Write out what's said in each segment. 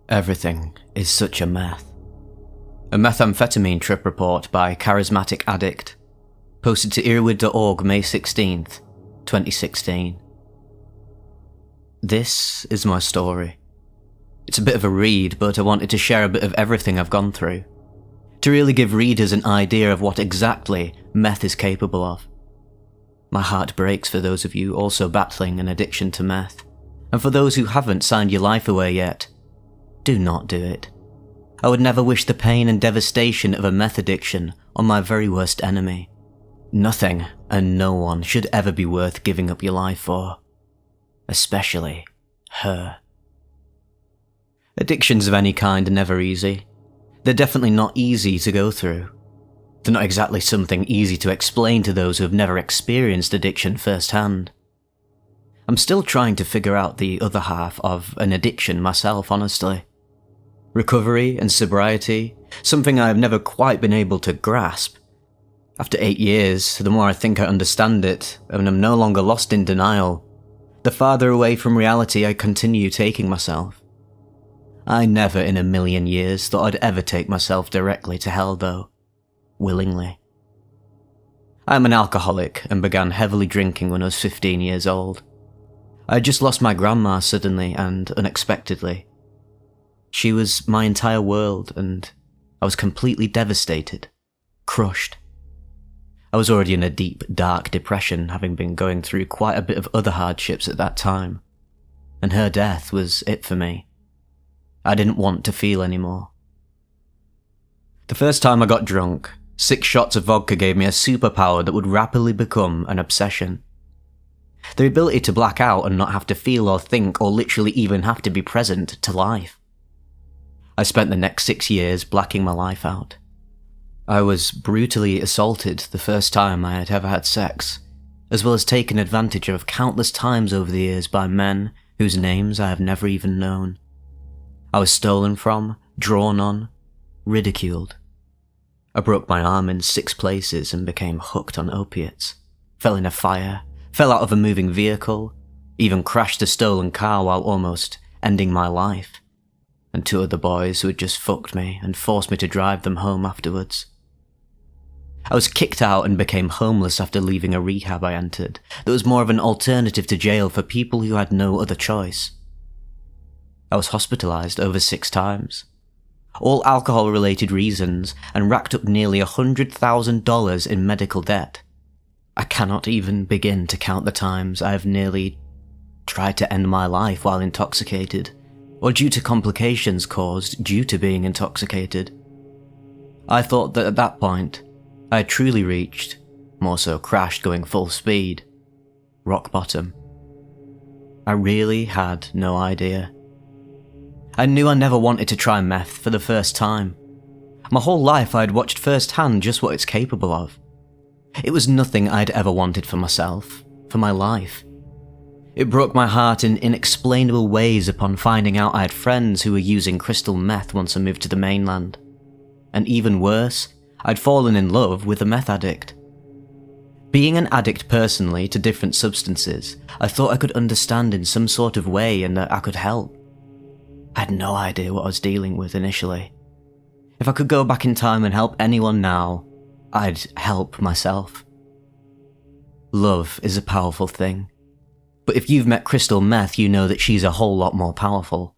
Everything is such a meth. A methamphetamine trip report by Charismatic Addict, posted to earwid.org May 16th, 2016. This is my story. It's a bit of a read, but I wanted to share a bit of everything I've gone through, to really give readers an idea of what exactly meth is capable of. My heart breaks for those of you also battling an addiction to meth, and for those who haven't signed your life away yet, do not do it. I would never wish the pain and devastation of a meth addiction on my very worst enemy. Nothing and no one should ever be worth giving up your life for. Especially her. Addictions of any kind are never easy. They're definitely not easy to go through. They're not exactly something easy to explain to those who have never experienced addiction firsthand. I'm still trying to figure out the other half of an addiction myself, honestly. Recovery and sobriety, something I've never quite been able to grasp. After 8 years, the more I think I understand it, and I'm no longer lost in denial, the farther away from reality I continue taking myself. I never in a million years thought I'd ever take myself directly to hell though. Willingly. I'm an alcoholic and began heavily drinking when I was 15 years old. I had just lost my grandma suddenly and unexpectedly. She was my entire world, and I was completely devastated, crushed. I was already in a deep, dark depression, having been going through quite a bit of other hardships at that time, and her death was it for me. I didn't want to feel anymore. The first time I got drunk, 6 shots of vodka gave me a superpower that would rapidly become an obsession. The ability to black out and not have to feel or think or literally even have to be present to life. I spent the next 6 years blacking my life out. I was brutally assaulted the first time I had ever had sex, as well as taken advantage of countless times over the years by men whose names I have never even known. I was stolen from, drawn on, ridiculed. I broke my arm in 6 places and became hooked on opiates, fell in a fire, fell out of a moving vehicle, even crashed a stolen car while almost ending my life. And 2 of the boys who had just fucked me and forced me to drive them home afterwards. I was kicked out and became homeless after leaving a rehab I entered that was more of an alternative to jail for people who had no other choice. I was hospitalized over 6 times, all alcohol-related reasons, and racked up nearly $100,000 in medical debt. I cannot even begin to count the times I have nearly tried to end my life while intoxicated, or due to complications caused due to being intoxicated. I thought that at that point, I had truly reached, more so crashed going full speed, rock bottom. I really had no idea. I knew I never wanted to try meth for the first time. My whole life I had watched firsthand just what it's capable of. It was nothing I'd ever wanted for myself, for my life. It broke my heart in inexplainable ways upon finding out I had friends who were using crystal meth once I moved to the mainland. And even worse, I'd fallen in love with a meth addict. Being an addict personally to different substances, I thought I could understand in some sort of way and that I could help. I had no idea what I was dealing with initially. If I could go back in time and help anyone now, I'd help myself. Love is a powerful thing. But if you've met crystal meth, you know that she's a whole lot more powerful.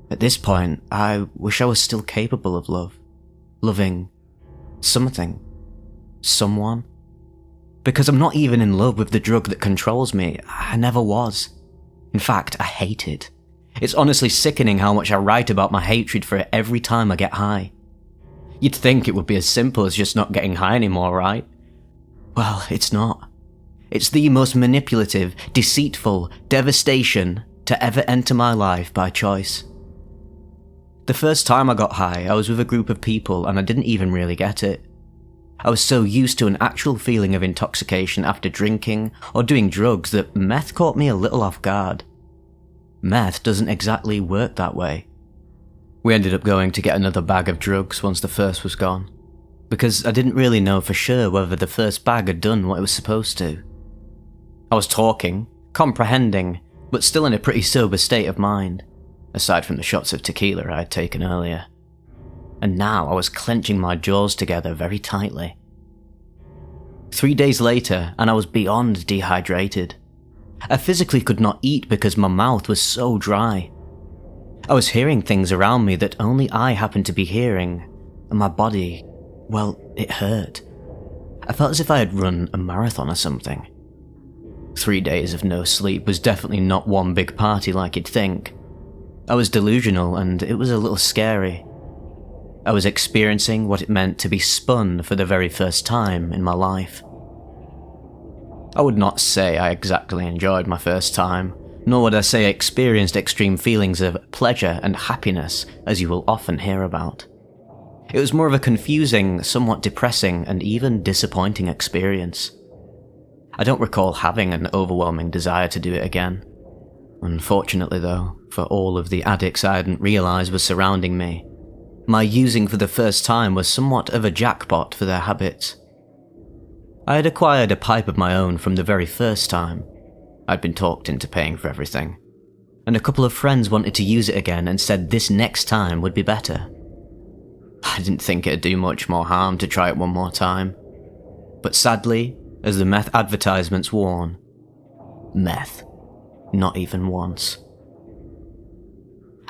At this point, I wish I was still capable of love. Loving something. Someone. Because I'm not even in love with the drug that controls me. I never was. In fact, I hate it. It's honestly sickening how much I write about my hatred for it every time I get high. You'd think it would be as simple as just not getting high anymore, right? Well, it's not. It's the most manipulative, deceitful devastation to ever enter my life by choice. The first time I got high, I was with a group of people and I didn't even really get it. I was so used to an actual feeling of intoxication after drinking or doing drugs that meth caught me a little off guard. Meth doesn't exactly work that way. We ended up going to get another bag of drugs once the first was gone, because I didn't really know for sure whether the first bag had done what it was supposed to. I was talking, comprehending, but still in a pretty sober state of mind. aside from the shots of tequila I had taken earlier. And now I was clenching my jaws together very tightly. 3 days later, and I was beyond dehydrated. I physically could not eat because my mouth was so dry. I was hearing things around me that only I happened to be hearing, and my body, well, it hurt. I felt as if I had run a marathon or something. 3 days of no sleep was definitely not one big party like you'd think. I was delusional, and it was a little scary. I was experiencing what it meant to be spun for the very first time in my life. I would not say I exactly enjoyed my first time, nor would I say I experienced extreme feelings of pleasure and happiness as you will often hear about. It was more of a confusing, somewhat depressing, and even disappointing experience. I don't recall having an overwhelming desire to do it again. Unfortunately though, for all of the addicts I hadn't realised were surrounding me, my using for the first time was somewhat of a jackpot for their habits. I had acquired a pipe of my own from the very first time. I'd been talked into paying for everything, and a couple of friends wanted to use it again and said this next time would be better. I didn't think it'd do much more harm to try it one more time, but sadly, as the meth advertisements warn, meth, not even once.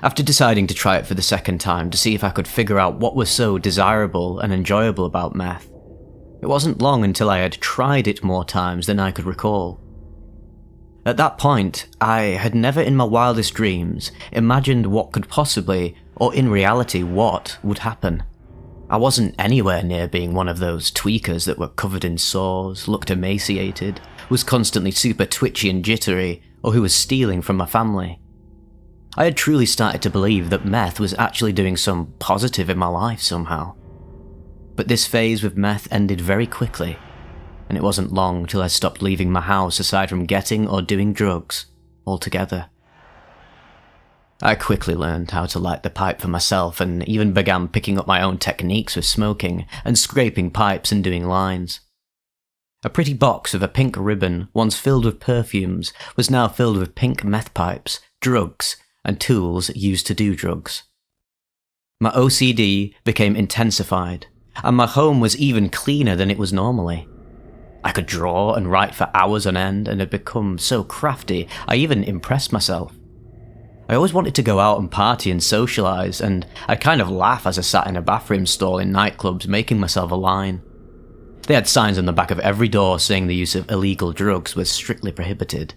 After deciding to try it for the second time to see if I could figure out what was so desirable and enjoyable about meth, it wasn't long until I had tried it more times than I could recall. At that point, I had never in my wildest dreams imagined what could possibly, or in reality what, would happen. I wasn't anywhere near being one of those tweakers that were covered in sores, looked emaciated, was constantly super twitchy and jittery, or who was stealing from my family. I had truly started to believe that meth was actually doing some positive in my life somehow. But this phase with meth ended very quickly, and it wasn't long till I stopped leaving my house aside from getting or doing drugs altogether. I quickly learned how to light the pipe for myself and even began picking up my own techniques with smoking and scraping pipes and doing lines. A pretty box of a pink ribbon, once filled with perfumes, was now filled with pink meth pipes, drugs, and tools used to do drugs. My OCD became intensified, and my home was even cleaner than it was normally. I could draw and write for hours on end and had become so crafty I even impressed myself. I always wanted to go out and party and socialise, and I'd kind of laugh as I sat in a bathroom stall in nightclubs making myself a line. They had signs on the back of every door saying the use of illegal drugs was strictly prohibited.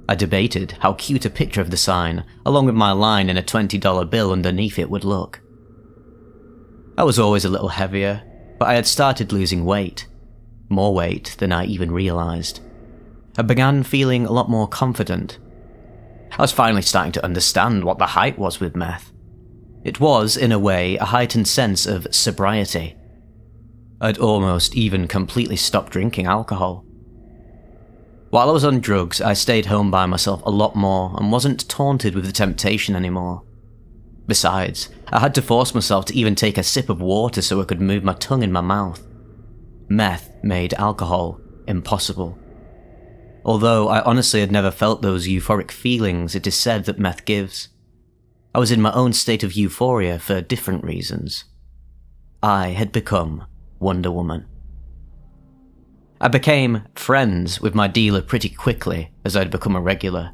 I debated how cute a picture of the sign, along with my line in a $20 bill underneath it, would look. I was always a little heavier, but I had started losing weight. More weight than I even realised. I began feeling a lot more confident. I was finally starting to understand what the hype was with meth. It was, in a way, a heightened sense of sobriety. I'd almost even completely stopped drinking alcohol. While I was on drugs, I stayed home by myself a lot more and wasn't taunted with the temptation anymore. Besides, I had to force myself to even take a sip of water so I could move my tongue in my mouth. Meth made alcohol impossible. Although I honestly had never felt those euphoric feelings it is said that meth gives. I was in my own state of euphoria for different reasons. I had become Wonder Woman. I became friends with my dealer pretty quickly as I'd become a regular.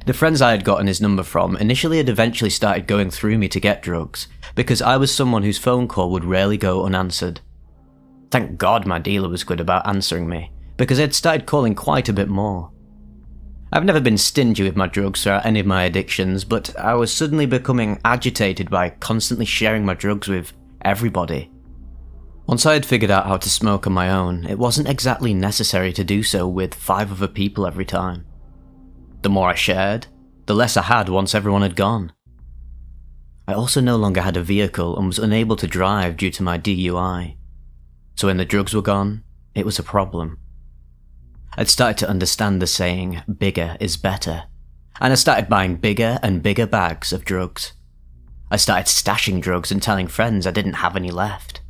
The friends I had gotten his number from initially had eventually started going through me to get drugs, because I was someone whose phone call would rarely go unanswered. Thank God my dealer was good about answering me, because I'd started calling quite a bit more. I've never been stingy with my drugs throughout any of my addictions, but I was suddenly becoming agitated by constantly sharing my drugs with everybody. Once I had figured out how to smoke on my own, it wasn't exactly necessary to do so with 5 other people every time. The more I shared, the less I had once everyone had gone. I also no longer had a vehicle and was unable to drive due to my DUI. So when the drugs were gone, it was a problem. I'd started to understand the saying, bigger is better, and I started buying bigger and bigger bags of drugs. I started stashing drugs and telling friends I didn't have any left.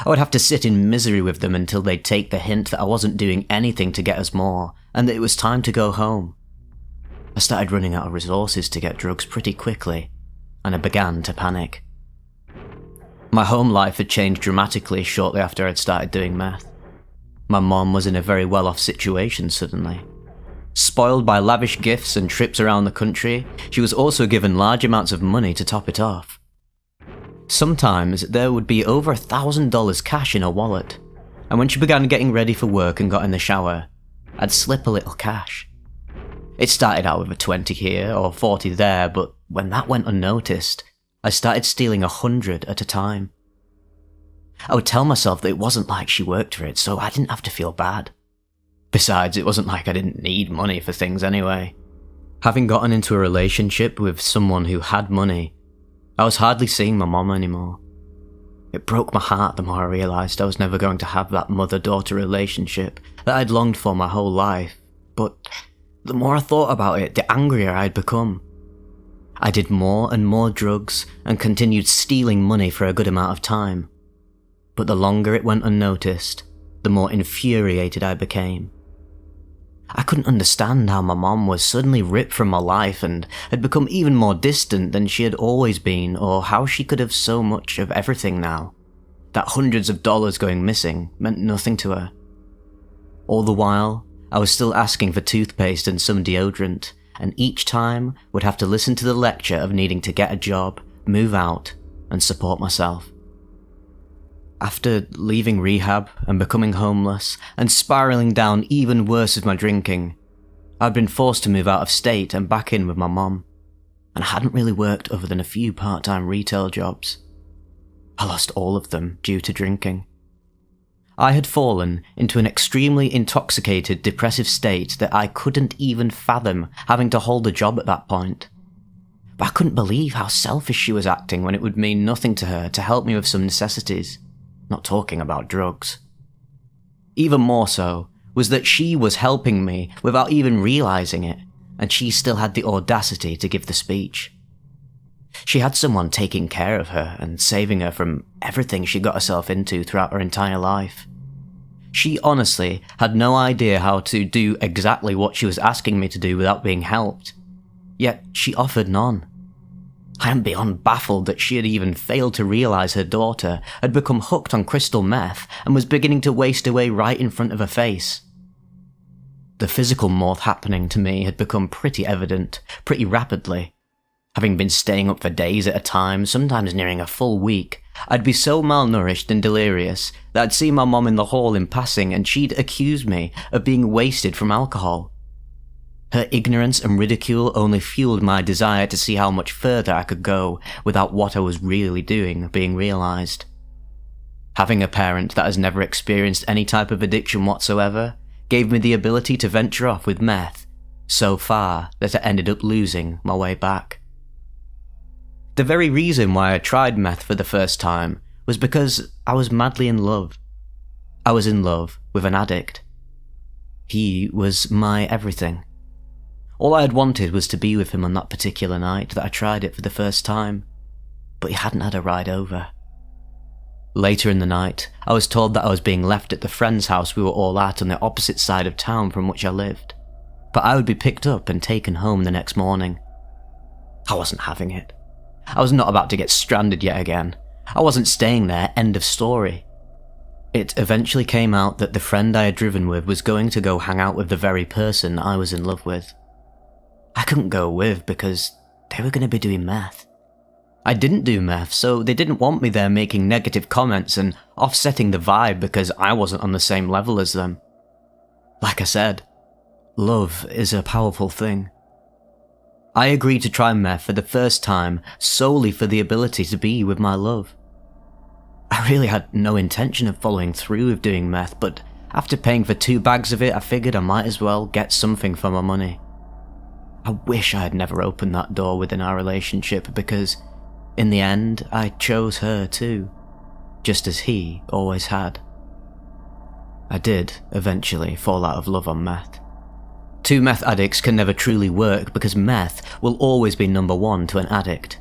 I would have to sit in misery with them until they'd take the hint that I wasn't doing anything to get us more, and that it was time to go home. I started running out of resources to get drugs pretty quickly, and I began to panic. My home life had changed dramatically shortly after I'd started doing meth. My mom was in a very well-off situation suddenly. Spoiled by lavish gifts and trips around the country, she was also given large amounts of money to top it off. Sometimes there would be over $1,000 cash in her wallet, and when she began getting ready for work and got in the shower, I'd slip a little cash. It started out with a 20 here or 40 there, but when that went unnoticed, I started stealing 100 at a time. I would tell myself that it wasn't like she worked for it, so I didn't have to feel bad. Besides, it wasn't like I didn't need money for things anyway. Having gotten into a relationship with someone who had money, I was hardly seeing my mom anymore. It broke my heart the more I realised I was never going to have that mother-daughter relationship that I'd longed for my whole life, but the more I thought about it, the angrier I'd become. I did more and more drugs and continued stealing money for a good amount of time. But the longer it went unnoticed, the more infuriated I became. I couldn't understand how my mom was suddenly ripped from my life and had become even more distant than she had always been, or how she could have so much of everything now. That hundreds of dollars going missing meant nothing to her. All the while, I was still asking for toothpaste and some deodorant, and each time would have to listen to the lecture of needing to get a job, move out, and support myself. After leaving rehab and becoming homeless and spiralling down even worse with my drinking, I'd been forced to move out of state and back in with my mom, and I hadn't really worked other than a few part-time retail jobs. I lost all of them due to drinking. I had fallen into an extremely intoxicated, depressive state that I couldn't even fathom having to hold a job at that point. But I couldn't believe how selfish she was acting when it would mean nothing to her to help me with some necessities. Not talking about drugs. Even more so was that she was helping me without even realising it, and she still had the audacity to give the speech. She had someone taking care of her and saving her from everything she got herself into throughout her entire life. She honestly had no idea how to do exactly what she was asking me to do without being helped, yet she offered none. I am beyond baffled that she had even failed to realise her daughter had become hooked on crystal meth and was beginning to waste away right in front of her face. The physical morph happening to me had become pretty evident, pretty rapidly. Having been staying up for days at a time, sometimes nearing a full week, I'd be so malnourished and delirious that I'd see my mom in the hall in passing and she'd accuse me of being wasted from alcohol. Her ignorance and ridicule only fueled my desire to see how much further I could go without what I was really doing being realised. Having a parent that has never experienced any type of addiction whatsoever gave me the ability to venture off with meth, so far that I ended up losing my way back. The very reason why I tried meth for the first time was because I was madly in love. I was in love with an addict. He was my everything. All I had wanted was to be with him on that particular night that I tried it for the first time, but he hadn't had a ride over. Later in the night, I was told that I was being left at the friend's house we were all at on the opposite side of town from which I lived, but I would be picked up and taken home the next morning. I wasn't having it. I was not about to get stranded yet again. I wasn't staying there, end of story. It eventually came out that the friend I had driven with was going to go hang out with the very person I was in love with. I couldn't go with because they were going to be doing meth. I didn't do meth, so they didn't want me there making negative comments and offsetting the vibe because I wasn't on the same level as them. Like I said, love is a powerful thing. I agreed to try meth for the first time solely for the ability to be with my love. I really had no intention of following through with doing meth, but after paying for 2 bags of it, I figured I might as well get something for my money. I wish I had never opened that door within our relationship because, in the end, I chose her too, just as he always had. I did, eventually, fall out of love on meth. 2 meth addicts can never truly work because meth will always be number 1 to an addict.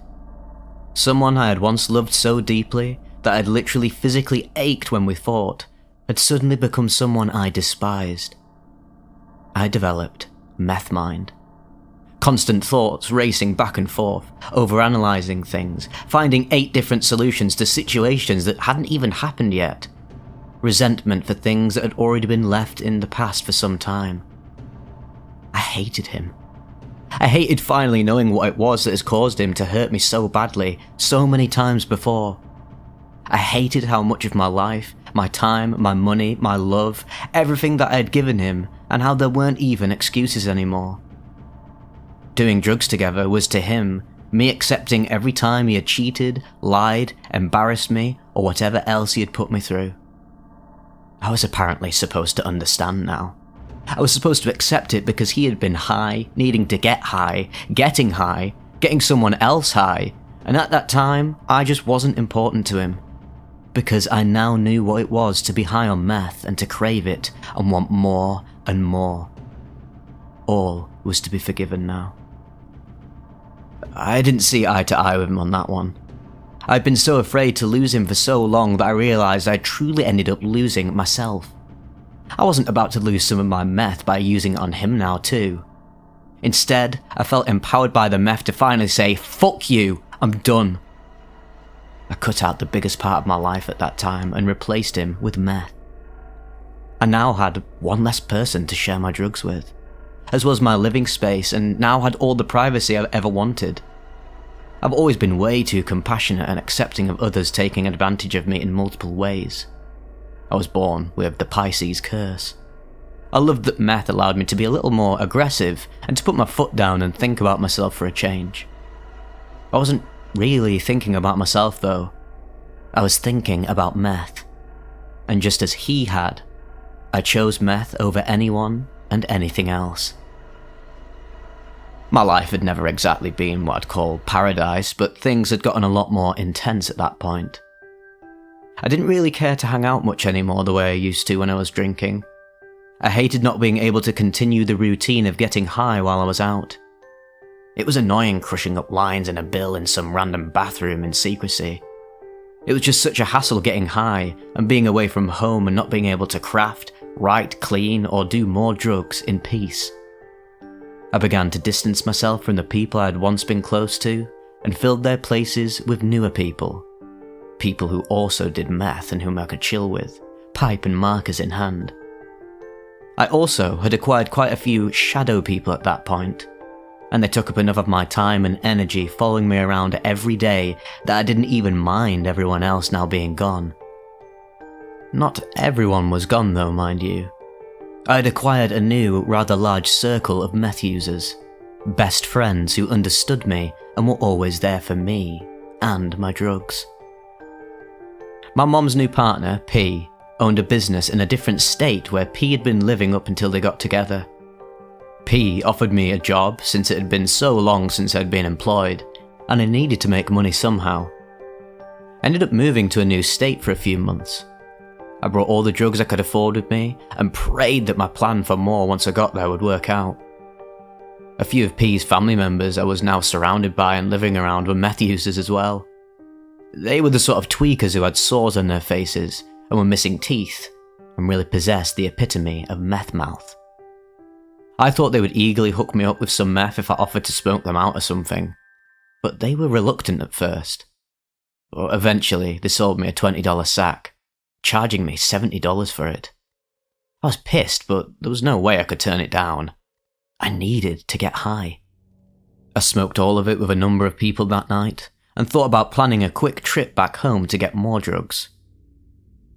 Someone I had once loved so deeply that I'd literally physically ached when we fought had suddenly become someone I despised. I developed meth mind. Constant thoughts racing back and forth, overanalyzing things, finding 8 different solutions to situations that hadn't even happened yet. Resentment for things that had already been left in the past for some time. I hated him. I hated finally knowing what it was that has caused him to hurt me so badly, so many times before. I hated how much of my life, my time, my money, my love, everything that I had given him, and how there weren't even excuses anymore. Doing drugs together was to him me accepting every time he had cheated, lied, embarrassed me, or whatever else he had put me through. I was apparently supposed to understand now. I was supposed to accept it because he had been high, needing to get high, getting someone else high, and at that time, I just wasn't important to him. Because I now knew what it was to be high on meth and to crave it and want more and more. All was to be forgiven now. I didn't see eye to eye with him on that one. I'd been so afraid to lose him for so long that I realised I truly ended up losing myself. I wasn't about to lose some of my meth by using it on him now too. Instead, I felt empowered by the meth to finally say, "Fuck you, I'm done." I cut out the biggest part of my life at that time and replaced him with meth. I now had one less person to share my drugs with, as well as my living space, and now had all the privacy I've ever wanted. I've always been way too compassionate and accepting of others taking advantage of me in multiple ways. I was born with the Pisces curse. I loved that meth allowed me to be a little more aggressive and to put my foot down and think about myself for a change. I wasn't really thinking about myself though. I was thinking about meth. And just as he had, I chose meth over anyone and anything else. My life had never exactly been what I'd call paradise, but things had gotten a lot more intense at that point. I didn't really care to hang out much anymore the way I used to when I was drinking. I hated not being able to continue the routine of getting high while I was out. It was annoying crushing up lines in a bill in some random bathroom in secrecy. It was just such a hassle getting high and being away from home and not being able to craft, write, clean, or do more drugs in peace. I began to distance myself from the people I had once been close to and filled their places with newer people. People who also did meth and whom I could chill with, pipe and markers in hand. I also had acquired quite a few shadow people at that point, and they took up enough of my time and energy following me around every day that I didn't even mind everyone else now being gone. Not everyone was gone though, mind you. I had acquired a new, rather large circle of meth users, best friends who understood me and were always there for me and my drugs. My mom's new partner, P, owned a business in a different state where P had been living up until they got together. P offered me a job since it had been so long since I'd been employed, and I needed to make money somehow. I ended up moving to a new state for a few months. I brought all the drugs I could afford with me and prayed that my plan for more once I got there would work out. A few of P's family members I was now surrounded by and living around were meth users as well. They were the sort of tweakers who had sores on their faces and were missing teeth and really possessed the epitome of meth mouth. I thought they would eagerly hook me up with some meth if I offered to smoke them out or something, but they were reluctant at first. But eventually they sold me a $20 sack, charging me $70 for it. I was pissed, but there was no way I could turn it down. I needed to get high. I smoked all of it with a number of people that night, and thought about planning a quick trip back home to get more drugs.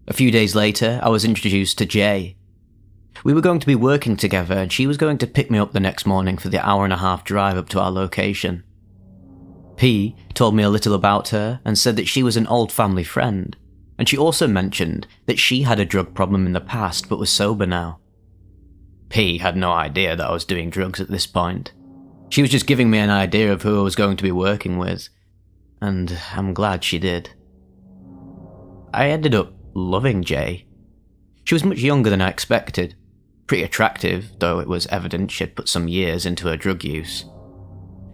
A few days later, I was introduced to Jay. We were going to be working together and she was going to pick me up the next morning for the hour-and-a-half drive up to our location. P told me a little about her and said that she was an old family friend, and she also mentioned that she had a drug problem in the past but was sober now. P had no idea that I was doing drugs at this point. She was just giving me an idea of who I was going to be working with, and I'm glad she did. I ended up loving Jay. She was much younger than I expected, pretty attractive, though it was evident she'd put some years into her drug use.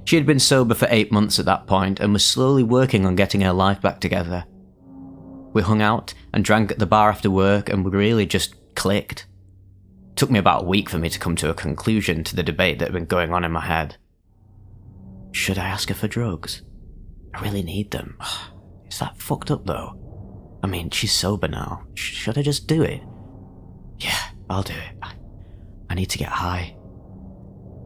She had been sober for 8 months at that point and was slowly working on getting her life back together. We hung out and drank at the bar after work and we really just clicked. It took me about a week for me to come to a conclusion to the debate that had been going on in my head. Should I ask her for drugs? I really need them. Is that fucked up though? I mean, she's sober now. Should I just do it? Yeah, I'll do it. I need to get high.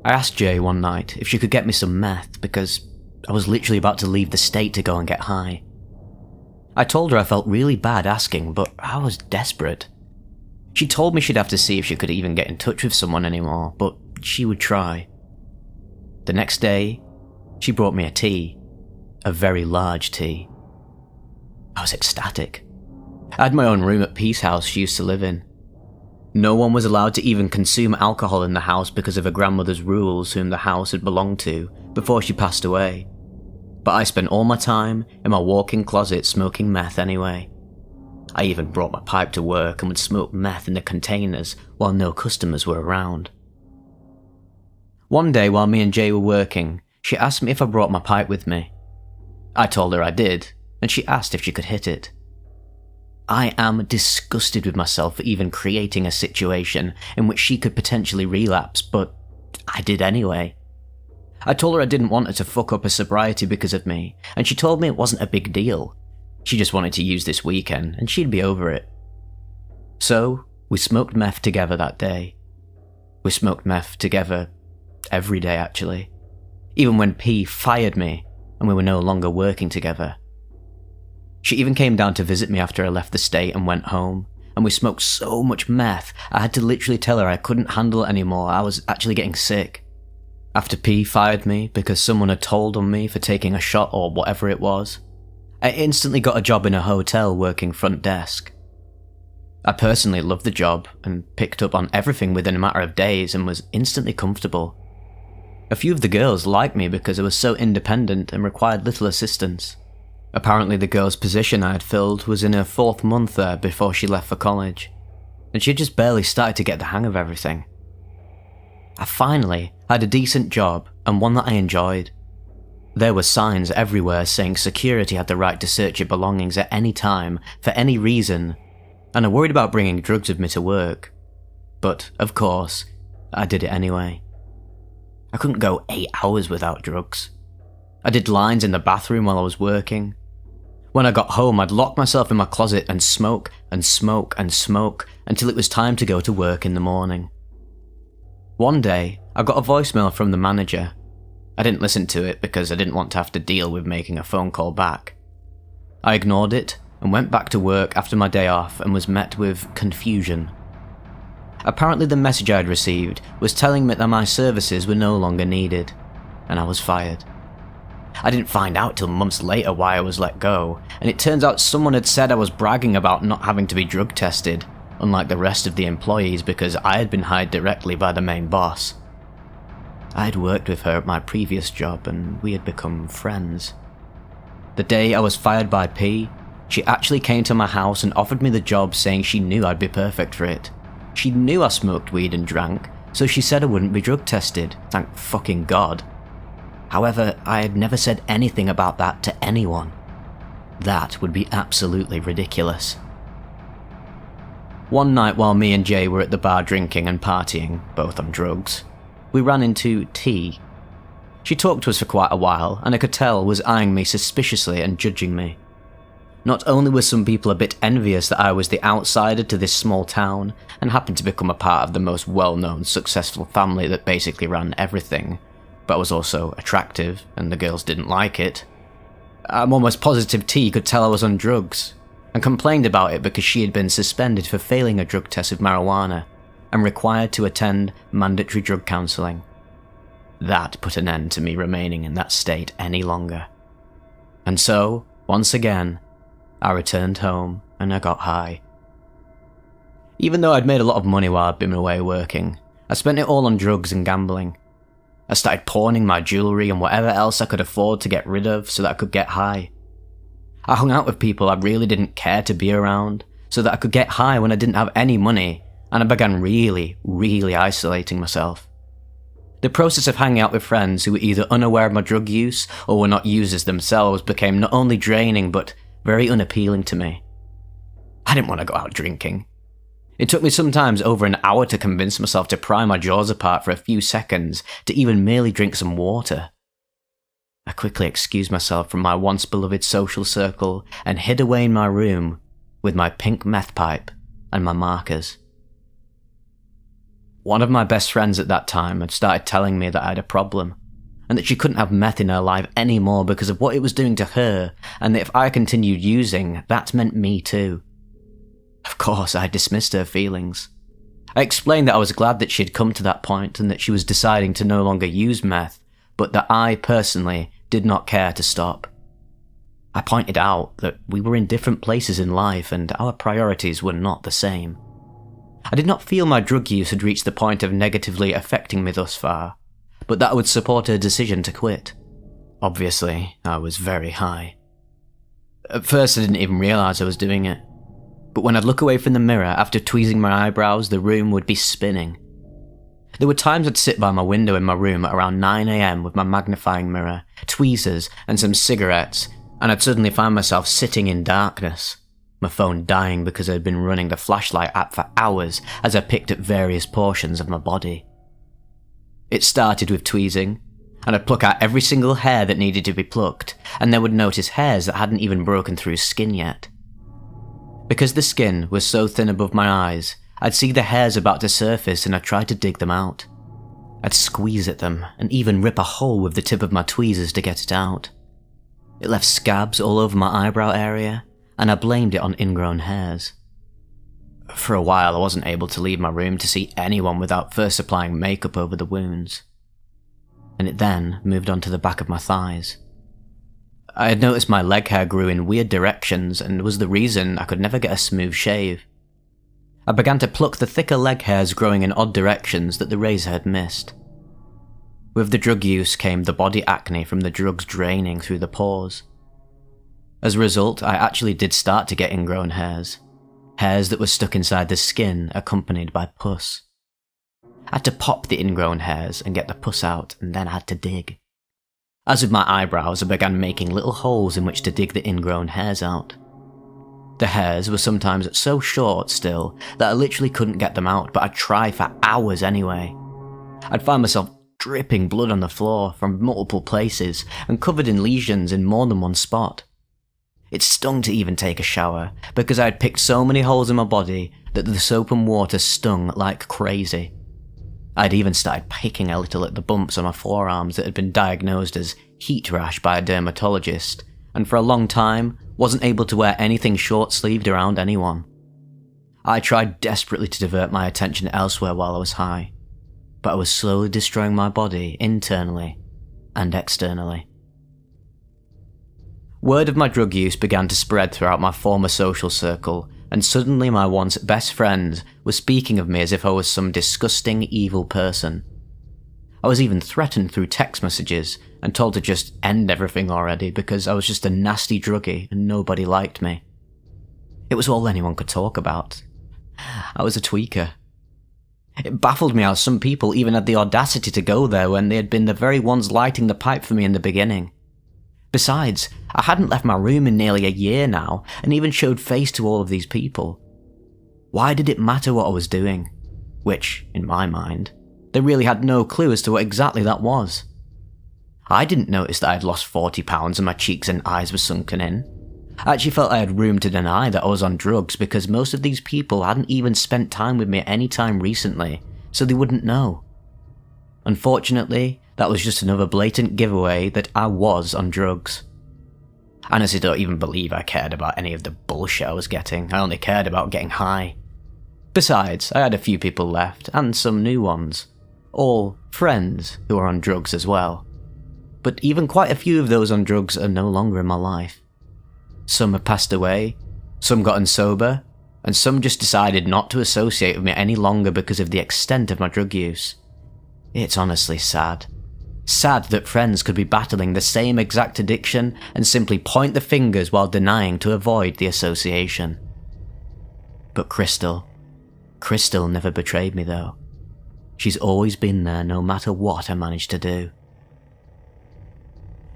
I asked Jay one night if she could get me some meth because I was literally about to leave the state to go and get high. I told her I felt really bad asking, but I was desperate. She told me she'd have to see if she could even get in touch with someone anymore, but she would try. The next day, she brought me a tea, a very large tea. I was ecstatic. I had my own room at Peace House she used to live in. No one was allowed to even consume alcohol in the house because of her grandmother's rules whom the house had belonged to before she passed away. But I spent all my time in my walk-in closet smoking meth anyway. I even brought my pipe to work and would smoke meth in the containers while no customers were around. One day while me and Jay were working, she asked me if I brought my pipe with me. I told her I did, and she asked if she could hit it. I am disgusted with myself for even creating a situation in which she could potentially relapse, but I did anyway. I told her I didn't want her to fuck up her sobriety because of me, and she told me it wasn't a big deal. She just wanted to use this weekend, and she'd be over it. So, we smoked meth together that day. We smoked meth together every day, actually. Even when P fired me, and we were no longer working together. She even came down to visit me after I left the state and went home, and we smoked so much meth, I had to literally tell her I couldn't handle it anymore, I was actually getting sick. After P fired me because someone had told on me for taking a shot or whatever it was, I instantly got a job in a hotel working front desk. I personally loved the job and picked up on everything within a matter of days and was instantly comfortable. A few of the girls liked me because I was so independent and required little assistance. Apparently the girl's position I had filled was in her 4th month there before she left for college, and she had just barely started to get the hang of everything. I finally had a decent job and one that I enjoyed. There were signs everywhere saying security had the right to search your belongings at any time, for any reason, and I worried about bringing drugs with me to work. But, of course, I did it anyway. I couldn't go 8 hours without drugs. I did lines in the bathroom while I was working. When I got home, I'd lock myself in my closet and smoke and smoke and smoke until it was time to go to work in the morning. One day, I got a voicemail from the manager. I didn't listen to it because I didn't want to have to deal with making a phone call back. I ignored it and went back to work after my day off and was met with confusion. Apparently the message I'd received was telling me that my services were no longer needed, and I was fired. I didn't find out till months later why I was let go, and it turns out someone had said I was bragging about not having to be drug tested, unlike the rest of the employees because I had been hired directly by the main boss. I had worked with her at my previous job and we had become friends. The day I was fired by P, she actually came to my house and offered me the job saying she knew I'd be perfect for it. She knew I smoked weed and drank, so she said I wouldn't be drug tested, thank fucking God. However, I had never said anything about that to anyone. That would be absolutely ridiculous. One night while me and Jay were at the bar drinking and partying, both on drugs, we ran into T. She talked to us for quite a while, and I could tell was eyeing me suspiciously and judging me. Not only were some people a bit envious that I was the outsider to this small town, and happened to become a part of the most well-known, successful family that basically ran everything, but I was also attractive, and the girls didn't like it. I'm almost positive T could tell I was on drugs, and complained about it because she had been suspended for failing a drug test with marijuana, and required to attend mandatory drug counselling. That put an end to me remaining in that state any longer. And so, once again, I returned home and I got high. Even though I'd made a lot of money while I'd been away working, I spent it all on drugs and gambling. I started pawning my jewellery and whatever else I could afford to get rid of so that I could get high. I hung out with people I really didn't care to be around so that I could get high when I didn't have any money, and I began really isolating myself. The process of hanging out with friends who were either unaware of my drug use or were not users themselves became not only draining but very unappealing to me. I didn't want to go out drinking. It took me sometimes over an hour to convince myself to pry my jaws apart for a few seconds to even merely drink some water. I quickly excused myself from my once beloved social circle and hid away in my room with my pink meth pipe and my markers. One of my best friends at that time had started telling me that I had a problem, and that she couldn't have meth in her life anymore because of what it was doing to her, and that if I continued using, that meant me too. Of course, I dismissed her feelings. I explained that I was glad that she had come to that point and that she was deciding to no longer use meth, but that I, personally, did not care to stop. I pointed out that we were in different places in life and our priorities were not the same. I did not feel my drug use had reached the point of negatively affecting me thus far, but that I would support her decision to quit. Obviously, I was very high. At first I didn't even realise I was doing it, but when I'd look away from the mirror after tweezing my eyebrows, the room would be spinning. There were times I'd sit by my window in my room at around 9 AM with my magnifying mirror, tweezers and some cigarettes, and I'd suddenly find myself sitting in darkness, my phone dying because I'd been running the flashlight app for hours as I picked at various portions of my body. It started with tweezing, and I'd pluck out every single hair that needed to be plucked, and then would notice hairs that hadn't even broken through skin yet. Because the skin was so thin above my eyes, I'd see the hairs about to surface and I'd try to dig them out. I'd squeeze at them, and even rip a hole with the tip of my tweezers to get it out. It left scabs all over my eyebrow area, and I blamed it on ingrown hairs. For a while I wasn't able to leave my room to see anyone without first applying makeup over the wounds. And it then moved on to the back of my thighs. I had noticed my leg hair grew in weird directions and was the reason I could never get a smooth shave. I began to pluck the thicker leg hairs growing in odd directions that the razor had missed. With the drug use came the body acne from the drugs draining through the pores. As a result, I actually did start to get ingrown hairs. Hairs that were stuck inside the skin, accompanied by pus. I had to pop the ingrown hairs and get the pus out, and then I had to dig. As with my eyebrows, I began making little holes in which to dig the ingrown hairs out. The hairs were sometimes so short still that I literally couldn't get them out, but I'd try for hours anyway. I'd find myself dripping blood on the floor from multiple places and covered in lesions in more than one spot. It stung to even take a shower, because I had picked so many holes in my body that the soap and water stung like crazy. I'd even started picking a little at the bumps on my forearms that had been diagnosed as heat rash by a dermatologist, and for a long time wasn't able to wear anything short-sleeved around anyone. I tried desperately to divert my attention elsewhere while I was high, but I was slowly destroying my body internally and externally. Word of my drug use began to spread throughout my former social circle, and suddenly my once best friend was speaking of me as if I was some disgusting, evil person. I was even threatened through text messages and told to just end everything already because I was just a nasty druggie and nobody liked me. It was all anyone could talk about. I was a tweaker. It baffled me how some people even had the audacity to go there when they had been the very ones lighting the pipe for me in the beginning. Besides, I hadn't left my room in nearly a year now, and even showed face to all of these people. Why did it matter what I was doing? Which, in my mind, they really had no clue as to what exactly that was. I didn't notice that I had lost 40 pounds and my cheeks and eyes were sunken in. I actually felt I had room to deny that I was on drugs because most of these people hadn't even spent time with me any time recently, so they wouldn't know. Unfortunately, that was just another blatant giveaway that I was on drugs. I honestly don't even believe I cared about any of the bullshit I was getting. I only cared about getting high. Besides, I had a few people left, and some new ones. All friends who are on drugs as well. But even quite a few of those on drugs are no longer in my life. Some have passed away, some gotten sober, and some just decided not to associate with me any longer because of the extent of my drug use. It's honestly sad. Sad that friends could be battling the same exact addiction and simply point the fingers while denying to avoid the association. But Crystal never betrayed me though. She's always been there no matter what I managed to do.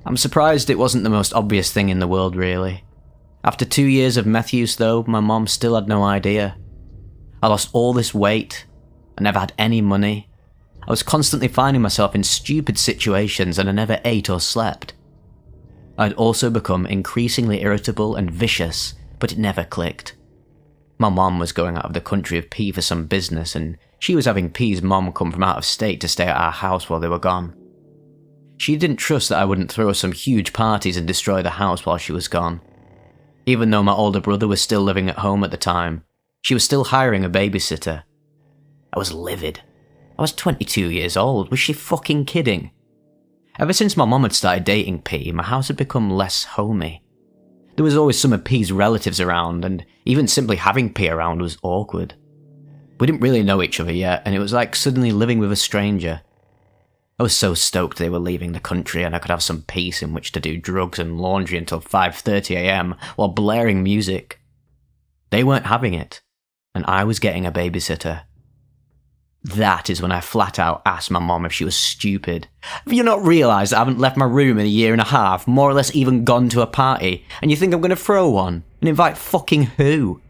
I'm surprised it wasn't the most obvious thing in the world really. After 2 years of meth use though, my mom still had no idea. I lost all this weight, I never had any money. I was constantly finding myself in stupid situations and I never ate or slept. I'd also become increasingly irritable and vicious, but it never clicked. My mom was going out of the country of P for some business, and she was having P's mom come from out of state to stay at our house while they were gone. She didn't trust that I wouldn't throw some huge parties and destroy the house while she was gone. Even though my older brother was still living at home at the time, she was still hiring a babysitter. I was livid. I was 22 years old. Was she fucking kidding? Ever since my mom had started dating P, my house had become less homey. There was always some of P's relatives around, and even simply having P around was awkward. We didn't really know each other yet, and it was like suddenly living with a stranger. I was so stoked they were leaving the country and I could have some peace in which to do drugs and laundry until 5:30 AM while blaring music. They weren't having it, and I was getting a babysitter. That is when I flat out asked my mom if she was stupid. Have you not realised I haven't left my room in a year and a half, more or less even gone to a party, and you think I'm going to throw one? And invite fucking who?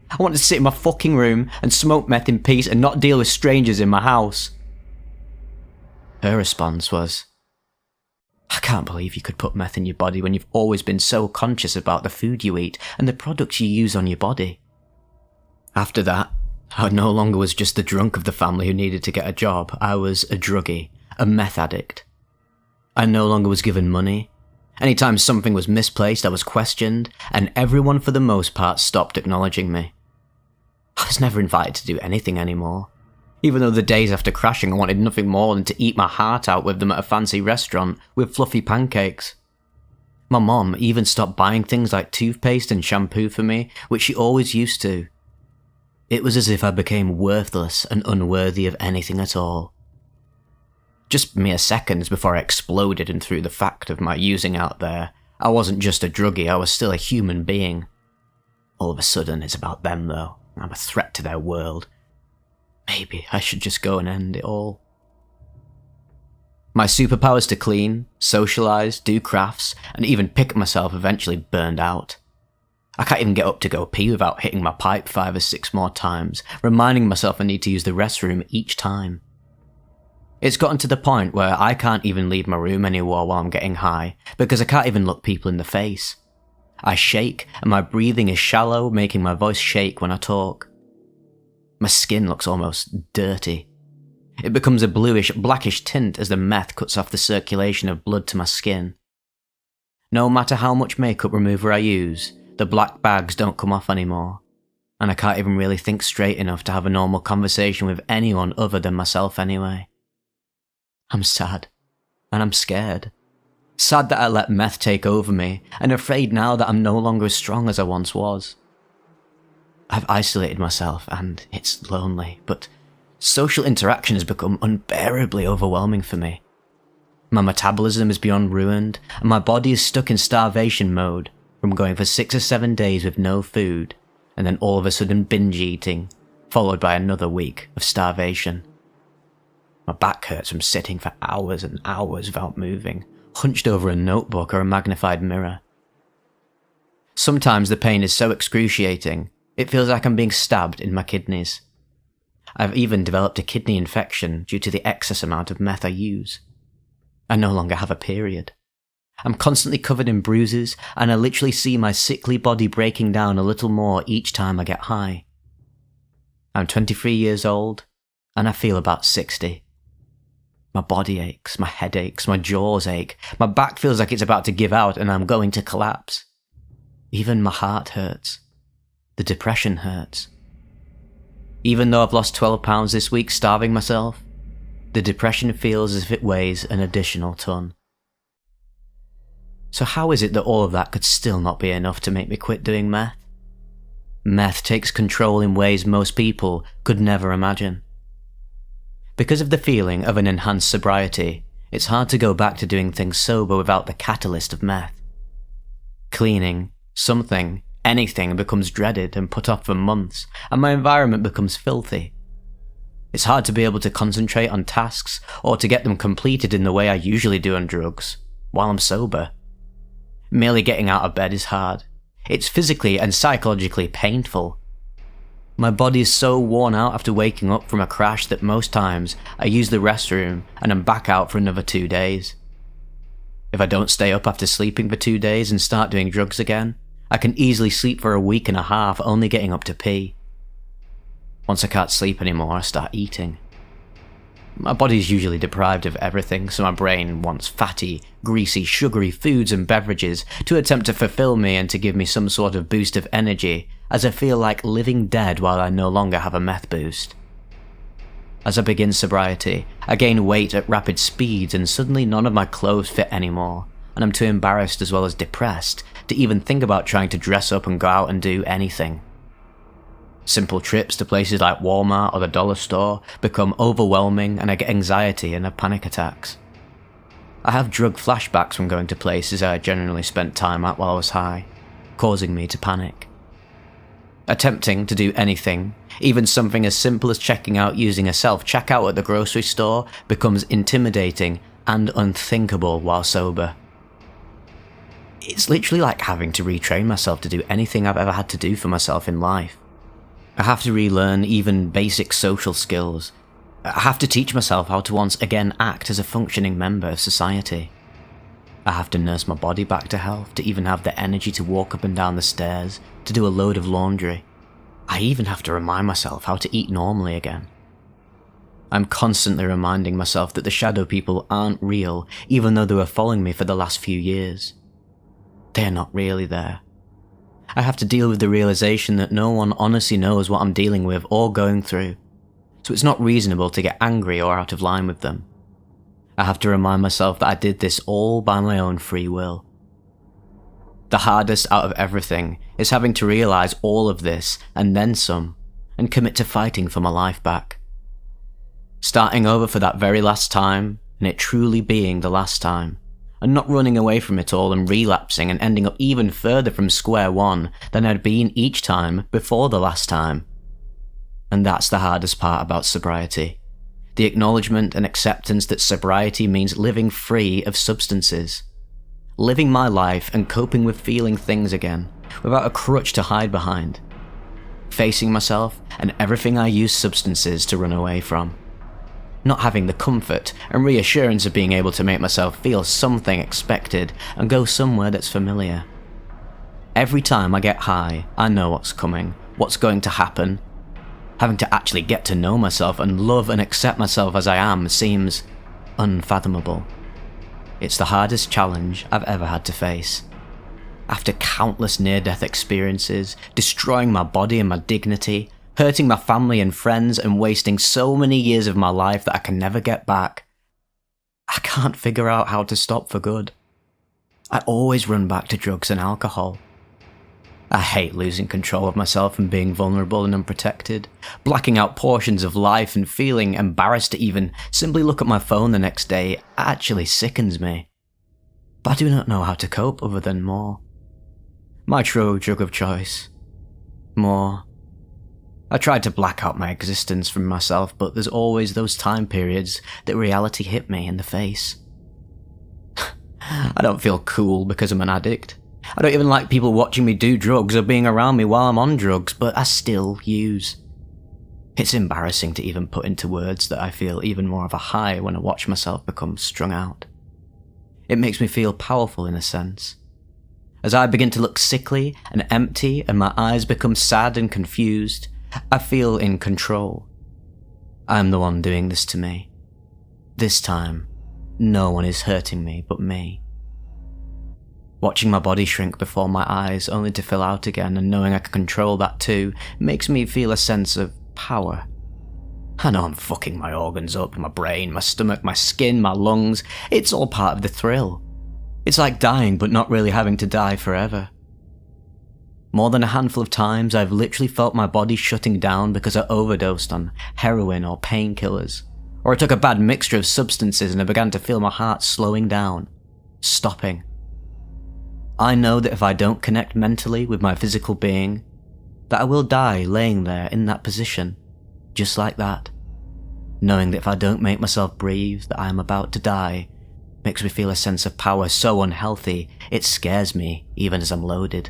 I want to sit in my fucking room and smoke meth in peace and not deal with strangers in my house. Her response was, I can't believe you could put meth in your body when you've always been so conscious about the food you eat and the products you use on your body. After that, I no longer was just the drunk of the family who needed to get a job. I was a druggie, a meth addict. I no longer was given money. Anytime something was misplaced, I was questioned, and everyone for the most part stopped acknowledging me. I was never invited to do anything anymore. Even though the days after crashing I wanted nothing more than to eat my heart out with them at a fancy restaurant with fluffy pancakes. My mom even stopped buying things like toothpaste and shampoo for me, which she always used to. It was as if I became worthless and unworthy of anything at all. Just mere seconds before I exploded and threw the fact of my using out there, I wasn't just a druggie, I was still a human being. All of a sudden it's about them though. I'm a threat to their world. Maybe I should just go and end it all. My superpowers to clean, socialise, do crafts, and even pick myself eventually burned out. I can't even get up to go pee without hitting my pipe 5 or 6 more times, reminding myself I need to use the restroom each time. It's gotten to the point where I can't even leave my room anymore while I'm getting high, because I can't even look people in the face. I shake, and my breathing is shallow, making my voice shake when I talk. My skin looks almost dirty. It becomes a bluish, blackish tint as the meth cuts off the circulation of blood to my skin. No matter how much makeup remover I use, the black bags don't come off anymore, and I can't even really think straight enough to have a normal conversation with anyone other than myself anyway. I'm sad, and I'm scared. Sad that I let meth take over me, and afraid now that I'm no longer as strong as I once was. I've isolated myself, and it's lonely, but social interaction has become unbearably overwhelming for me. My metabolism is beyond ruined, and my body is stuck in starvation mode, from going for 6 or 7 days with no food, and then all of a sudden binge eating, followed by another week of starvation. My back hurts from sitting for hours and hours without moving, hunched over a notebook or a magnified mirror. Sometimes the pain is so excruciating, it feels like I'm being stabbed in my kidneys. I've even developed a kidney infection due to the excess amount of meth I use. I no longer have a period. I'm constantly covered in bruises, and I literally see my sickly body breaking down a little more each time I get high. I'm 23 years old, and I feel about 60. My body aches, my head aches, my jaws ache, my back feels like it's about to give out and I'm going to collapse. Even my heart hurts. The depression hurts. Even though I've lost 12 pounds this week starving myself, the depression feels as if it weighs an additional ton. So how is it that all of that could still not be enough to make me quit doing meth? Meth takes control in ways most people could never imagine. Because of the feeling of an enhanced sobriety, it's hard to go back to doing things sober without the catalyst of meth. Cleaning, something, anything becomes dreaded and put off for months, and my environment becomes filthy. It's hard to be able to concentrate on tasks or to get them completed in the way I usually do on drugs, while I'm sober. Merely getting out of bed is hard. It's physically and psychologically painful. My body is so worn out after waking up from a crash that most times I use the restroom and I'm back out for another 2 days. If I don't stay up after sleeping for 2 days and start doing drugs again, I can easily sleep for a week and a half only getting up to pee. Once I can't sleep anymore, I start eating. My body's usually deprived of everything, so my brain wants fatty, greasy, sugary foods and beverages to attempt to fulfill me and to give me some sort of boost of energy, as I feel like living dead while I no longer have a meth boost. As I begin sobriety, I gain weight at rapid speeds and suddenly none of my clothes fit anymore, and I'm too embarrassed as well as depressed to even think about trying to dress up and go out and do anything. Simple trips to places like Walmart or the dollar store become overwhelming and I get anxiety and have panic attacks. I have drug flashbacks from going to places I generally spent time at while I was high, causing me to panic. Attempting to do anything, even something as simple as checking out using a self-checkout at the grocery store, becomes intimidating and unthinkable while sober. It's literally like having to retrain myself to do anything I've ever had to do for myself in life. I have to relearn even basic social skills. I have to teach myself how to once again act as a functioning member of society. I have to nurse my body back to health, to even have the energy to walk up and down the stairs, to do a load of laundry. I even have to remind myself how to eat normally again. I'm constantly reminding myself that the shadow people aren't real, even though they were following me for the last few years. They are not really there. I have to deal with the realization that no one honestly knows what I'm dealing with or going through, so it's not reasonable to get angry or out of line with them. I have to remind myself that I did this all by my own free will. The hardest out of everything is having to realize all of this and then some, and commit to fighting for my life back. Starting over for that very last time, and it truly being the last time, and not running away from it all and relapsing and ending up even further from square one than I'd been each time before the last time. And that's the hardest part about sobriety. The acknowledgement and acceptance that sobriety means living free of substances. Living my life and coping with feeling things again, without a crutch to hide behind. Facing myself and everything I use substances to run away from. Not having the comfort and reassurance of being able to make myself feel something expected and go somewhere that's familiar. Every time I get high, I know what's coming, what's going to happen. Having to actually get to know myself and love and accept myself as I am seems unfathomable. It's the hardest challenge I've ever had to face. After countless near-death experiences, destroying my body and my dignity, hurting my family and friends and wasting so many years of my life that I can never get back, I can't figure out how to stop for good. I always run back to drugs and alcohol. I hate losing control of myself and being vulnerable and unprotected, blacking out portions of life and feeling embarrassed to even simply look at my phone the next day actually sickens me. But I do not know how to cope other than more. My true drug of choice. More. I tried to black out my existence from myself, but there's always those time periods that reality hit me in the face. I don't feel cool because I'm an addict. I don't even like people watching me do drugs or being around me while I'm on drugs, but I still use. It's embarrassing to even put into words that I feel even more of a high when I watch myself become strung out. It makes me feel powerful in a sense. As I begin to look sickly and empty and my eyes become sad and confused, I feel in control. I'm the one doing this to me. This time, no one is hurting me but me. Watching my body shrink before my eyes only to fill out again and knowing I can control that too makes me feel a sense of power. I know I'm fucking my organs up, my brain, my stomach, my skin, my lungs. It's all part of the thrill. It's like dying but not really having to die forever. More than a handful of times I've literally felt my body shutting down because I overdosed on heroin or painkillers, or I took a bad mixture of substances and I began to feel my heart slowing down, stopping. I know that if I don't connect mentally with my physical being, that I will die laying there in that position, just like that. Knowing that if I don't make myself breathe that I am about to die, makes me feel a sense of power so unhealthy, it scares me even as I'm loaded.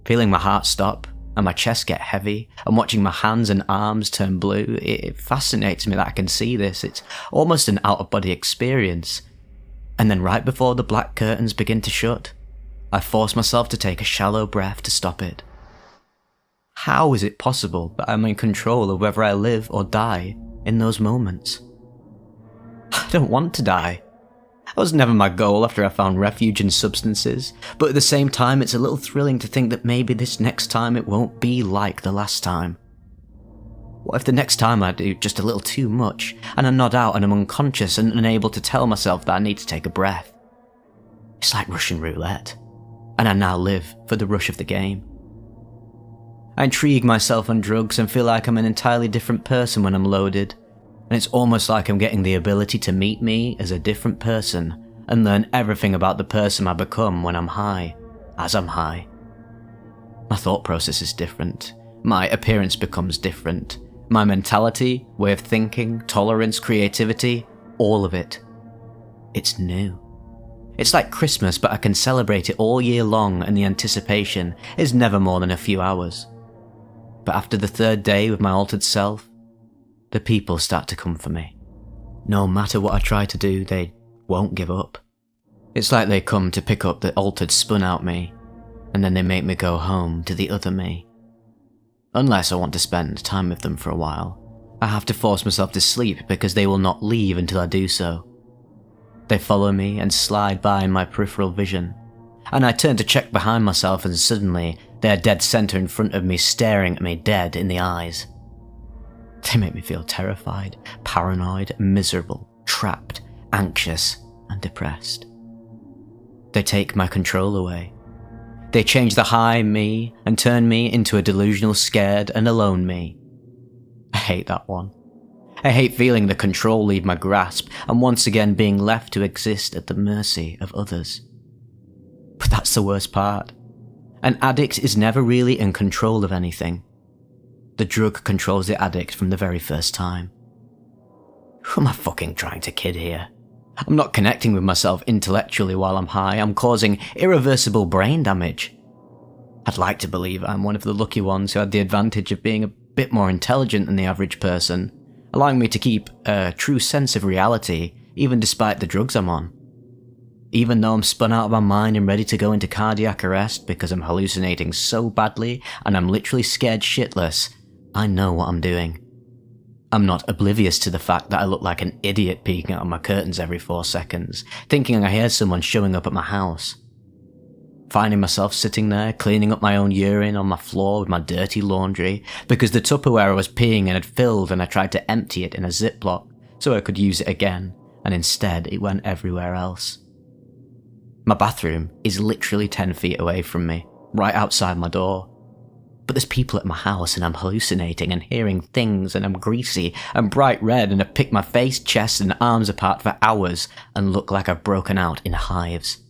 Feeling my heart stop and my chest get heavy and watching my hands and arms turn blue, it fascinates me that I can see this. It's almost an out-of-body experience. And then right before the black curtains begin to shut, I force myself to take a shallow breath to stop it. How is it possible that I'm in control of whether I live or die in those moments? I don't want to die. That was never my goal after I found refuge in substances, but at the same time it's a little thrilling to think that maybe this next time it won't be like the last time. What if the next time I do just a little too much, and I nod out and I'm unconscious and unable to tell myself that I need to take a breath? It's like Russian roulette, and I now live for the rush of the game. I intrigue myself on drugs and feel like I'm an entirely different person when I'm loaded, and it's almost like I'm getting the ability to meet me as a different person and learn everything about the person I become when I'm high, as I'm high. My thought process is different, my appearance becomes different, my mentality, way of thinking, tolerance, creativity, all of it. It's new. It's like Christmas, but I can celebrate it all year long and the anticipation is never more than a few hours. But after the third day with my altered self, the people start to come for me. No matter what I try to do, they won't give up. It's like they come to pick up the altered spun out me, and then they make me go home to the other me. Unless I want to spend time with them for a while, I have to force myself to sleep because they will not leave until I do so. They follow me and slide by in my peripheral vision, and I turn to check behind myself and suddenly they are dead center in front of me, staring at me dead in the eyes. They make me feel terrified, paranoid, miserable, trapped, anxious, and depressed. They take my control away. They change the high me and turn me into a delusional, scared, and alone me. I hate that one. I hate feeling the control leave my grasp and once again being left to exist at the mercy of others. But that's the worst part. An addict is never really in control of anything. The drug controls the addict from the very first time. Who am I fucking trying to kid here? I'm not connecting with myself intellectually while I'm high, I'm causing irreversible brain damage. I'd like to believe I'm one of the lucky ones who had the advantage of being a bit more intelligent than the average person, allowing me to keep a true sense of reality even despite the drugs I'm on. Even though I'm spun out of my mind and ready to go into cardiac arrest because I'm hallucinating so badly and I'm literally scared shitless, I know what I'm doing. I'm not oblivious to the fact that I look like an idiot peeking out of my curtains every 4 seconds, thinking I hear someone showing up at my house. Finding myself sitting there, cleaning up my own urine on my floor with my dirty laundry, because the Tupperware I was peeing in had filled and I tried to empty it in a Ziploc so I could use it again, and instead it went everywhere else. My bathroom is literally 10 feet away from me, right outside my door. But there's people at my house and I'm hallucinating and hearing things and I'm greasy and bright red and I pick my face, chest and arms apart for hours and look like I've broken out in hives.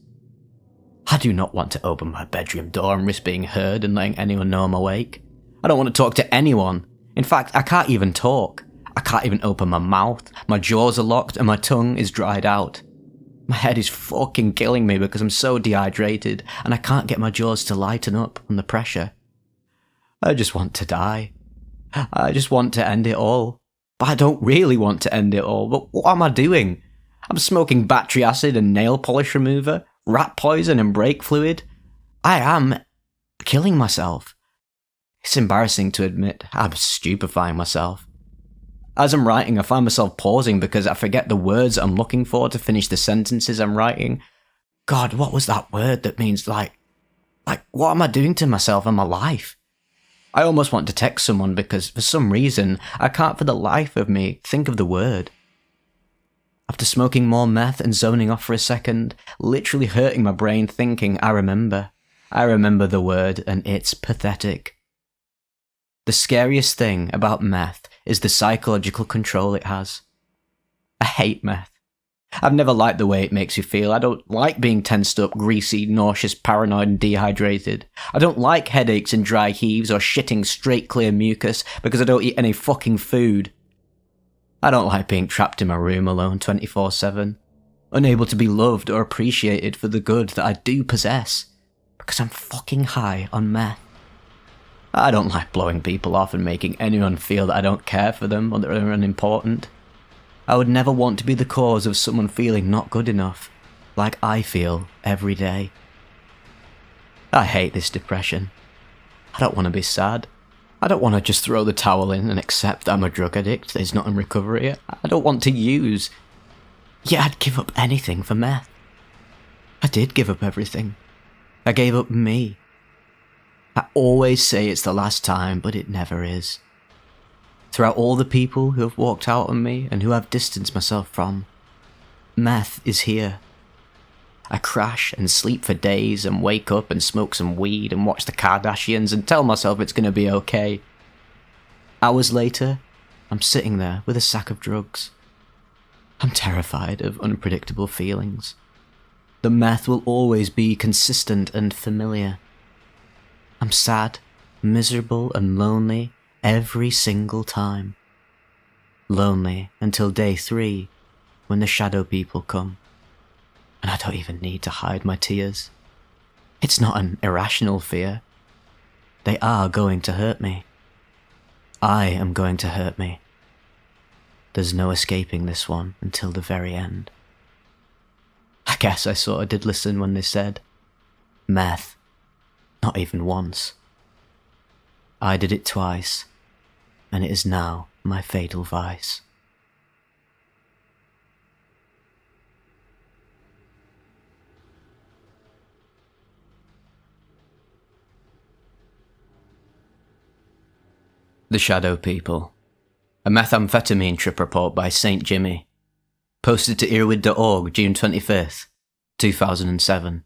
I do not want to open my bedroom door and risk being heard and letting anyone know I'm awake. I don't want to talk to anyone. In fact, I can't even talk. I can't even open my mouth, my jaws are locked and my tongue is dried out. My head is fucking killing me because I'm so dehydrated and I can't get my jaws to lighten up on the pressure. I just want to die. I just want to end it all. But I don't really want to end it all. But what am I doing? I'm smoking battery acid and nail polish remover, rat poison and brake fluid. I am killing myself. It's embarrassing to admit I'm stupefying myself. As I'm writing, I find myself pausing because I forget the words I'm looking for to finish the sentences I'm writing. God, what was that word that means like, what am I doing to myself and my life? I almost want to text someone because for some reason, I can't for the life of me think of the word. After smoking more meth and zoning off for a second, literally hurting my brain thinking, I remember the word and it's pathetic. The scariest thing about meth is the psychological control it has. I hate meth. I've never liked the way it makes you feel. I don't like being tensed up, greasy, nauseous, paranoid and dehydrated. I don't like headaches and dry heaves or shitting straight clear mucus because I don't eat any fucking food. I don't like being trapped in my room alone 24/7, unable to be loved or appreciated for the good that I do possess because I'm fucking high on meth. I don't like blowing people off and making anyone feel that I don't care for them or that they're unimportant. I would never want to be the cause of someone feeling not good enough. like I feel every day. I hate this depression. I don't want to be sad. I don't want to just throw the towel in and accept I'm a drug addict that's not in recovery. I don't want to use. Yet I'd give up anything for meth. I did give up everything. I gave up me. I always say it's the last time, but it never is. Throughout all the people who have walked out on me and who I've distanced myself from, meth is here. I crash and sleep for days and wake up and smoke some weed and watch the Kardashians and tell myself it's going to be okay. Hours later, I'm sitting there with a sack of drugs. I'm terrified of unpredictable feelings. The meth will always be consistent and familiar. I'm sad, miserable and lonely every single time. Lonely until day 3, when the shadow people come. And I don't even need to hide my tears. It's not an irrational fear. They are going to hurt me. I am going to hurt me. There's no escaping this one until the very end. I guess I sort of did listen when they said, meth, not even once. I did it twice, and it is now my fatal vice. The Shadow People. A methamphetamine trip report by St. Jimmy. Posted to earwid.org June 25th, 2007.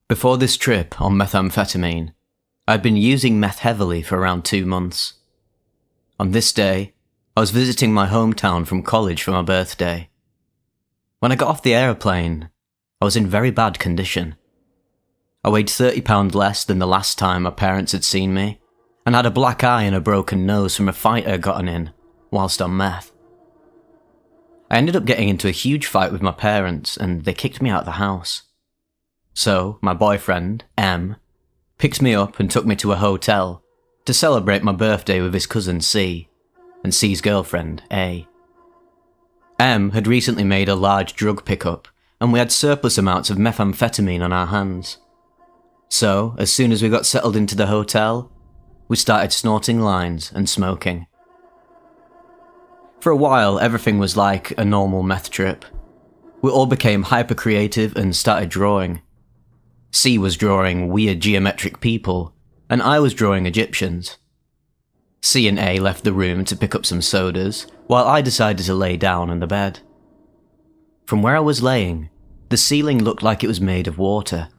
Before this trip on methamphetamine, I'd been using meth heavily for around 2 months. On this day, I was visiting my hometown from college for my birthday. When I got off the aeroplane, I was in very bad condition. I weighed 30 pounds less than the last time my parents had seen me, and had a black eye and a broken nose from a fight I'd gotten in whilst on meth. I ended up getting into a huge fight with my parents and they kicked me out of the house. So, my boyfriend, M, picked me up and took me to a hotel to celebrate my birthday with his cousin C, and C's girlfriend, A. M had recently made a large drug pickup and we had surplus amounts of methamphetamine on our hands. So, as soon as we got settled into the hotel, we started snorting lines and smoking. For a while, everything was like a normal meth trip. We all became hyper-creative and started drawing. C was drawing weird geometric people, and I was drawing Egyptians. C and A left the room to pick up some sodas, while I decided to lay down on the bed. From where I was laying, the ceiling looked like it was made of water.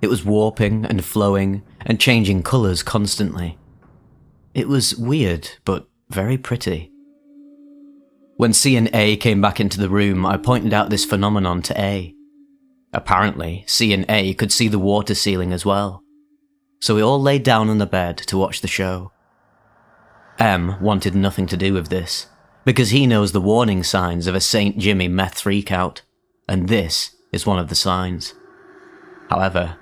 It was warping and flowing and changing colours constantly. It was weird, but very pretty. When C and A came back into the room, I pointed out this phenomenon to A. Apparently, C and A could see the water ceiling as well. So we all laid down on the bed to watch the show. M wanted nothing to do with this, because he knows the warning signs of a St. Jimmy meth freakout, and this is one of the signs. However,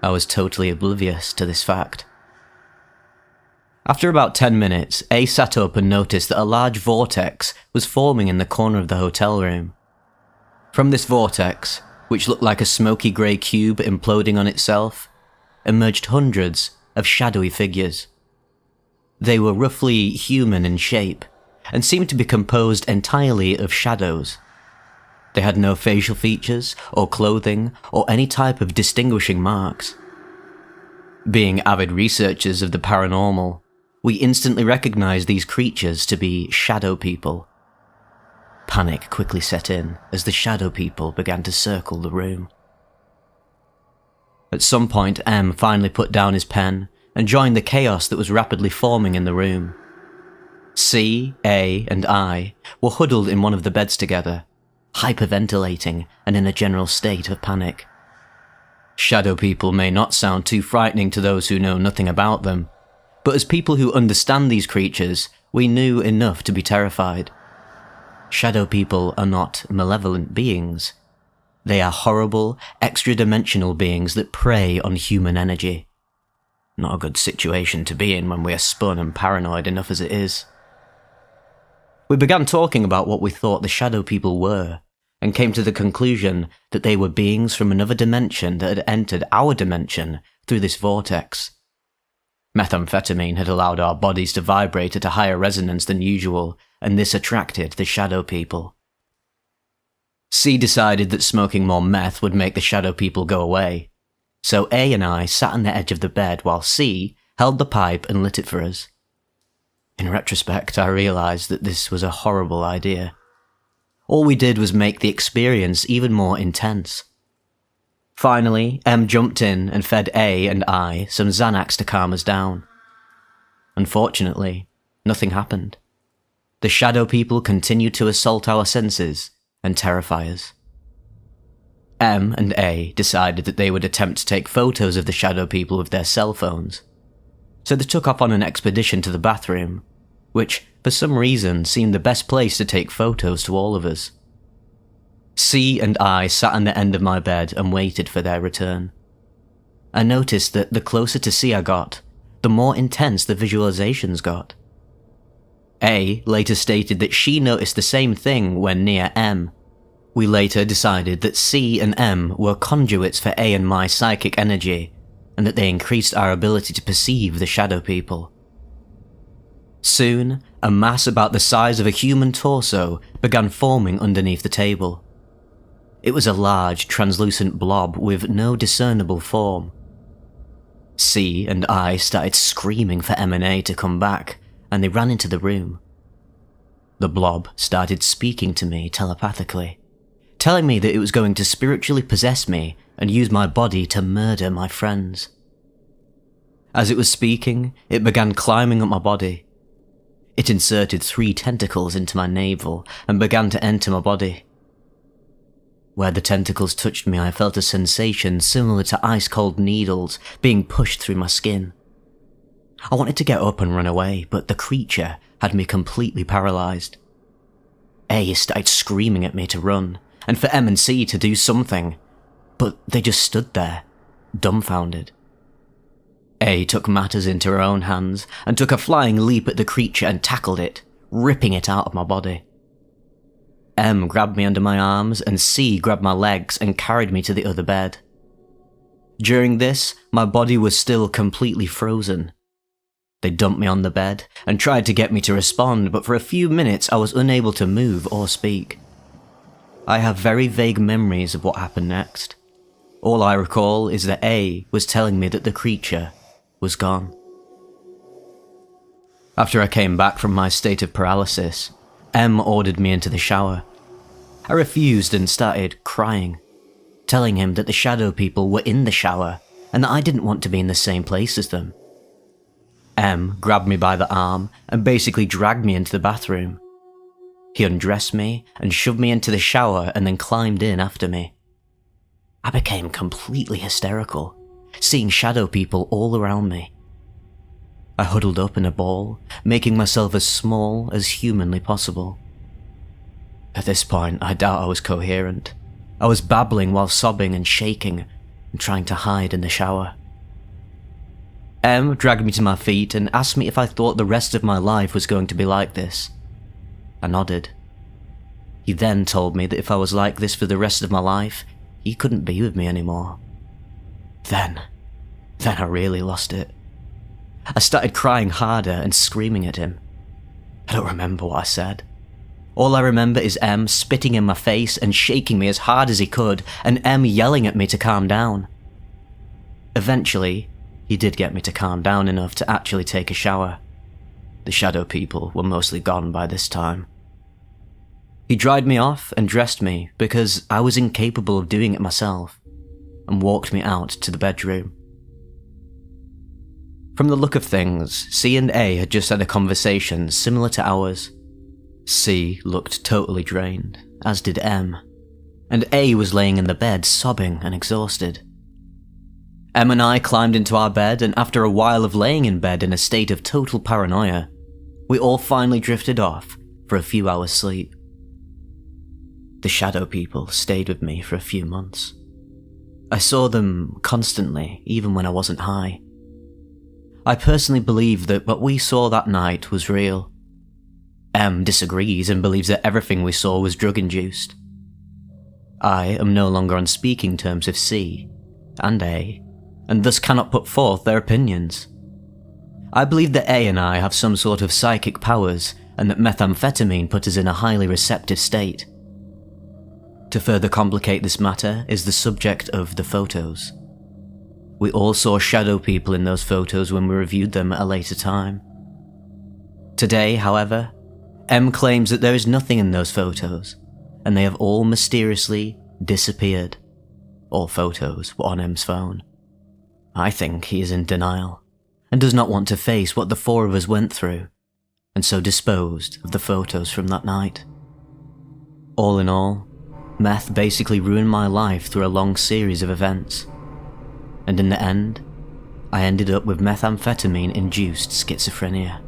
I was totally oblivious to this fact. After about 10 minutes, A sat up and noticed that a large vortex was forming in the corner of the hotel room. From this vortex, which looked like a smoky grey cube imploding on itself, emerged hundreds of shadowy figures. They were roughly human in shape, and seemed to be composed entirely of shadows. They had no facial features, or clothing, or any type of distinguishing marks. Being avid researchers of the paranormal, we instantly recognized these creatures to be shadow people. Panic quickly set in as the shadow people began to circle the room. At some point, M finally put down his pen and joined the chaos that was rapidly forming in the room. C, A, and I were huddled in one of the beds together, hyperventilating and in a general state of panic. Shadow people may not sound too frightening to those who know nothing about them, but as people who understand these creatures, we knew enough to be terrified. Shadow people are not malevolent beings. They are horrible, extra-dimensional beings that prey on human energy. Not a good situation to be in when we are spun and paranoid enough as it is. We began talking about what we thought the shadow people were, and came to the conclusion that they were beings from another dimension that had entered our dimension through this vortex. Methamphetamine had allowed our bodies to vibrate at a higher resonance than usual, and this attracted the shadow people. C decided that smoking more meth would make the shadow people go away, so A and I sat on the edge of the bed while C held the pipe and lit it for us. In retrospect, I realised that this was a horrible idea. All we did was make the experience even more intense. Finally, M jumped in and fed A and I some Xanax to calm us down. Unfortunately, nothing happened. The shadow people continued to assault our senses and terrify us. M and A decided that they would attempt to take photos of the shadow people with their cell phones. So they took off on an expedition to the bathroom, which, for some reason, seemed the best place to take photos to all of us. C and I sat on the end of my bed and waited for their return. I noticed that the closer to C I got, the more intense the visualizations got. A later stated that she noticed the same thing when near M. We later decided that C and M were conduits for A and my psychic energy, and that they increased our ability to perceive the shadow people. Soon, a mass about the size of a human torso began forming underneath the table. It was a large, translucent blob with no discernible form. C and I started screaming for M and A to come back, and they ran into the room. The blob started speaking to me telepathically, telling me that it was going to spiritually possess me and use my body to murder my friends. As it was speaking, it began climbing up my body. It inserted 3 tentacles into my navel and began to enter my body. Where the tentacles touched me, I felt a sensation similar to ice-cold needles being pushed through my skin. I wanted to get up and run away, but the creature had me completely paralysed. A started screaming at me to run, and for M and C to do something, but they just stood there, dumbfounded. A took matters into her own hands and took a flying leap at the creature and tackled it, ripping it out of my body. M grabbed me under my arms and C grabbed my legs and carried me to the other bed. During this, my body was still completely frozen. They dumped me on the bed and tried to get me to respond, but for a few minutes I was unable to move or speak. I have very vague memories of what happened next. All I recall is that A was telling me that the creature was gone. After I came back from my state of paralysis, M ordered me into the shower. I refused and started crying, telling him that the shadow people were in the shower and that I didn't want to be in the same place as them. M grabbed me by the arm and basically dragged me into the bathroom. He undressed me and shoved me into the shower and then climbed in after me. I became completely hysterical, seeing shadow people all around me. I huddled up in a ball, making myself as small as humanly possible. At this point, I doubt I was coherent. I was babbling while sobbing and shaking and trying to hide in the shower. M dragged me to my feet and asked me if I thought the rest of my life was going to be like this. I nodded. He then told me that if I was like this for the rest of my life, he couldn't be with me anymore. Then I really lost it. I started crying harder and screaming at him. I don't remember what I said. All I remember is M spitting in my face and shaking me as hard as he could, and M yelling at me to calm down. Eventually, he did get me to calm down enough to actually take a shower. The shadow people were mostly gone by this time. He dried me off and dressed me because I was incapable of doing it myself, and walked me out to the bedroom. From the look of things, C and A had just had a conversation similar to ours. C looked totally drained, as did M, and A was laying in the bed sobbing and exhausted. M and I climbed into our bed, and after a while of laying in bed in a state of total paranoia, we all finally drifted off for a few hours' sleep. The shadow people stayed with me for a few months. I saw them constantly, even when I wasn't high. I personally believe that what we saw that night was real. M disagrees and believes that everything we saw was drug-induced. I am no longer on speaking terms with C and A, and thus cannot put forth their opinions. I believe that A and I have some sort of psychic powers, and that methamphetamine put us in a highly receptive state. To further complicate this matter is the subject of the photos. We all saw shadow people in those photos when we reviewed them at a later time. Today, however, M claims that there is nothing in those photos, and they have all mysteriously disappeared. All photos were on M's phone. I think he is in denial, and does not want to face what the four of us went through, and so disposed of the photos from that night. All in all, meth basically ruined my life through a long series of events, and in the end, I ended up with methamphetamine-induced schizophrenia.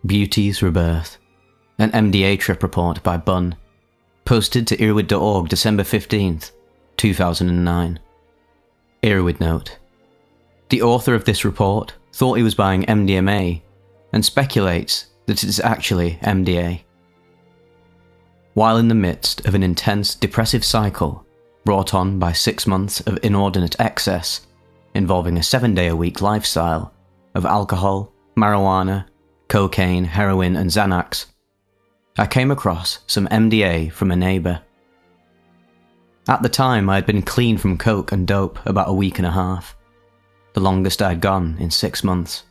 Beauty's Rebirth, an MDA trip report by Bun, posted to Irwid.org December 15th, 2009. Irwid note. The author of this report thought he was buying MDMA and speculates that it is actually MDA. While in the midst of an intense depressive cycle brought on by 6 months of inordinate excess involving a 7-day-a-week lifestyle of alcohol, marijuana, cocaine, heroin and Xanax, I came across some MDA from a neighbour. At the time I had been clean from coke and dope about a week and a half, the longest I had gone in 6 months.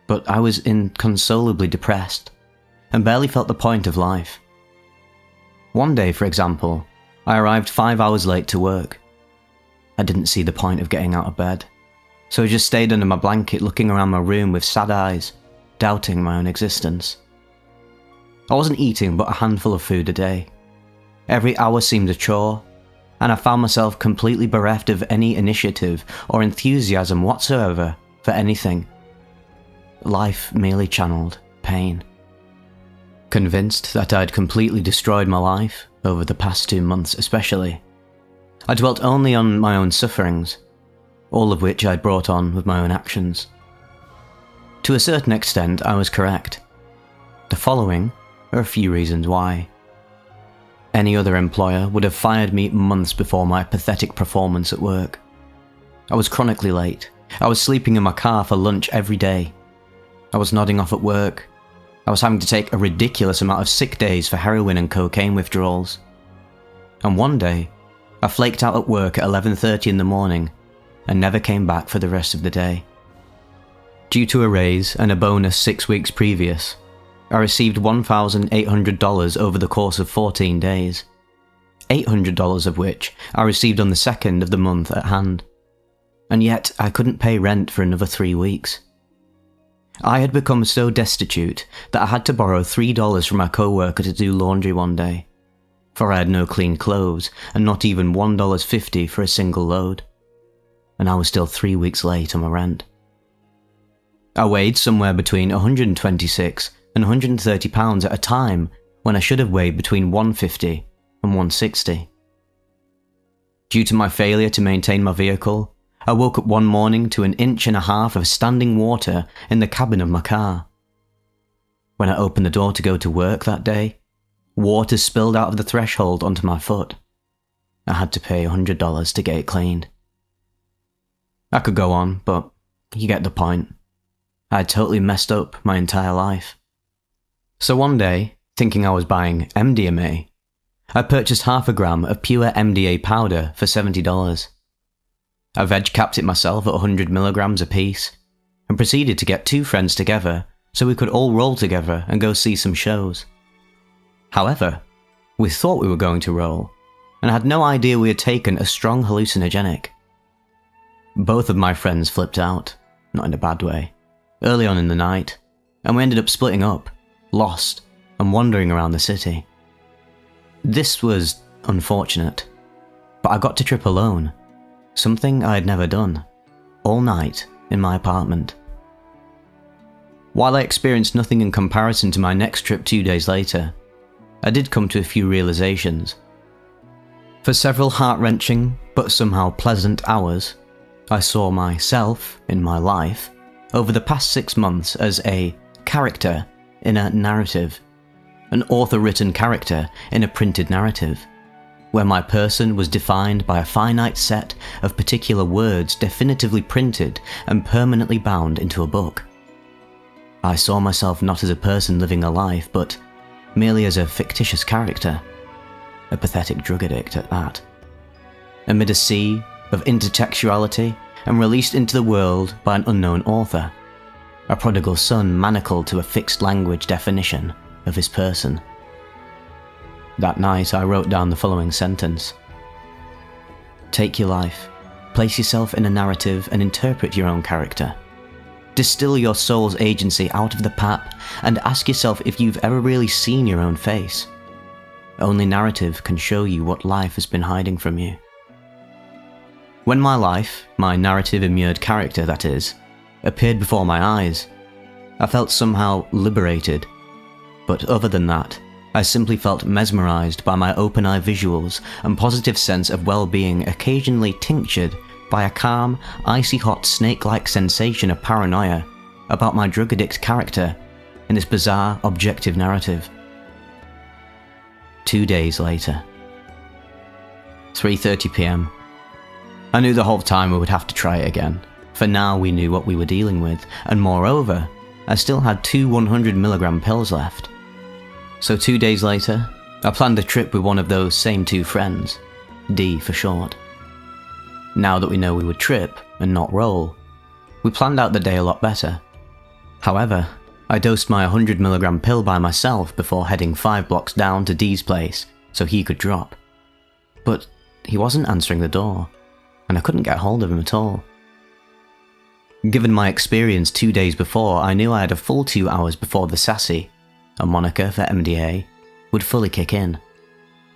But I was inconsolably depressed and barely felt the point of life. One day, for example, I arrived 5 hours late to work. I didn't see the point of getting out of bed, so I just stayed under my blanket looking around my room with sad eyes, doubting my own existence. I wasn't eating but a handful of food a day. Every hour seemed a chore, and I found myself completely bereft of any initiative or enthusiasm whatsoever for anything. Life merely channeled pain. Convinced that I'd completely destroyed my life, over the past 2 months especially, I dwelt only on my own sufferings, all of which I'd brought on with my own actions. To a certain extent, I was correct. The following are a few reasons why. Any other employer would have fired me months before my pathetic performance at work. I was chronically late. I was sleeping in my car for lunch every day. I was nodding off at work. I was having to take a ridiculous amount of sick days for heroin and cocaine withdrawals. And one day, I flaked out at work at 11:30 in the morning and never came back for the rest of the day. Due to a raise and a bonus 6 weeks previous, I received $1,800 over the course of 14 days, $800 of which I received on the 2nd of the month at hand. And yet I couldn't pay rent for another 3 weeks. I had become so destitute that I had to borrow $3 from my co-worker to do laundry one day, for I had no clean clothes and not even $1.50 for a single load. And I was still 3 weeks late on my rent. I weighed somewhere between 126 and 130 pounds at a time when I should have weighed between 150 and 160. Due to my failure to maintain my vehicle, I woke up one morning to 1.5 inches of standing water in the cabin of my car. When I opened the door to go to work that day, water spilled out of the threshold onto my foot. I had to pay $100 to get it cleaned. I could go on, but you get the point. I had totally messed up my entire life. So one day, thinking I was buying MDMA, I purchased 0.5 gram of pure MDA powder for $70. I veg-capped it myself at 100 milligrams apiece, and proceeded to get 2 friends together so we could all roll together and go see some shows. However, we thought we were going to roll, and had no idea we had taken a strong hallucinogenic. Both of my friends flipped out, not in a bad way, early on in the night, and we ended up splitting up lost, and wandering around the city. This was unfortunate, but I got to trip alone, something I had never done, all night in my apartment. While I experienced nothing in comparison to my next trip 2 days later, I did come to a few realizations. For several heart-wrenching, but somehow pleasant hours, I saw myself in my life over the past 6 months as a character in a narrative, an author-written character in a printed narrative, where my person was defined by a finite set of particular words definitively printed and permanently bound into a book. I saw myself not as a person living a life, but merely as a fictitious character, a pathetic drug addict at that. Amid a sea of intertextuality and released into the world by an unknown author, a prodigal son manacled to a fixed language definition of his person. That night I wrote down the following sentence. Take your life, place yourself in a narrative and interpret your own character. Distill your soul's agency out of the pap and ask yourself if you've ever really seen your own face. Only narrative can show you what life has been hiding from you. When my life, my narrative-immured character that is, appeared before my eyes, I felt somehow liberated, but other than that, I simply felt mesmerized by my open-eye visuals and positive sense of well-being occasionally tinctured by a calm, icy-hot snake-like sensation of paranoia about my drug addict character in this bizarre objective narrative. 2 days later. 3:30 p.m. I knew the whole time we would have to try it again, for now we knew what we were dealing with, and moreover, I still had 2 100mg pills left. So 2 days later, I planned a trip with one of those same 2 friends, D for short. Now that we know we would trip and not roll, we planned out the day a lot better. However, I dosed my 100mg pill by myself before heading 5 blocks down to D's place so he could drop. But he wasn't answering the door, and I couldn't get hold of him at all. Given my experience 2 days before, I knew I had a full 2 hours before the sassy, a moniker for MDA, would fully kick in,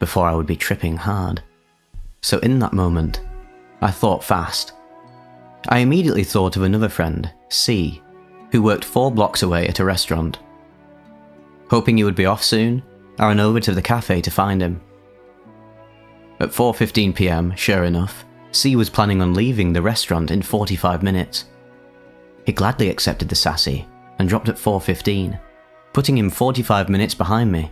before I would be tripping hard. So in that moment, I thought fast. I immediately thought of another friend, C, who worked 4 blocks away at a restaurant. Hoping he would be off soon, I ran over to the cafe to find him. At 4:15 p.m, sure enough, C was planning on leaving the restaurant in 45 minutes. He gladly accepted the sassy and dropped at 4:15, putting him 45 minutes behind me.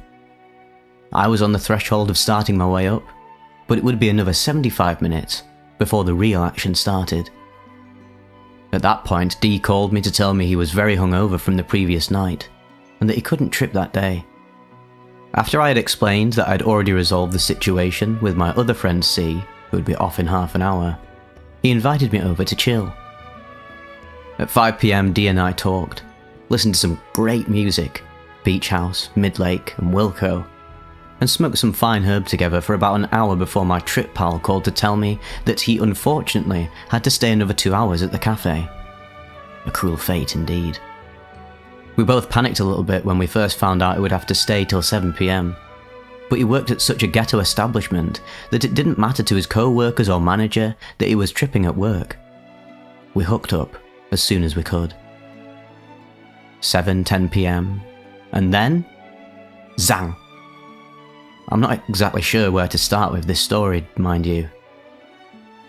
I was on the threshold of starting my way up, but it would be another 75 minutes before the real action started. At that point, D called me to tell me he was very hungover from the previous night, and that he couldn't trip that day. After I had explained that I'd already resolved the situation with my other friend C, who would be off in half an hour, he invited me over to chill. At 5 p.m, D and I talked, listened to some great music, Beach House, Midlake, and Wilco, and smoked some fine herb together for about an hour before my trip pal called to tell me that he unfortunately had to stay another 2 hours at the cafe. A cruel fate indeed. We both panicked a little bit when we first found out he would have to stay till 7 p.m, but he worked at such a ghetto establishment that it didn't matter to his co-workers or manager that he was tripping at work. We hooked up as soon as we could. 7:10 p.m, and then, zang! I'm not exactly sure where to start with this story, mind you.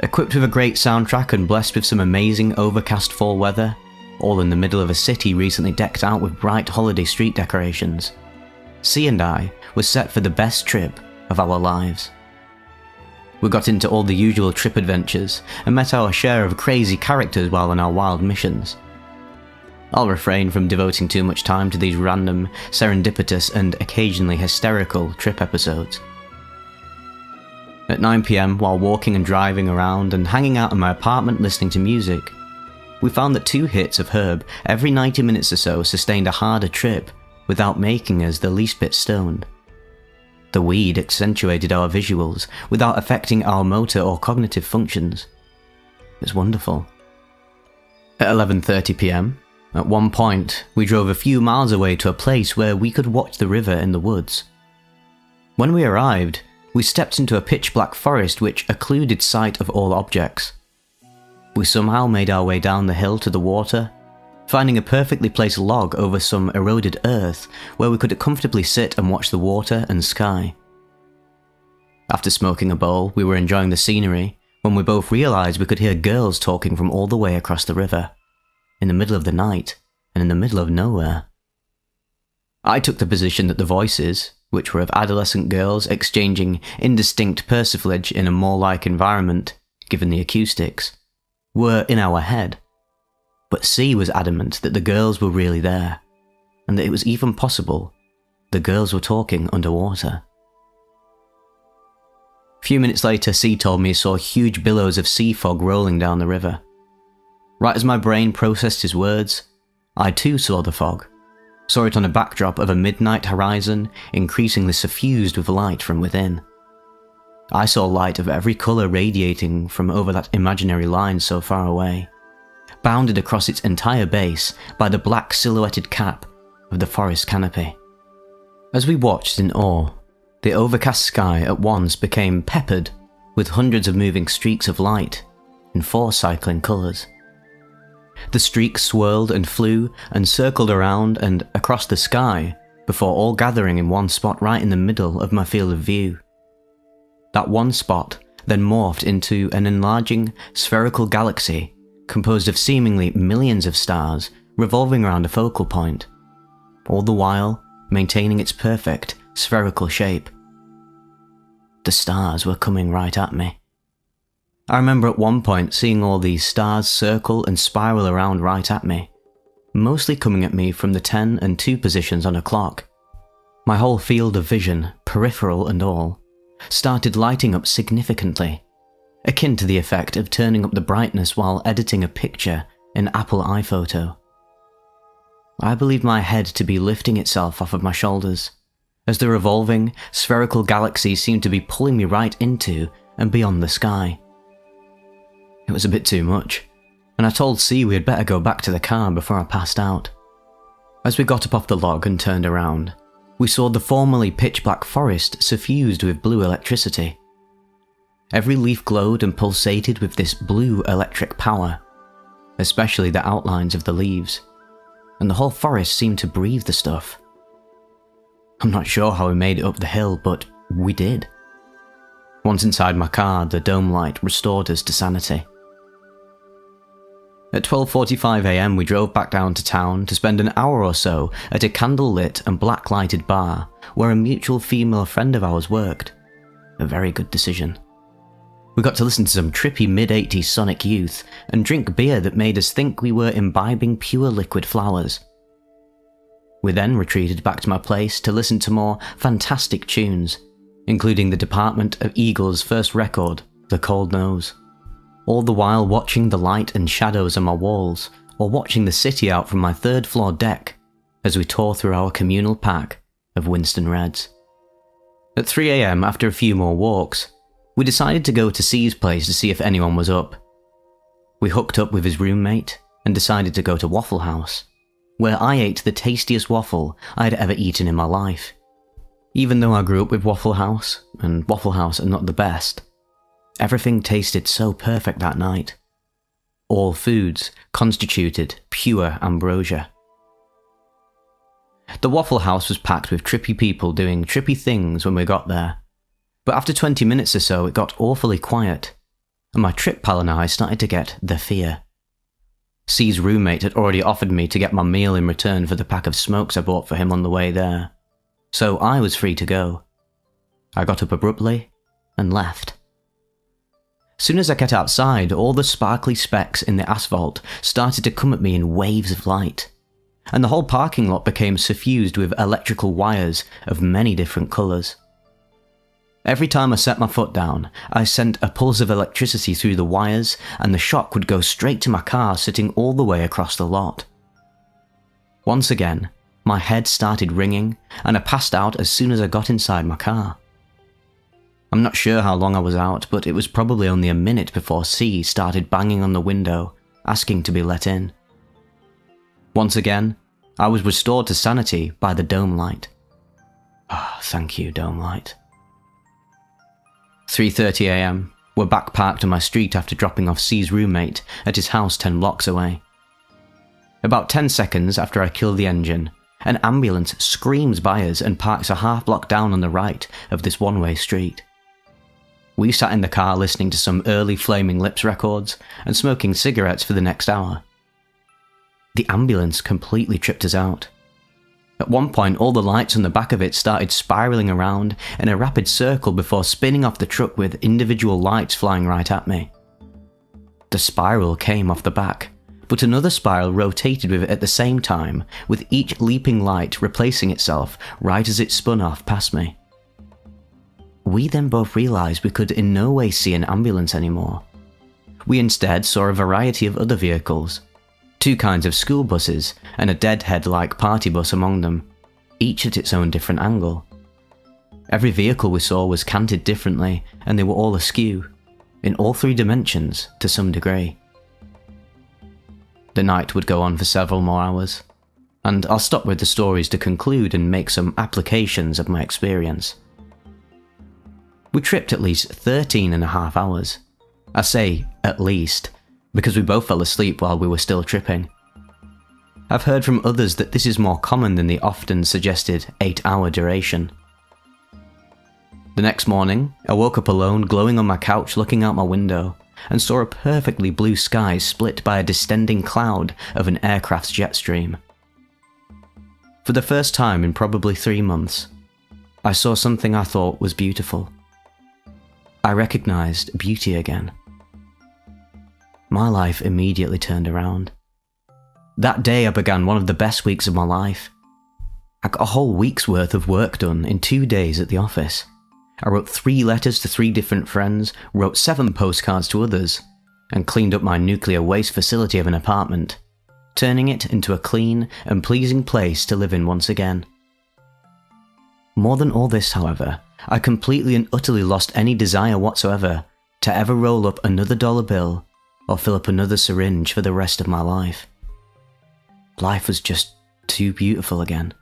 Equipped with a great soundtrack and blessed with some amazing overcast fall weather, all in the middle of a city recently decked out with bright holiday street decorations, C and I were set for the best trip of our lives. We got into all the usual trip adventures and met our share of crazy characters while on our wild missions. I'll refrain from devoting too much time to these random, serendipitous and occasionally hysterical trip episodes. At 9 p.m, while walking and driving around and hanging out in my apartment listening to music, we found that 2 hits of herb every 90 minutes or so sustained a harder trip without making us the least bit stoned. The weed accentuated our visuals without affecting our motor or cognitive functions. It was wonderful. At 11:30 p.m, At one point, we drove a few miles away to a place where we could watch the river in the woods. When we arrived, we stepped into a pitch-black forest which occluded sight of all objects. We somehow made our way down the hill to the water, finding a perfectly placed log over some eroded earth where we could comfortably sit and watch the water and sky. After smoking a bowl, we were enjoying the scenery when we both realised we could hear girls talking from all the way across the river, in the middle of the night and in the middle of nowhere. I took the position that the voices, which were of adolescent girls exchanging indistinct persiflage in a mall-like environment, given the acoustics, were in our head. But C was adamant that the girls were really there, and that it was even possible the girls were talking underwater. A few minutes later, C told me he saw huge billows of sea fog rolling down the river. Right as my brain processed his words, I too saw the fog, saw it on a backdrop of a midnight horizon increasingly suffused with light from within. I saw light of every colour radiating from over that imaginary line so far away, bounded across its entire base by the black silhouetted cap of the forest canopy. As we watched in awe, the overcast sky at once became peppered with hundreds of moving streaks of light in 4 cycling colours. The streaks swirled and flew and circled around and across the sky before all gathering in one spot right in the middle of my field of view. That one spot then morphed into an enlarging spherical galaxy composed of seemingly millions of stars revolving around a focal point, all the while maintaining its perfect spherical shape. The stars were coming right at me. I remember at one point seeing all these stars circle and spiral around right at me, mostly coming at me from the 10 and 2 positions on a clock. My whole field of vision, peripheral and all, started lighting up significantly, akin to the effect of turning up the brightness while editing a picture in Apple iPhoto. I believed my head to be lifting itself off of my shoulders, as the revolving, spherical galaxy seemed to be pulling me right into and beyond the sky. It was a bit too much, and I told C we had better go back to the car before I passed out. As we got up off the log and turned around, we saw the formerly pitch-black forest suffused with blue electricity. Every leaf glowed and pulsated with this blue electric power, especially the outlines of the leaves, and the whole forest seemed to breathe the stuff. I'm not sure how we made it up the hill, but we did. Once inside my car, the dome light restored us to sanity. At 12:45 AM we drove back down to town to spend an hour or so at a candle-lit and black-lighted bar where a mutual female friend of ours worked. A very good decision. We got to listen to some trippy mid-80s Sonic Youth and drink beer that made us think we were imbibing pure liquid flowers. We then retreated back to my place to listen to more fantastic tunes, including the Department of Eagle's first record, The Cold Nose. All the while watching the light and shadows on my walls, or watching the city out from my 3rd floor deck as we tore through our communal pack of Winston Reds. At 3 AM, after a few more walks, we decided to go to C's place to see if anyone was up. We hooked up with his roommate and decided to go to Waffle House, where I ate the tastiest waffle I had ever eaten in my life. Even though I grew up with Waffle House, and Waffle House are not the best, everything tasted so perfect that night. All foods constituted pure ambrosia. The Waffle House was packed with trippy people doing trippy things when we got there, but after 20 minutes or so it got awfully quiet, and my trip pal and I started to get the fear. C's roommate had already offered me to get my meal in return for the pack of smokes I bought for him on the way there, so I was free to go. I got up abruptly and left. Soon as I got outside, all the sparkly specks in the asphalt started to come at me in waves of light, and the whole parking lot became suffused with electrical wires of many different colours. Every time I set my foot down, I sent a pulse of electricity through the wires, and the shock would go straight to my car sitting all the way across the lot. Once again, my head started ringing, and I passed out as soon as I got inside my car. I'm not sure how long I was out, but it was probably only a minute before C started banging on the window, asking to be let in. Once again, I was restored to sanity by the dome light. Ah, thank you, dome light. 3:30 AM, we're back parked on my street after dropping off C's roommate at his house 10 blocks away. About 10 seconds after I kill the engine, an ambulance screams by us and parks a half block down on the right of this one-way street. We sat in the car listening to some early Flaming Lips records and smoking cigarettes for the next hour. The ambulance completely tripped us out. At one point, all the lights on the back of it started spiralling around in a rapid circle before spinning off the truck with individual lights flying right at me. The spiral came off the back, but another spiral rotated with it at the same time, with each leaping light replacing itself right as it spun off past me. We then both realised we could in no way see an ambulance anymore. We instead saw a variety of other vehicles, 2 kinds of school buses and a deadhead-like party bus among them, each at its own different angle. Every vehicle we saw was canted differently, and they were all askew, in all 3 dimensions to some degree. The night would go on for several more hours, and I'll stop with the stories to conclude and make some applications of my experience. We tripped at least 13.5 hours. I say at least, because we both fell asleep while we were still tripping. I've heard from others that this is more common than the often suggested 8-hour duration. The next morning, I woke up alone, glowing on my couch looking out my window, and saw a perfectly blue sky split by a distending cloud of an aircraft's jet stream. For the first time in probably 3 months, I saw something I thought was beautiful. I recognised beauty again. My life immediately turned around. That day I began one of the best weeks of my life. I got a whole week's worth of work done in 2 days at the office. I wrote 3 letters to 3 different friends, wrote 7 postcards to others, and cleaned up my nuclear waste facility of an apartment, turning it into a clean and pleasing place to live in once again. More than all this, however, I completely and utterly lost any desire whatsoever to ever roll up another dollar bill or fill up another syringe for the rest of my life. Life was just too beautiful again,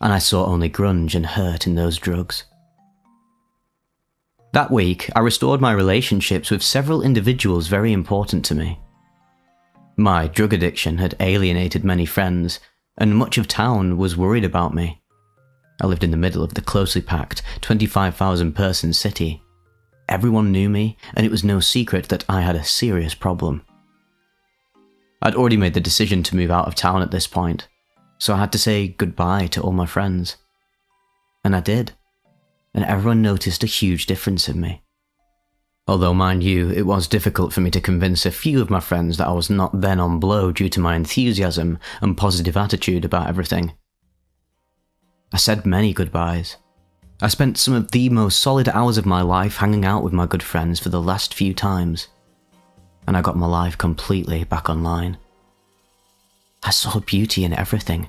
and I saw only grunge and hurt in those drugs. That week, I restored my relationships with several individuals very important to me. My drug addiction had alienated many friends, and much of town was worried about me. I lived in the middle of the closely packed 25,000-person city. Everyone knew me, and it was no secret that I had a serious problem. I'd already made the decision to move out of town at this point, so I had to say goodbye to all my friends. And I did, and everyone noticed a huge difference in me. Although, mind you, it was difficult for me to convince a few of my friends that I was not then on blow due to my enthusiasm and positive attitude about everything. I said many goodbyes. I spent some of the most solid hours of my life hanging out with my good friends for the last few times, and I got my life completely back online. I saw beauty in everything.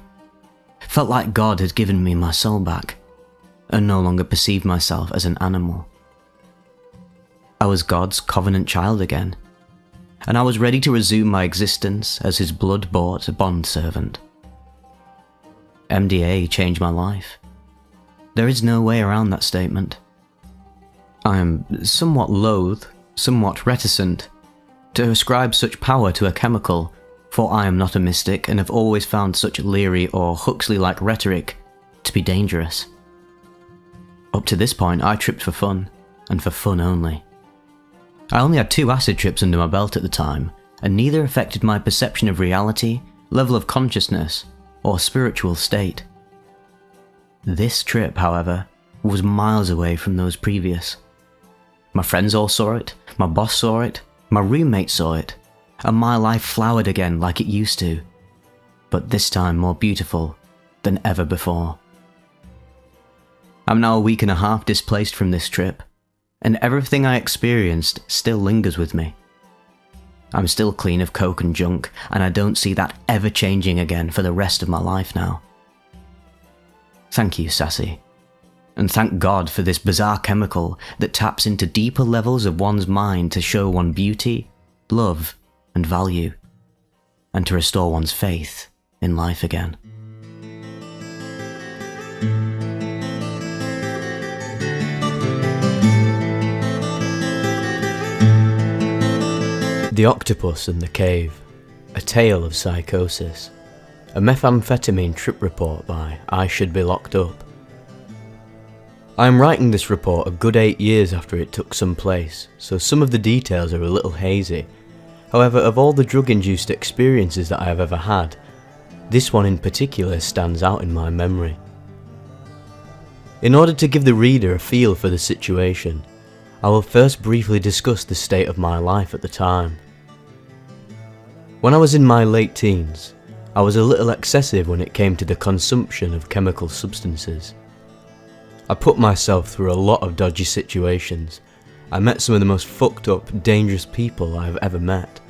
Felt like God had given me my soul back, and no longer perceived myself as an animal. I was God's covenant child again, and I was ready to resume my existence as his blood-bought bondservant. MDA changed my life. There is no way around that statement. I am somewhat loath, somewhat reticent, to ascribe such power to a chemical, for I am not a mystic and have always found such Leary or Huxley-like rhetoric to be dangerous. Up to this point, I tripped for fun, and for fun only. I only had 2 acid trips under my belt at the time, and neither affected my perception of reality, level of consciousness, or spiritual state. This trip, however, was miles away from those previous. My friends all saw it, my boss saw it, my roommate saw it, and my life flowered again like it used to, but this time more beautiful than ever before. I'm now a week and a half displaced from this trip, and everything I experienced still lingers with me. I'm still clean of coke and junk, and I don't see that ever changing again for the rest of my life now. Thank you, Sassy. And thank God for this bizarre chemical that taps into deeper levels of one's mind to show one beauty, love, and value, and to restore one's faith in life again. The Octopus and the Cave, A Tale of Psychosis, a methamphetamine trip report by I Should Be Locked Up. I am writing this report a good 8 years after it took some place, so some of the details are a little hazy. However, of all the drug-induced experiences that I have ever had, this one in particular stands out in my memory. In order to give the reader a feel for the situation, I will first briefly discuss the state of my life at the time. When I was in my late teens, I was a little excessive when it came to the consumption of chemical substances. I put myself through a lot of dodgy situations. I met some of the most fucked up, dangerous people I have ever met.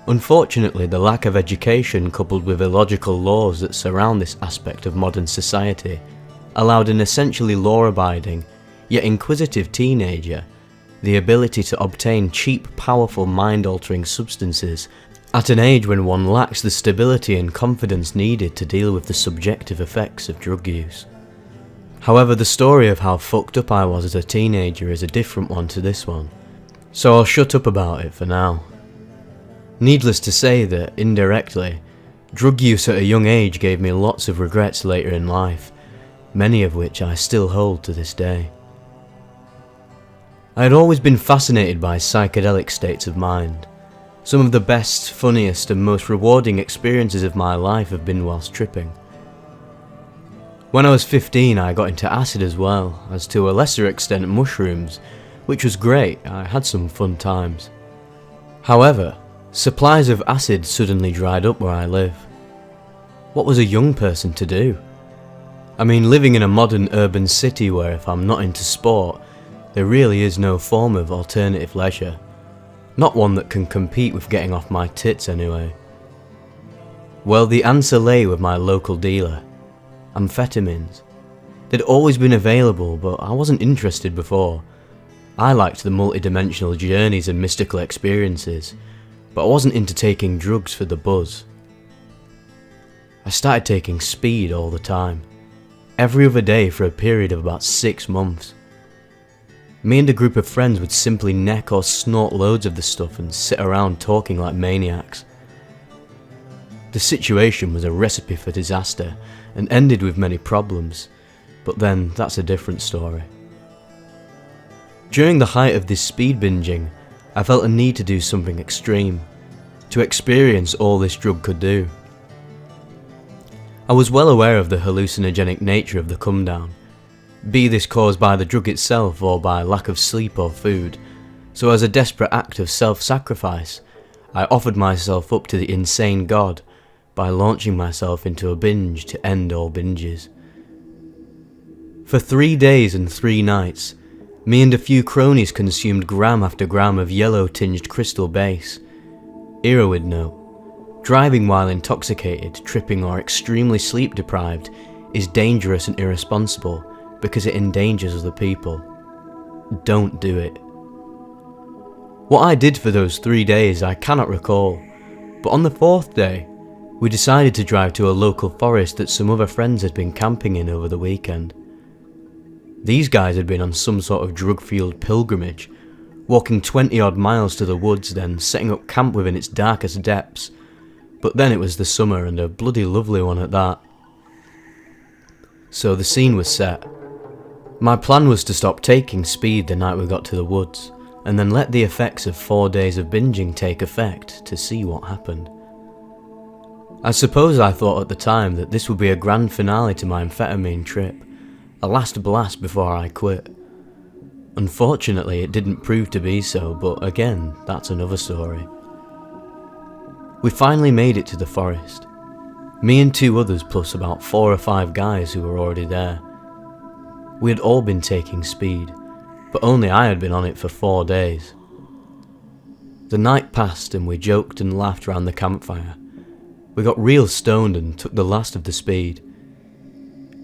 Unfortunately, the lack of education coupled with illogical laws that surround this aspect of modern society allowed an essentially law-abiding, yet inquisitive teenager the ability to obtain cheap, powerful, mind-altering substances at an age when one lacks the stability and confidence needed to deal with the subjective effects of drug use. However, the story of how fucked up I was as a teenager is a different one to this one, so I'll shut up about it for now. Needless to say that, indirectly, drug use at a young age gave me lots of regrets later in life, many of which I still hold to this day. I had always been fascinated by psychedelic states of mind. Some of the best, funniest and most rewarding experiences of my life have been whilst tripping. When I was 15 I got into acid as well, as to a lesser extent mushrooms, which was great. I had some fun times. However, supplies of acid suddenly dried up where I live. What was a young person to do? I mean, living in a modern urban city where if I'm not into sport, there really is no form of alternative leisure. Not one that can compete with getting off my tits anyway. Well, the answer lay with my local dealer. Amphetamines. They'd always been available, but I wasn't interested before. I liked the multi-dimensional journeys and mystical experiences, but I wasn't into taking drugs for the buzz. I started taking speed all the time, every other day for a period of about 6 months. Me and a group of friends would simply neck or snort loads of the stuff and sit around talking like maniacs. The situation was a recipe for disaster and ended with many problems, but then that's a different story. During the height of this speed binging, I felt a need to do something extreme, to experience all this drug could do. I was well aware of the hallucinogenic nature of the come down, be this caused by the drug itself or by lack of sleep or food, so as a desperate act of self-sacrifice, I offered myself up to the insane god by launching myself into a binge to end all binges. For 3 days and 3 nights, me and a few cronies consumed gram after gram of yellow-tinged crystal base. Era would know. Driving while intoxicated, tripping or extremely sleep-deprived is dangerous and irresponsible because it endangers other people. Don't do it. What I did for those 3 days I cannot recall, but on the 4th day, we decided to drive to a local forest that some other friends had been camping in over the weekend. These guys had been on some sort of drug-fueled pilgrimage, walking 20 odd miles to the woods, then setting up camp within its darkest depths. But then it was the summer, and a bloody lovely one at that. So the scene was set. My plan was to stop taking speed the night we got to the woods, and then let the effects of 4 days of binging take effect to see what happened. I suppose I thought at the time that this would be a grand finale to my amphetamine trip, a last blast before I quit. Unfortunately, it didn't prove to be so, but again, that's another story. We finally made it to the forest. Me and 2 others plus about 4 or 5 guys who were already there. We had all been taking speed, but only I had been on it for 4 days. The night passed and we joked and laughed round the campfire. We got real stoned and took the last of the speed.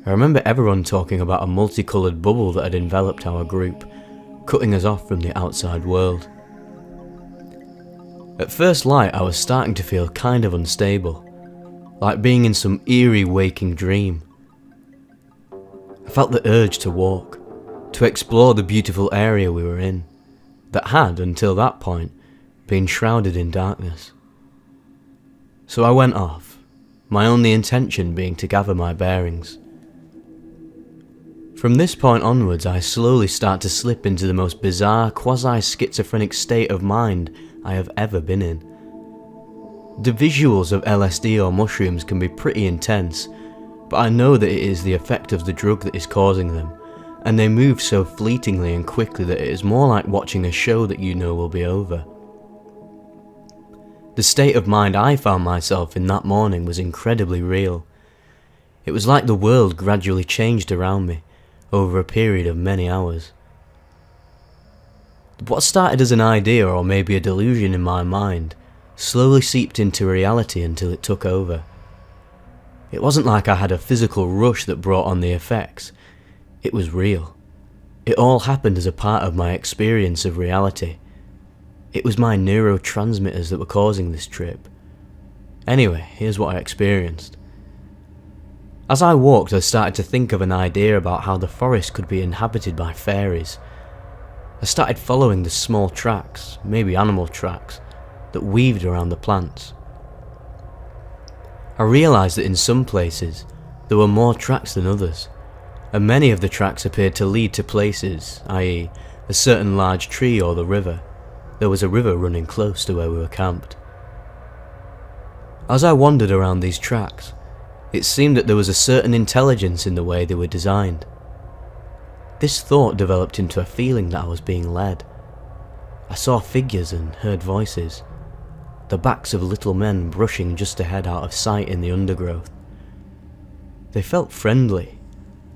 I remember everyone talking about a multicoloured bubble that had enveloped our group, cutting us off from the outside world. At first light I was starting to feel kind of unstable. like being in some eerie waking dream. I felt the urge to walk, to explore the beautiful area we were in, that had, until that point, been shrouded in darkness. So I went off, my only intention being to gather my bearings. From this point onwards, I slowly start to slip into the most bizarre, quasi-schizophrenic state of mind I have ever been in. The visuals of LSD or mushrooms can be pretty intense, but I know that it is the effect of the drug that is causing them, and they move so fleetingly and quickly that it is more like watching a show that you know will be over. The state of mind I found myself in that morning was incredibly real. It was like the world gradually changed around me, over a period of many hours. What started as an idea or maybe a delusion in my mind slowly seeped into reality until it took over. It wasn't like I had a physical rush that brought on the effects. It was real. It all happened as a part of my experience of reality. It was my neurotransmitters that were causing this trip. Anyway, here's what I experienced. As I walked, I started to think of an idea about how the forest could be inhabited by fairies. I started following the small tracks, maybe animal tracks, that weaved around the plants. I realised that in some places, there were more tracks than others, and many of the tracks appeared to lead to places, i.e., a certain large tree or the river. There was a river running close to where we were camped. As I wandered around these tracks, it seemed that there was a certain intelligence in the way they were designed. This thought developed into a feeling that I was being led. I saw figures and heard voices, the backs of little men brushing just ahead out of sight in the undergrowth. They felt friendly,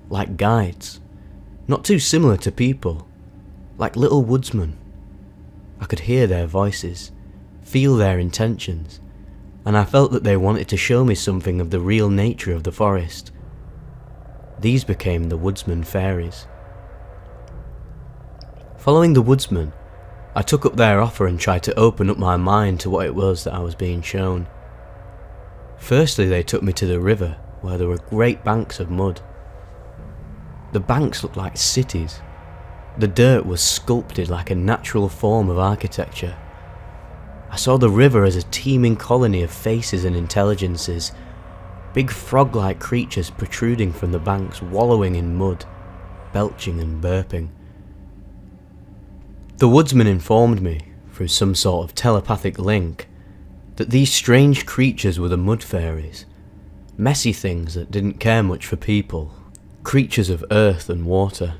like guides, not too similar to people, like little woodsmen. I could hear their voices, feel their intentions, and I felt that they wanted to show me something of the real nature of the forest. These became the woodsman fairies. Following the woodsman, I took up their offer and tried to open up my mind to what it was that I was being shown. Firstly, they took me to the river, where there were great banks of mud. The banks looked like cities. The dirt was sculpted like a natural form of architecture. I saw the river as a teeming colony of faces and intelligences, big frog-like creatures protruding from the banks, wallowing in mud, belching and burping. The woodsman informed me, through some sort of telepathic link, that these strange creatures were the mud fairies, messy things that didn't care much for people, creatures of earth and water.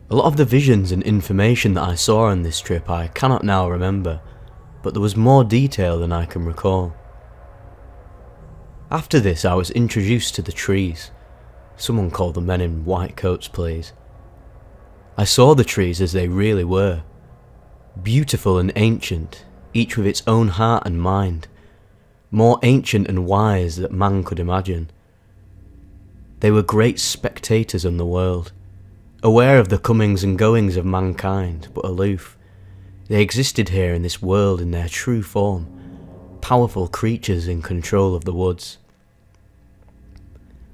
A lot of the visions and information that I saw on this trip I cannot now remember, but there was more detail than I can recall. After this I was introduced to the trees. Someone called the men in white coats, please. I saw the trees as they really were. Beautiful and ancient, each with its own heart and mind. More ancient and wise than man could imagine. They were great spectators on the world, aware of the comings and goings of mankind, but aloof. They existed here in this world in their true form, powerful creatures in control of the woods.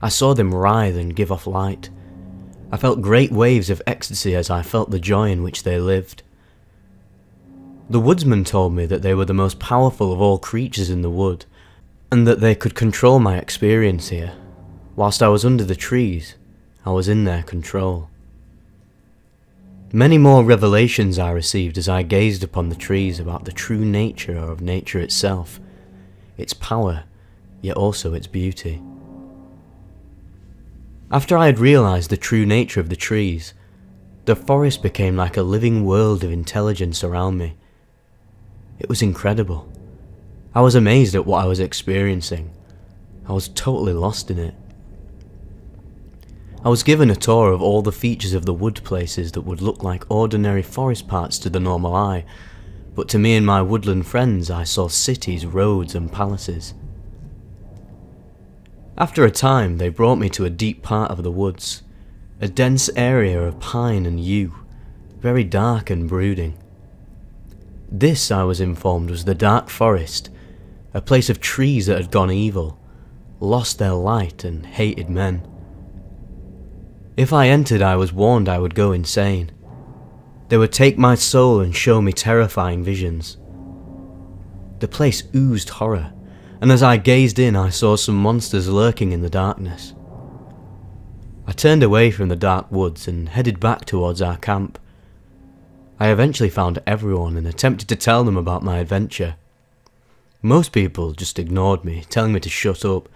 I saw them writhe and give off light. I felt great waves of ecstasy as I felt the joy in which they lived. The woodsman told me that they were the most powerful of all creatures in the wood, and that they could control my experience here. Whilst I was under the trees, I was in their control. Many more revelations I received as I gazed upon the trees about the true nature of nature itself, its power, yet also its beauty. After I had realised the true nature of the trees, the forest became like a living world of intelligence around me. It was incredible. I was amazed at what I was experiencing. I was totally lost in it. I was given a tour of all the features of the wood places that would look like ordinary forest parts to the normal eye, but to me and my woodland friends I saw cities, roads and palaces. After a time they brought me to a deep part of the woods, a dense area of pine and yew, very dark and brooding. This, I was informed, was the dark forest, a place of trees that had gone evil, lost their light and hated men. If I entered, I was warned I would go insane. They would take my soul and show me terrifying visions. The place oozed horror, and as I gazed in, I saw some monsters lurking in the darkness. I turned away from the dark woods and headed back towards our camp. I eventually found everyone and attempted to tell them about my adventure. Most people just ignored me, telling me to shut up.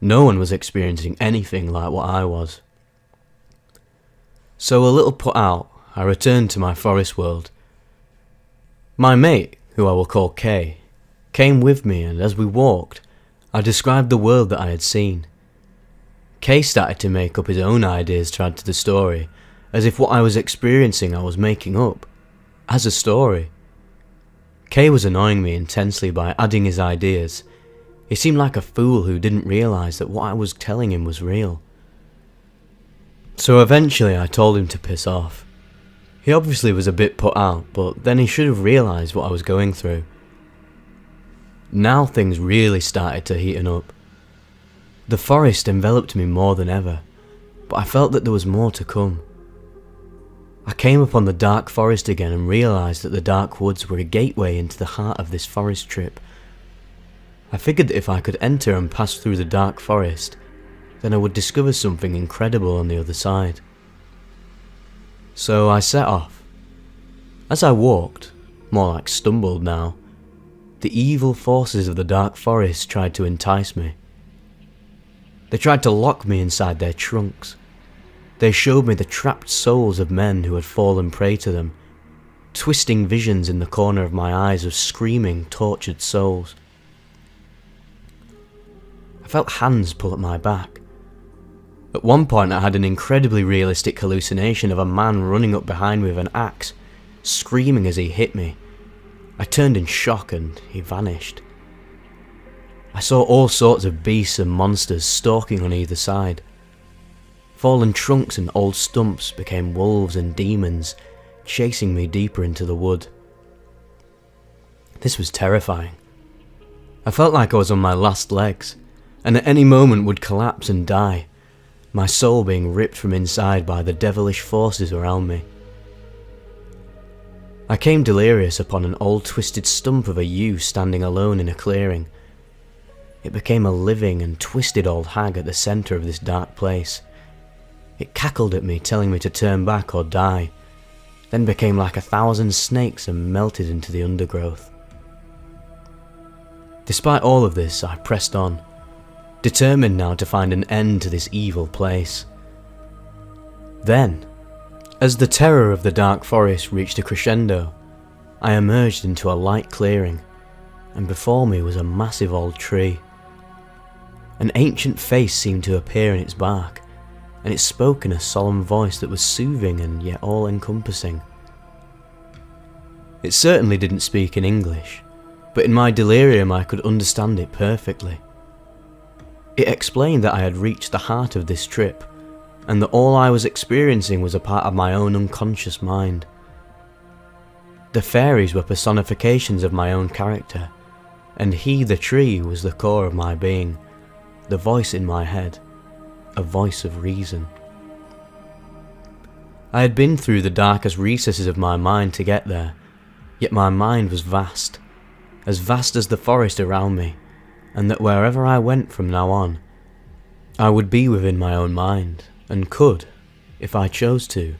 No one was experiencing anything like what I was. So a little put out, I returned to my forest world. My mate, who I will call Kay, came with me, and as we walked, I described the world that I had seen. Kay started to make up his own ideas to add to the story, as if what I was experiencing I was making up, as a story. Kay was annoying me intensely by adding his ideas. He seemed like a fool who didn't realise that what I was telling him was real. So eventually I told him to piss off. He obviously was a bit put out, but then he should have realised what I was going through. Now things really started to heaten up. The forest enveloped me more than ever, but I felt that there was more to come. I came upon the dark forest again and realised that the dark woods were a gateway into the heart of this forest trip. I figured that if I could enter and pass through the dark forest, then I would discover something incredible on the other side. So I set off. As I walked, more like stumbled now, the evil forces of the dark forest tried to entice me. They tried to lock me inside their trunks. They showed me the trapped souls of men who had fallen prey to them, twisting visions in the corner of my eyes of screaming, tortured souls. I felt hands pull at my back. At one point I had an incredibly realistic hallucination of a man running up behind me with an axe, screaming as he hit me. I turned in shock and he vanished. I saw all sorts of beasts and monsters stalking on either side. Fallen trunks and old stumps became wolves and demons, chasing me deeper into the wood. This was terrifying. I felt like I was on my last legs, and at any moment would collapse and die, my soul being ripped from inside by the devilish forces around me. I came delirious upon an old twisted stump of a yew standing alone in a clearing. It became a living and twisted old hag at the centre of this dark place. It cackled at me, telling me to turn back or die, then became like 1,000 snakes and melted into the undergrowth. Despite all of this, I pressed on, determined now to find an end to this evil place. Then, as the terror of the dark forest reached a crescendo, I emerged into a light clearing, and before me was a massive old tree. An ancient face seemed to appear in its bark, and it spoke in a solemn voice that was soothing and yet all-encompassing. It certainly didn't speak in English, but in my delirium I could understand it perfectly. It explained that I had reached the heart of this trip, and that all I was experiencing was a part of my own unconscious mind. The fairies were personifications of my own character, and he, the tree, was the core of my being, the voice in my head, a voice of reason. I had been through the darkest recesses of my mind to get there, yet my mind was vast as the forest around me, and that wherever I went from now on, I would be within my own mind, and could, if I chose to,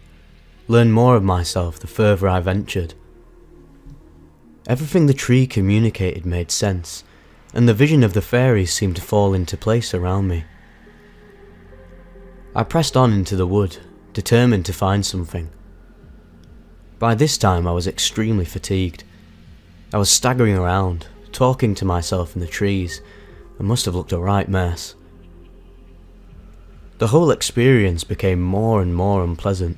learn more of myself the further I ventured. Everything the tree communicated made sense, and the vision of the fairies seemed to fall into place around me. I pressed on into the wood, determined to find something. By this time I was extremely fatigued. I was staggering around, talking to myself in the trees, and must have looked a right mess. The whole experience became more and more unpleasant.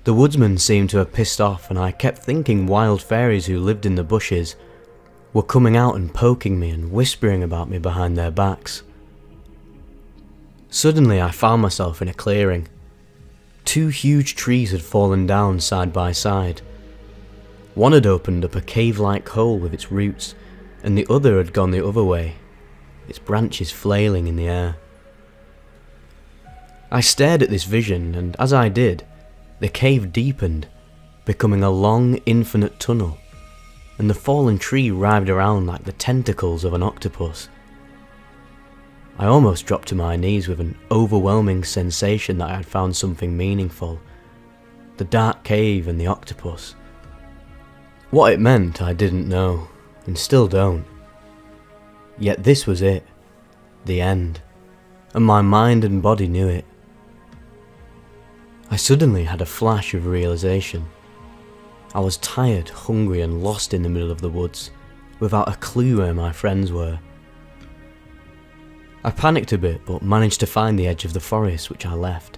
The woodsman seemed to have pissed off, and I kept thinking wild fairies who lived in the bushes were coming out and poking me and whispering about me behind their backs. Suddenly I found myself in a clearing. 2 huge trees had fallen down side by side. One had opened up a cave-like hole with its roots, and the other had gone the other way, its branches flailing in the air. I stared at this vision, and as I did, the cave deepened, becoming a long, infinite tunnel, and the fallen tree writhed around like the tentacles of an octopus. I almost dropped to my knees with an overwhelming sensation that I had found something meaningful. The dark cave and the octopus. What it meant I didn't know, and still don't. Yet this was it, the end, and my mind and body knew it. I suddenly had a flash of realization. I was tired, hungry and lost in the middle of the woods, without a clue where my friends were. I panicked a bit but managed to find the edge of the forest which I left,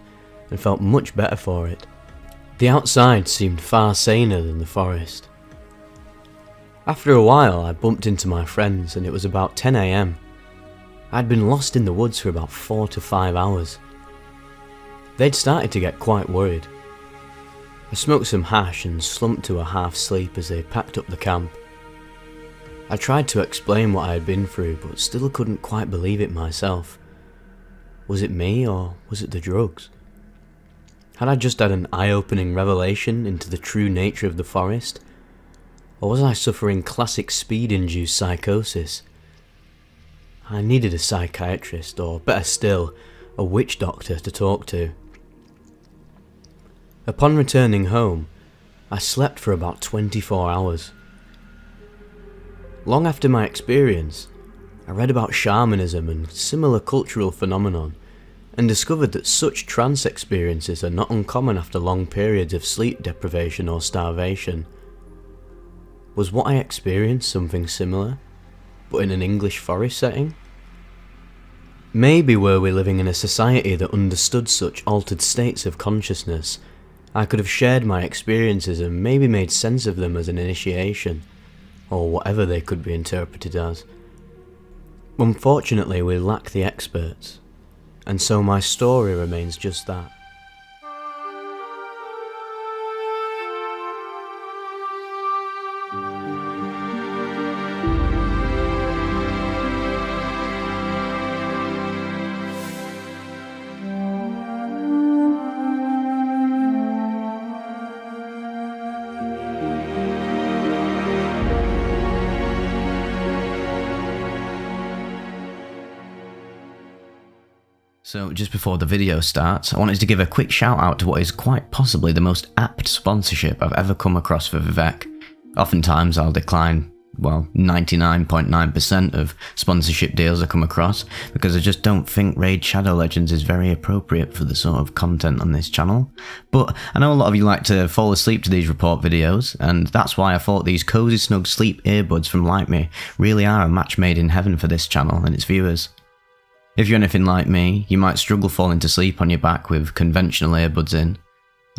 and felt much better for it. The outside seemed far saner than the forest. After a while I bumped into my friends and it was about 10 AM. I'd been lost in the woods for about 4 to 5 hours. They'd started to get quite worried. I smoked some hash and slumped to a half sleep as they packed up the camp. I tried to explain what I had been through but still couldn't quite believe it myself. Was it me or was it the drugs? Had I just had an eye-opening revelation into the true nature of the forest? Or was I suffering classic speed-induced psychosis? I needed a psychiatrist, or better still, a witch doctor to talk to. Upon returning home, I slept for about 24 hours. Long after my experience, I read about shamanism and similar cultural phenomenon, and discovered that such trance experiences are not uncommon after long periods of sleep deprivation or starvation. Was what I experienced something similar, but in an English forest setting? Maybe were we living in a society that understood such altered states of consciousness, I could have shared my experiences and maybe made sense of them as an initiation, or whatever they could be interpreted as. Unfortunately, we lack the experts, and so my story remains just that. So just before the video starts, I wanted to give a quick shout out to what is quite possibly the most apt sponsorship I've ever come across for Vivec. Oftentimes I'll decline, 99.9% of sponsorship deals I come across because I just don't think Raid Shadow Legends is very appropriate for the sort of content on this channel. But I know a lot of you like to fall asleep to these report videos, and that's why I thought these cozy snug sleep earbuds from LikeMe really are a match made in heaven for this channel and its viewers. If you're anything like me, you might struggle falling to sleep on your back with conventional earbuds in.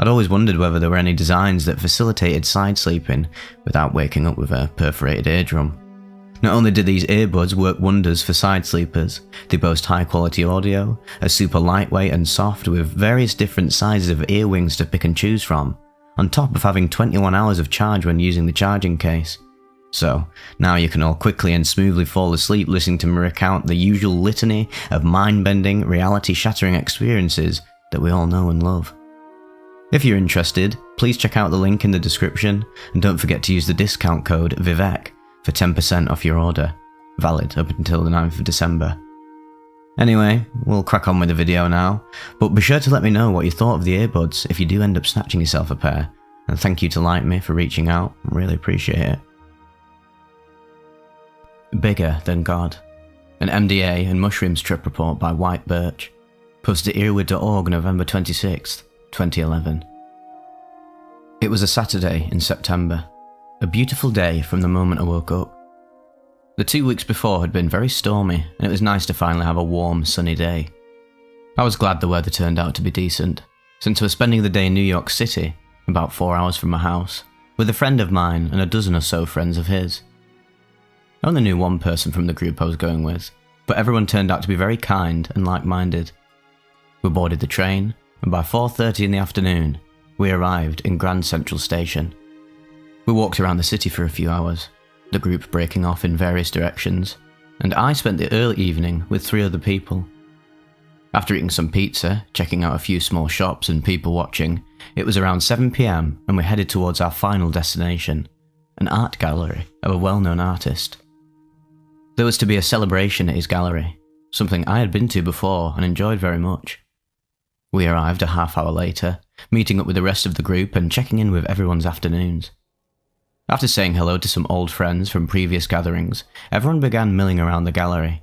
I'd always wondered whether there were any designs that facilitated side sleeping without waking up with a perforated eardrum. Not only do these earbuds work wonders for side sleepers, they boast high quality audio, are super lightweight and soft with various different sizes of ear wings to pick and choose from, on top of having 21 hours of charge when using the charging case. So, now you can all quickly and smoothly fall asleep listening to me recount the usual litany of mind-bending, reality-shattering experiences that we all know and love. If you're interested, please check out the link in the description, and don't forget to use the discount code Vivec for 10% off your order, valid up until the 9th of December. Anyway, we'll crack on with the video now, but be sure to let me know what you thought of the earbuds if you do end up snatching yourself a pair, and thank you to LikeMe for reaching out, I really appreciate it. Bigger Than God, an MDA and mushrooms trip report by White Birch, posted at earwood.org November 26, 2011. It was a Saturday in September, a beautiful day from the moment I woke up. The 2 weeks before had been very stormy, and it was nice to finally have a warm, sunny day. I was glad the weather turned out to be decent, since I was spending the day in New York City, about 4 hours from my house, with a friend of mine and a dozen or so friends of his. I only knew one person from the group I was going with, but everyone turned out to be very kind and like-minded. We boarded the train, and by 4:30 in the afternoon, we arrived in Grand Central Station. We walked around the city for a few hours, the group breaking off in various directions, and I spent the early evening with 3 other people. After eating some pizza, checking out a few small shops and people watching, it was around 7 PM and we headed towards our final destination, an art gallery of a well-known artist. There was to be a celebration at his gallery, something I had been to before and enjoyed very much. We arrived a half hour later, meeting up with the rest of the group and checking in with everyone's afternoons. After saying hello to some old friends from previous gatherings, everyone began milling around the gallery.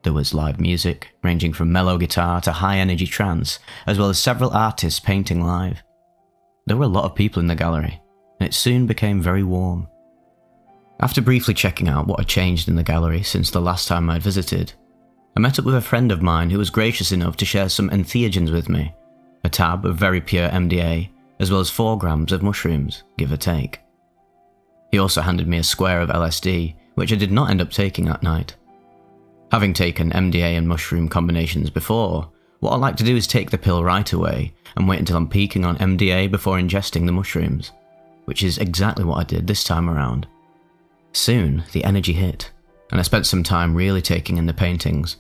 There was live music, ranging from mellow guitar to high-energy trance, as well as several artists painting live. There were a lot of people in the gallery, and it soon became very warm. After briefly checking out what had changed in the gallery since the last time I'd visited, I met up with a friend of mine who was gracious enough to share some entheogens with me, a tab of very pure MDA, as well as 4 grams of mushrooms, give or take. He also handed me a square of LSD, which I did not end up taking that night. Having taken MDA and mushroom combinations before, what I like to do is take the pill right away and wait until I'm peaking on MDA before ingesting the mushrooms, which is exactly what I did this time around. Soon, the energy hit, and I spent some time really taking in the paintings.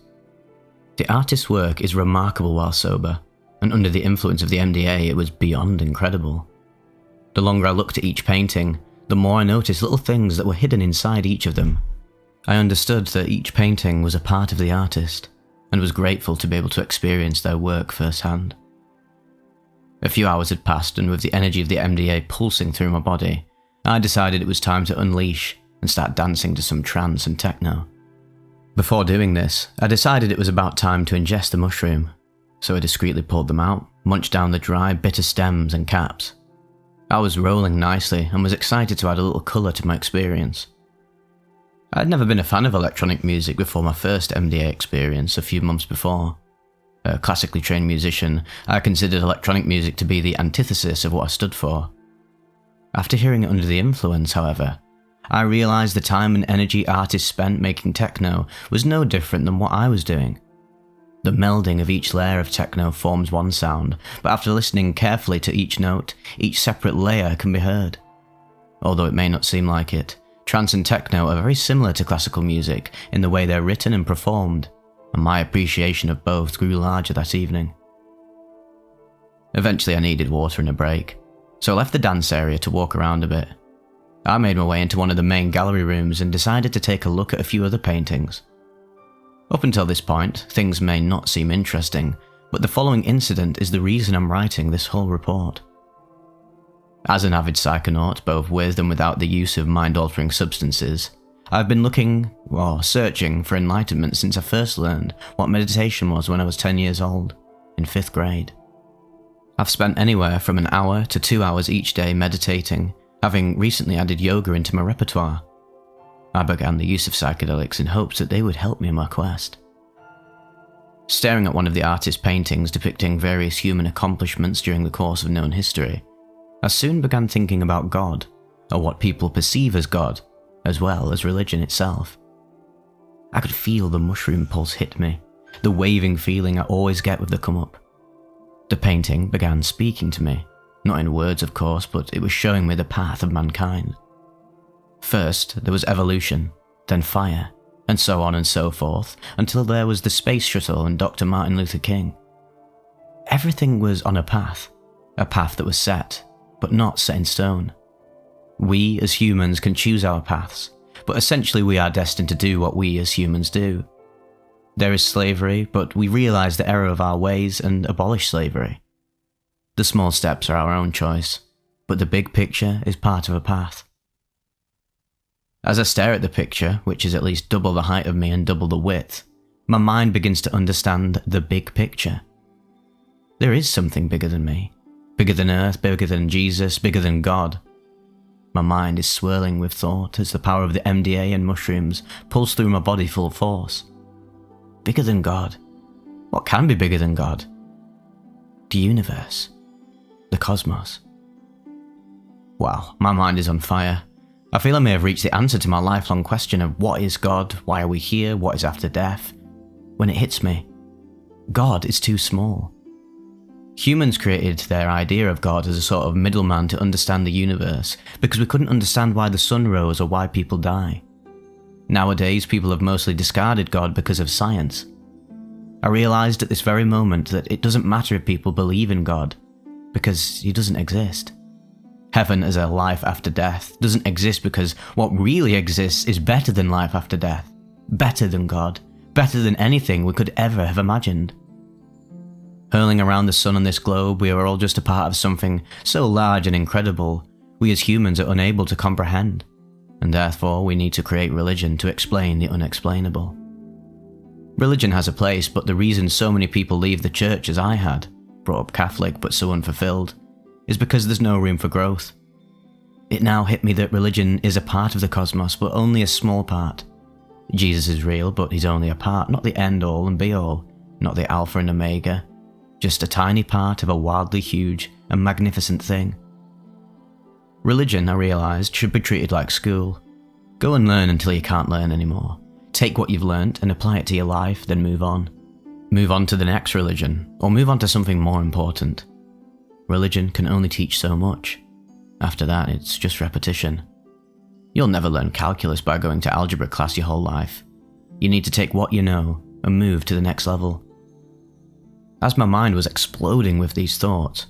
The artist's work is remarkable while sober, and under the influence of the MDA it was beyond incredible. The longer I looked at each painting, the more I noticed little things that were hidden inside each of them. I understood that each painting was a part of the artist, and was grateful to be able to experience their work firsthand. A few hours had passed, and with the energy of the MDA pulsing through my body, I decided it was time to unleash and start dancing to some trance and techno. Before doing this, I decided it was about time to ingest the mushroom, so I discreetly pulled them out, munched down the dry, bitter stems and caps. I was rolling nicely and was excited to add a little colour to my experience. I had never been a fan of electronic music before my first MDA experience a few months before. A classically trained musician, I considered electronic music to be the antithesis of what I stood for. After hearing it under the influence, however, I realised the time and energy artists spent making techno was no different than what I was doing. The melding of each layer of techno forms one sound, but after listening carefully to each note, each separate layer can be heard. Although it may not seem like it, trance and techno are very similar to classical music in the way they're written and performed, and my appreciation of both grew larger that evening. Eventually I needed water and a break, so I left the dance area to walk around a bit. I made my way into one of the main gallery rooms and decided to take a look at a few other paintings. Up until this point, things may not seem interesting, but the following incident is the reason I'm writing this whole report. As an avid psychonaut, both with and without the use of mind-altering substances, I've been searching for enlightenment since I first learned what meditation was when I was 10 years old, in 5th grade. I've spent anywhere from an hour to 2 hours each day meditating, having recently added yoga into my repertoire. I began the use of psychedelics in hopes that they would help me in my quest. Staring at one of the artist's paintings depicting various human accomplishments during the course of known history, I soon began thinking about God, or what people perceive as God, as well as religion itself. I could feel the mushroom pulse hit me, the waving feeling I always get with the come-up. The painting began speaking to me, not in words of course, but it was showing me the path of mankind. First, there was evolution, then fire, and so on and so forth, until there was the space shuttle and Dr. Martin Luther King. Everything was on a path that was set, but not set in stone. We as humans can choose our paths, but essentially we are destined to do what we as humans do. There is slavery, but we realize the error of our ways and abolish slavery. The small steps are our own choice, but the big picture is part of a path. As I stare at the picture, which is at least double the height of me and double the width, my mind begins to understand the big picture. There is something bigger than me, bigger than Earth, bigger than Jesus, bigger than God. My mind is swirling with thought as the power of the MDA and mushrooms pulls through my body full force. Bigger than God? What can be bigger than God? The universe. The cosmos. Wow, my mind is on fire. I feel I may have reached the answer to my lifelong question of what is God, why are we here, what is after death, when it hits me. God is too small. Humans created their idea of God as a sort of middleman to understand the universe, because we couldn't understand why the sun rose or why people die. Nowadays, people have mostly discarded God because of science. I realised at this very moment that it doesn't matter if people believe in God, because he doesn't exist. Heaven as a life after death doesn't exist because what really exists is better than life after death, better than God, better than anything we could ever have imagined. Hurling around the sun on this globe, we are all just a part of something so large and incredible we as humans are unable to comprehend, and therefore we need to create religion to explain the unexplainable. Religion has a place, but the reason so many people leave the church as I had, brought up Catholic but so unfulfilled, is because there's no room for growth. It now hit me that religion is a part of the cosmos, but only a small part. Jesus is real, but he's only a part, not the end-all and be-all, not the alpha and omega, just a tiny part of a wildly huge and magnificent thing. Religion, I realised, should be treated like school. Go and learn until you can't learn anymore. Take what you've learnt and apply it to your life, then move on. Move on to the next religion, or move on to something more important. Religion can only teach so much. After that, it's just repetition. You'll never learn calculus by going to algebra class your whole life. You need to take what you know and move to the next level. As my mind was exploding with these thoughts,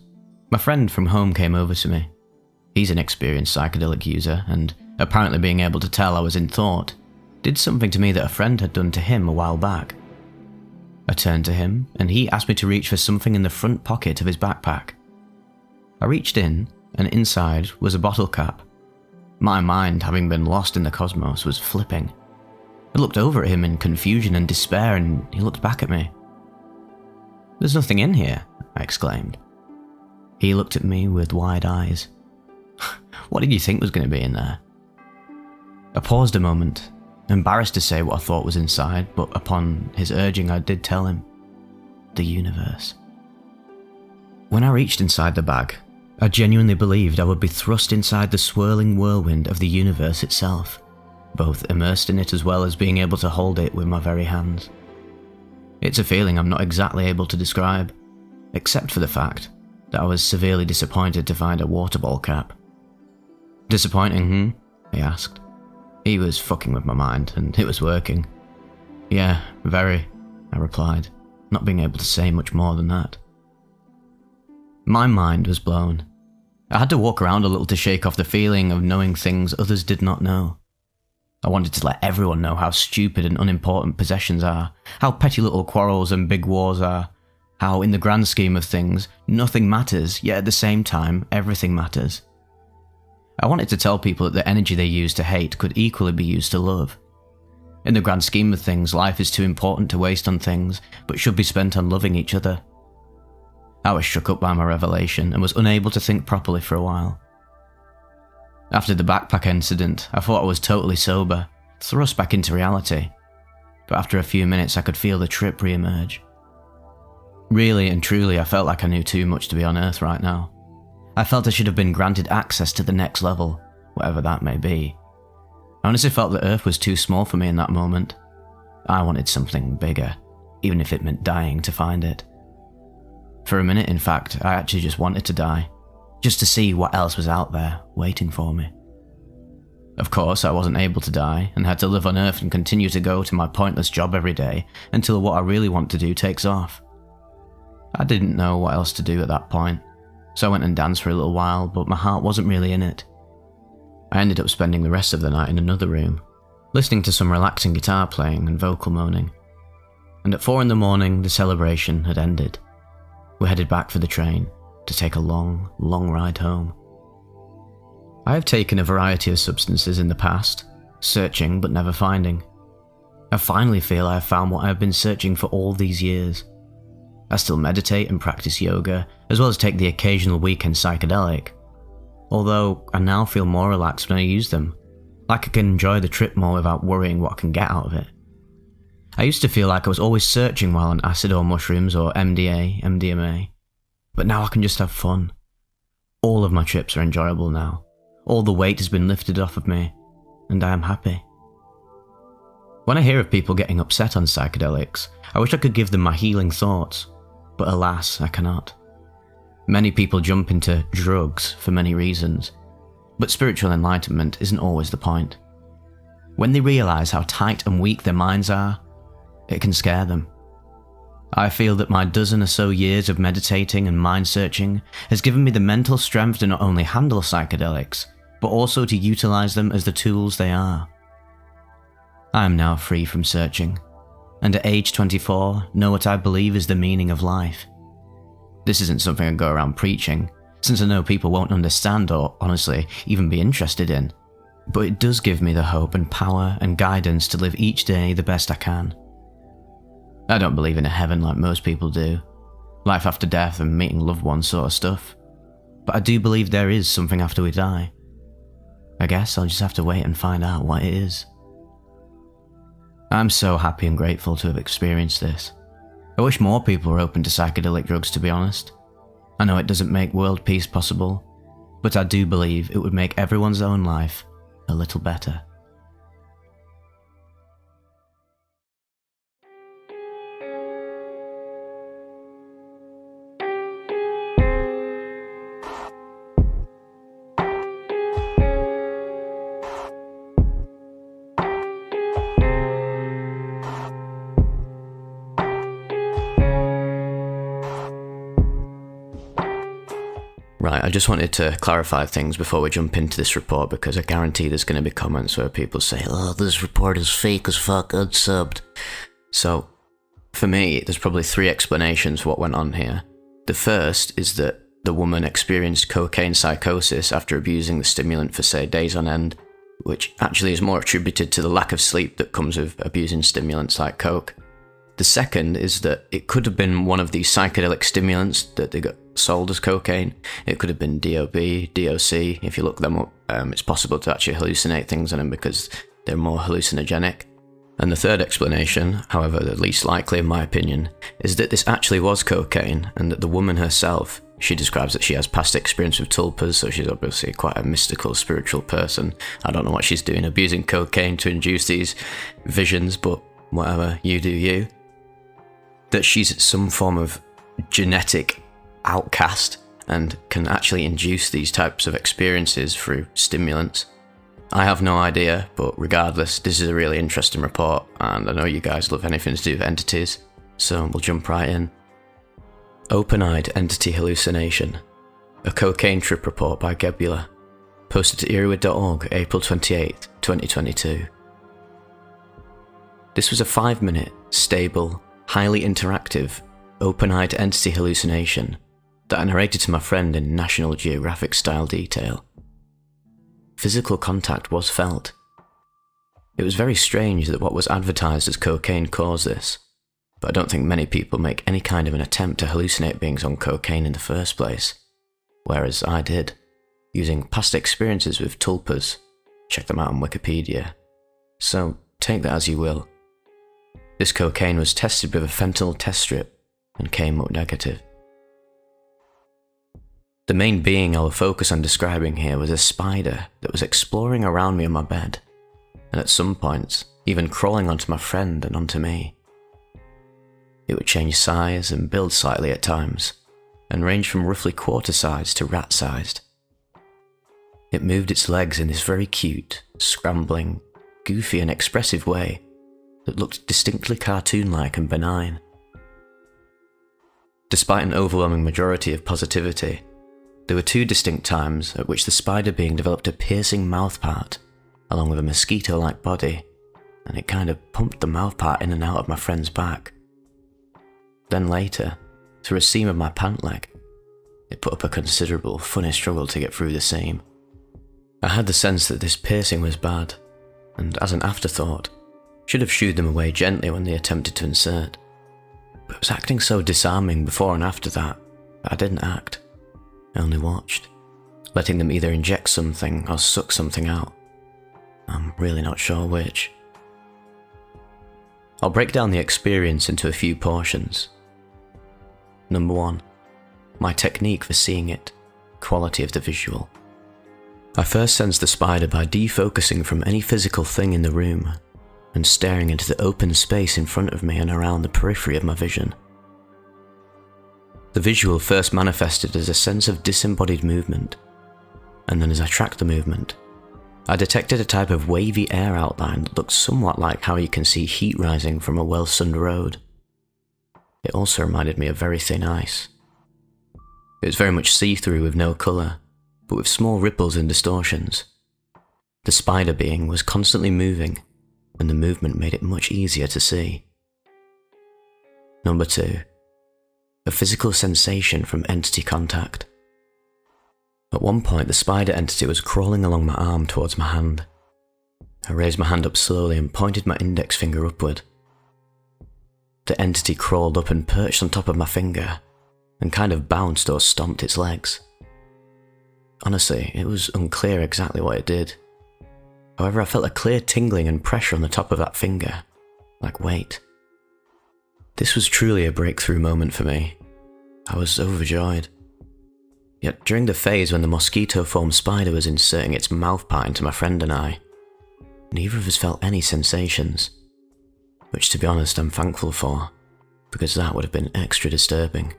my friend from home came over to me. He's an experienced psychedelic user, and apparently being able to tell I was in thought, did something to me that a friend had done to him a while back. I turned to him, and he asked me to reach for something in the front pocket of his backpack. I reached in, and inside was a bottle cap. My mind, having been lost in the cosmos, was flipping. I looked over at him in confusion and despair, and he looked back at me. "There's nothing in here," I exclaimed. He looked at me with wide eyes. "What did you think was going to be in there?" I paused a moment, embarrassed to say what I thought was inside, but upon his urging I did tell him. The universe. When I reached inside the bag, I genuinely believed I would be thrust inside the swirling whirlwind of the universe itself, both immersed in it as well as being able to hold it with my very hands. It's a feeling I'm not exactly able to describe, except for the fact that I was severely disappointed to find a water ball cap. "Disappointing, he asked. He was fucking with my mind, and it was working. "Yeah, very," I replied, not being able to say much more than that. My mind was blown. I had to walk around a little to shake off the feeling of knowing things others did not know. I wanted to let everyone know how stupid and unimportant possessions are, how petty little quarrels and big wars are, how in the grand scheme of things, nothing matters, yet at the same time, everything matters. I wanted to tell people that the energy they use to hate could equally be used to love. In the grand scheme of things, life is too important to waste on things, but should be spent on loving each other. I was shook up by my revelation and was unable to think properly for a while. After the backpack incident, I thought I was totally sober, thrust back into reality, but after a few minutes I could feel the trip re-emerge. Really and truly, I felt like I knew too much to be on Earth right now. I felt I should have been granted access to the next level, whatever that may be. I honestly felt that Earth was too small for me in that moment. I wanted something bigger, even if it meant dying to find it. For a minute, in fact, I actually just wanted to die, just to see what else was out there, waiting for me. Of course, I wasn't able to die, and had to live on Earth and continue to go to my pointless job every day until what I really want to do takes off. I didn't know what else to do at that point, so I went and danced for a little while, but my heart wasn't really in it. I ended up spending the rest of the night in another room, listening to some relaxing guitar playing and vocal moaning. And at 4 a.m, the celebration had ended. We headed back for the train to take a long, long ride home. I have taken a variety of substances in the past, searching but never finding. I finally feel I have found what I have been searching for all these years. I still meditate and practice yoga, as well as take the occasional weekend psychedelic. Although I now feel more relaxed when I use them, like I can enjoy the trip more without worrying what I can get out of it. I used to feel like I was always searching while on acid or mushrooms or MDA, MDMA, but now I can just have fun. All of my trips are enjoyable now. All the weight has been lifted off of me, and I am happy. When I hear of people getting upset on psychedelics, I wish I could give them my healing thoughts, but alas, I cannot. Many people jump into drugs for many reasons, but spiritual enlightenment isn't always the point. When they realise how tight and weak their minds are, it can scare them. I feel that my dozen or so years of meditating and mind searching has given me the mental strength to not only handle psychedelics, but also to utilise them as the tools they are. I am now free from searching, and at age 24, know what I believe is the meaning of life. This isn't something I go around preaching, since I know people won't understand or, honestly, even be interested in. But it does give me the hope and power and guidance to live each day the best I can. I don't believe in a heaven like most people do, life after death and meeting loved ones sort of stuff. But I do believe there is something after we die. I guess I'll just have to wait and find out what it is. I'm so happy and grateful to have experienced this. I wish more people were open to psychedelic drugs, to be honest. I know it doesn't make world peace possible, but I do believe it would make everyone's own life a little better. Right, I just wanted to clarify things before we jump into this report, because I guarantee there's going to be comments where people say, "Oh, this report is fake as fuck, unsubbed." So, for me, there's probably three explanations for what went on here. The first is that the woman experienced cocaine psychosis after abusing the stimulant for, say, days on end, which actually is more attributed to the lack of sleep that comes with abusing stimulants like coke. The second is that it could have been one of these psychedelic stimulants that they got sold as cocaine. It could have been DOB, DOC. If you look them up, it's possible to actually hallucinate things on them because they're more hallucinogenic. And the third explanation, however the least likely in my opinion, is that this actually was cocaine, and that the woman herself, she describes that she has past experience with tulpas, so she's obviously quite a mystical, spiritual person. I don't know what she's doing, abusing cocaine to induce these visions, but whatever, you do you. That she's some form of genetic outcast and can actually induce these types of experiences through stimulants. I have no idea, but regardless, this is a really interesting report, and I know you guys love anything to do with entities, so we'll jump right in. Open-eyed entity hallucination. A cocaine trip report by Gebula. Posted to earwid.org, April 28, 2022. This was a 5-minute, stable, highly interactive, open-eyed entity hallucination that I narrated to my friend in National Geographic style detail. Physical contact was felt. It was very strange that what was advertised as cocaine caused this, but I don't think many people make any kind of an attempt to hallucinate beings on cocaine in the first place, whereas I did, using past experiences with tulpas. Check them out on Wikipedia. So take that as you will. This cocaine was tested with a fentanyl test strip and came up negative. The main being I will focus on describing here was a spider that was exploring around me on my bed, and at some points, even crawling onto my friend and onto me. It would change size and build slightly at times, and range from roughly quarter-sized to rat-sized. It moved its legs in this very cute, scrambling, goofy and expressive way that looked distinctly cartoon-like and benign. Despite an overwhelming majority of positivity, there were 2 distinct times at which the spider being developed a piercing mouthpart, along with a mosquito-like body, and it kind of pumped the mouthpart in and out of my friend's back. Then later, through a seam of my pant leg, it put up a considerable, funny struggle to get through the seam. I had the sense that this piercing was bad, and as an afterthought, should have shooed them away gently when they attempted to insert. But it was acting so disarming before and after that I didn't act. I only watched, letting them either inject something or suck something out. I'm really not sure which. I'll break down the experience into a few portions. Number 1. My technique for seeing it, quality of the visual. I first sensed the spider by defocusing from any physical thing in the room and staring into the open space in front of me and around the periphery of my vision. The visual first manifested as a sense of disembodied movement, and then as I tracked the movement, I detected a type of wavy air outline that looked somewhat like how you can see heat rising from a well-sunned road. It also reminded me of very thin ice. It was very much see-through with no colour, but with small ripples and distortions. The spider being was constantly moving, and the movement made it much easier to see. Number 2. A physical sensation from entity contact. At one point, the spider entity was crawling along my arm towards my hand. I raised my hand up slowly and pointed my index finger upward. The entity crawled up and perched on top of my finger, and kind of bounced or stomped its legs. Honestly, it was unclear exactly what it did. However, I felt a clear tingling and pressure on the top of that finger, like weight. This was truly a breakthrough moment for me. I was overjoyed. Yet during the phase when the mosquito-formed spider was inserting its mouthpart into my friend and I, neither of us felt any sensations, which to be honest I'm thankful for, because that would have been extra disturbing.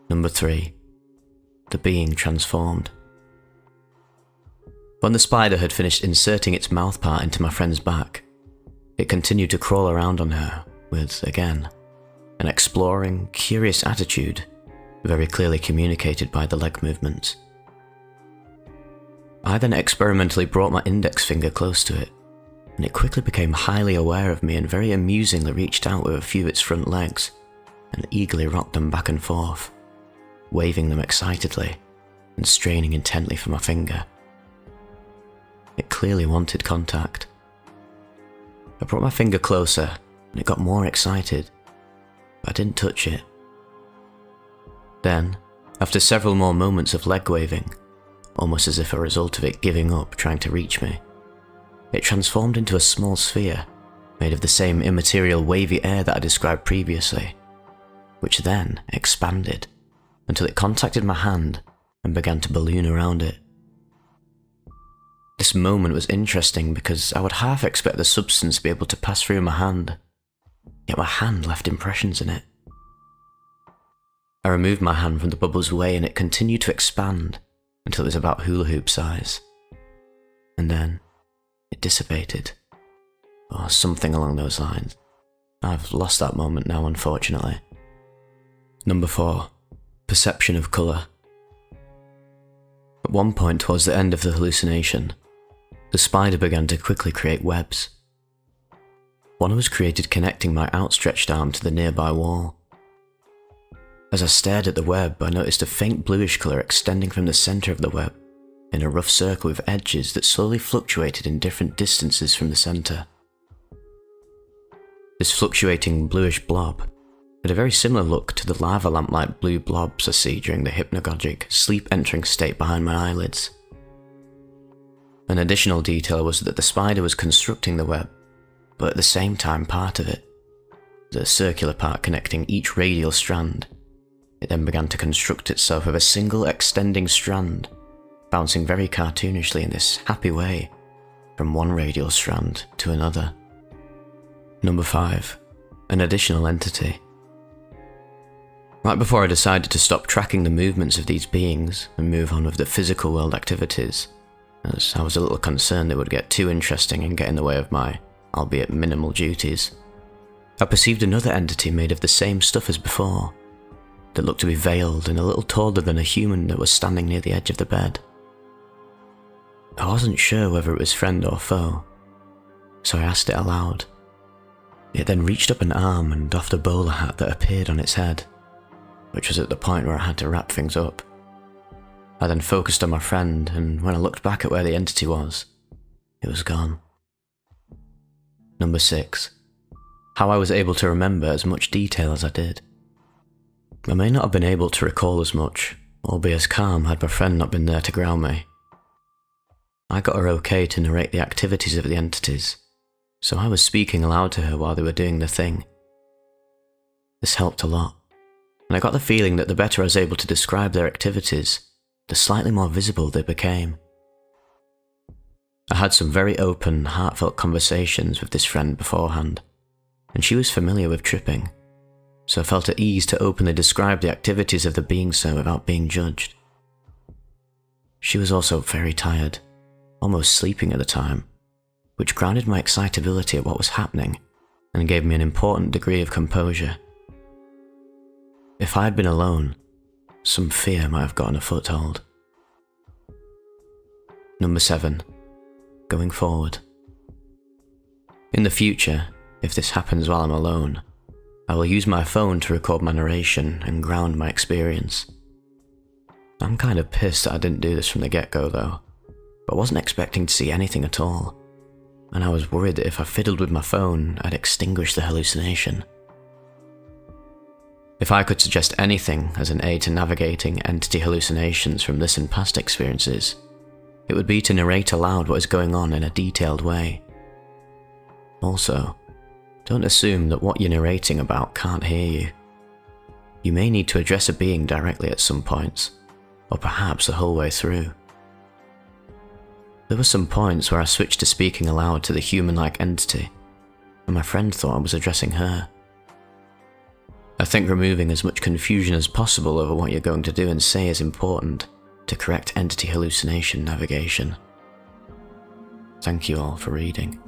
Number 3. The being transformed. When the spider had finished inserting its mouthpart into my friend's back, it continued to crawl around on her with, again, an exploring, curious attitude very clearly communicated by the leg movements. I then experimentally brought my index finger close to it, and it quickly became highly aware of me and very amusingly reached out with a few of its front legs and eagerly rocked them back and forth, waving them excitedly and straining intently for my finger. It clearly wanted contact. I brought my finger closer and it got more excited, but I didn't touch it. Then, after several more moments of leg waving, almost as if a result of it giving up trying to reach me, it transformed into a small sphere made of the same immaterial wavy air that I described previously, which then expanded until it contacted my hand and began to balloon around it. This moment was interesting because I would half expect the substance to be able to pass through my hand, yet my hand left impressions in it. I removed my hand from the bubble's way and it continued to expand until it was about hula hoop size. And then it dissipated, or something along those lines. I've lost that moment now, unfortunately. Number 4. Perception of colour. At one point towards the end of the hallucination, the spider began to quickly create webs. One was created connecting my outstretched arm to the nearby wall. As I stared at the web, I noticed a faint bluish colour extending from the centre of the web in a rough circle with edges that slowly fluctuated in different distances from the centre. This fluctuating bluish blob had a very similar look to the lava lamp-like blue blobs I see during the hypnagogic, sleep-entering state behind my eyelids. An additional detail was that the spider was constructing the web, but at the same time part of it, the circular part connecting each radial strand. It then began to construct itself with a single extending strand, bouncing very cartoonishly in this happy way from one radial strand to another. Number 5. An additional entity. Right before I decided to stop tracking the movements of these beings and move on with the physical world activities, as I was a little concerned they would get too interesting and get in the way of my, albeit minimal, duties, I perceived another entity made of the same stuff as before, that looked to be veiled and a little taller than a human that was standing near the edge of the bed. I wasn't sure whether it was friend or foe, so I asked it aloud. It then reached up an arm and doffed a bowler hat that appeared on its head, which was at the point where I had to wrap things up. I then focused on my friend, and when I looked back at where the entity was, it was gone. Number 6. How I was able to remember as much detail as I did. I may not have been able to recall as much, or be as calm had my friend not been there to ground me. I got her okay to narrate the activities of the entities, so I was speaking aloud to her while they were doing the thing. This helped a lot, and I got the feeling that the better I was able to describe their activities, the slightly more visible they became. I had some very open, heartfelt conversations with this friend beforehand, and she was familiar with tripping, so I felt at ease to openly describe the activities of the being so without being judged. She was also very tired, almost sleeping at the time, which grounded my excitability at what was happening and gave me an important degree of composure. If I had been alone, some fear might have gotten a foothold. Number 7. Going forward. In the future, if this happens while I'm alone, I will use my phone to record my narration and ground my experience. I'm kind of pissed that I didn't do this from the get-go though, but I wasn't expecting to see anything at all, and I was worried that if I fiddled with my phone, I'd extinguish the hallucination. If I could suggest anything as an aid to navigating entity hallucinations from this and past experiences, it would be to narrate aloud what is going on in a detailed way. Also, don't assume that what you're narrating about can't hear you. You may need to address a being directly at some points, or perhaps the whole way through. There were some points where I switched to speaking aloud to the human-like entity, and my friend thought I was addressing her. I think removing as much confusion as possible over what you're going to do and say is important to correct entity hallucination navigation. Thank you all for reading.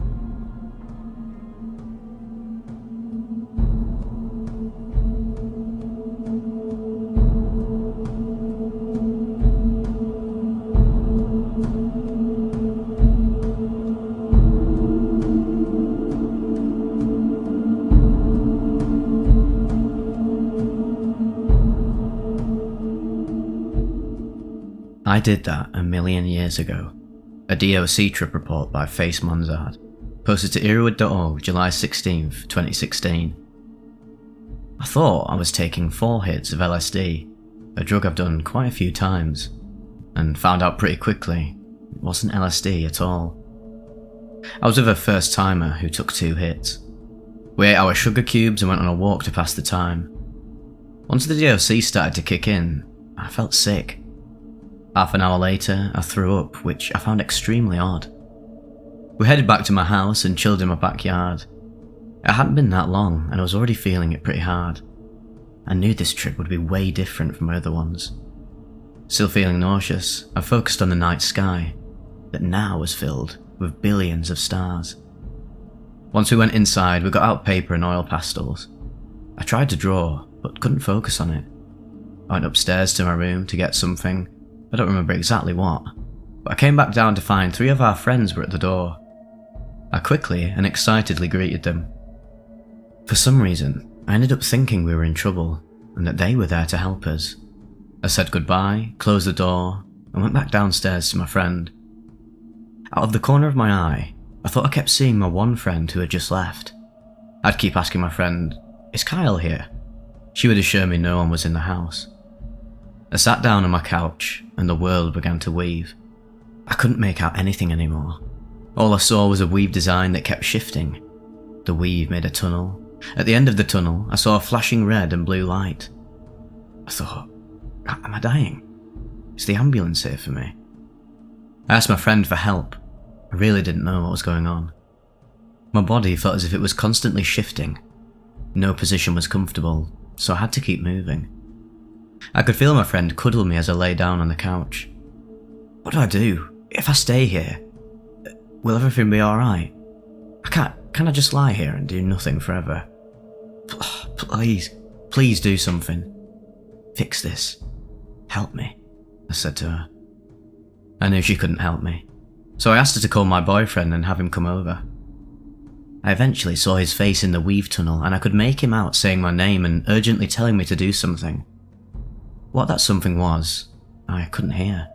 I did that a million years ago. A DOC trip report by Face Monzard, posted to Earwood.org July 16th, 2016. I thought I was taking 4 hits of LSD, a drug I've done quite a few times, and found out pretty quickly it wasn't LSD at all. I was with a first timer who took 2 hits. We ate our sugar cubes and went on a walk to pass the time. Once the DOC started to kick in, I felt sick. Half an hour later, I threw up, which I found extremely odd. We headed back to my house and chilled in my backyard. It hadn't been that long, and I was already feeling it pretty hard. I knew this trip would be way different from my other ones. Still feeling nauseous, I focused on the night sky, that now was filled with billions of stars. Once we went inside, we got out paper and oil pastels. I tried to draw, but couldn't focus on it. I went upstairs to my room to get something. I don't remember exactly what, but I came back down to find 3 of our friends were at the door. I quickly and excitedly greeted them. For some reason, I ended up thinking we were in trouble and that they were there to help us. I said goodbye, closed the door, and went back downstairs to my friend. Out of the corner of my eye, I thought I kept seeing my one friend who had just left. I'd keep asking my friend, "Is Kyle here?" She would assure me no one was in the house. I sat down on my couch and the world began to weave. I couldn't make out anything anymore. All I saw was a weave design that kept shifting. The weave made a tunnel. At the end of the tunnel, I saw a flashing red and blue light. I thought, am I dying? Is the ambulance here for me? I asked my friend for help. I really didn't know what was going on. My body felt as if it was constantly shifting. No position was comfortable, so I had to keep moving. I could feel my friend cuddle me as I lay down on the couch. What do I do? If I stay here, will everything be alright? Can I just lie here and do nothing forever? Please do something. Fix this. Help me, I said to her. I knew she couldn't help me, so I asked her to call my boyfriend and have him come over. I eventually saw his face in the weave tunnel and I could make him out saying my name and urgently telling me to do something. What that something was, I couldn't hear.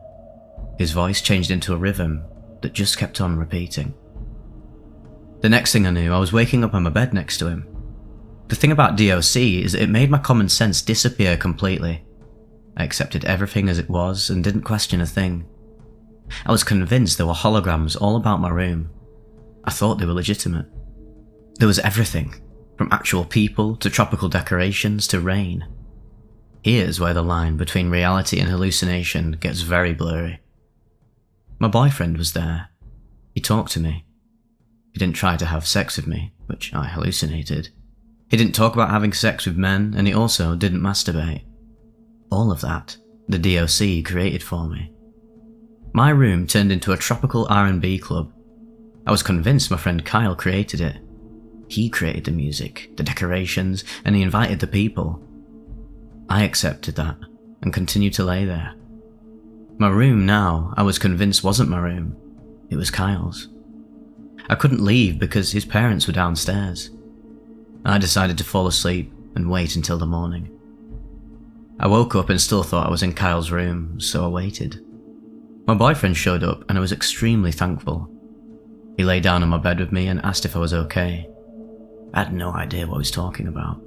His voice changed into a rhythm that just kept on repeating. The next thing I knew, I was waking up on my bed next to him. The thing about DOC is that it made my common sense disappear completely. I accepted everything as it was and didn't question a thing. I was convinced there were holograms all about my room. I thought they were legitimate. There was everything, from actual people to tropical decorations to rain. Here's where the line between reality and hallucination gets very blurry. My boyfriend was there. He talked to me. He didn't try to have sex with me, which I hallucinated. He didn't talk about having sex with men, and he also didn't masturbate. All of that, the DOC created for me. My room turned into a tropical R&B club. I was convinced my friend Kyle created it. He created the music, the decorations, and he invited the people. I accepted that, and continued to lay there. My room now, I was convinced wasn't my room. It was Kyle's. I couldn't leave because his parents were downstairs. I decided to fall asleep and wait until the morning. I woke up and still thought I was in Kyle's room, so I waited. My boyfriend showed up and I was extremely thankful. He lay down on my bed with me and asked if I was okay. I had no idea what he was talking about.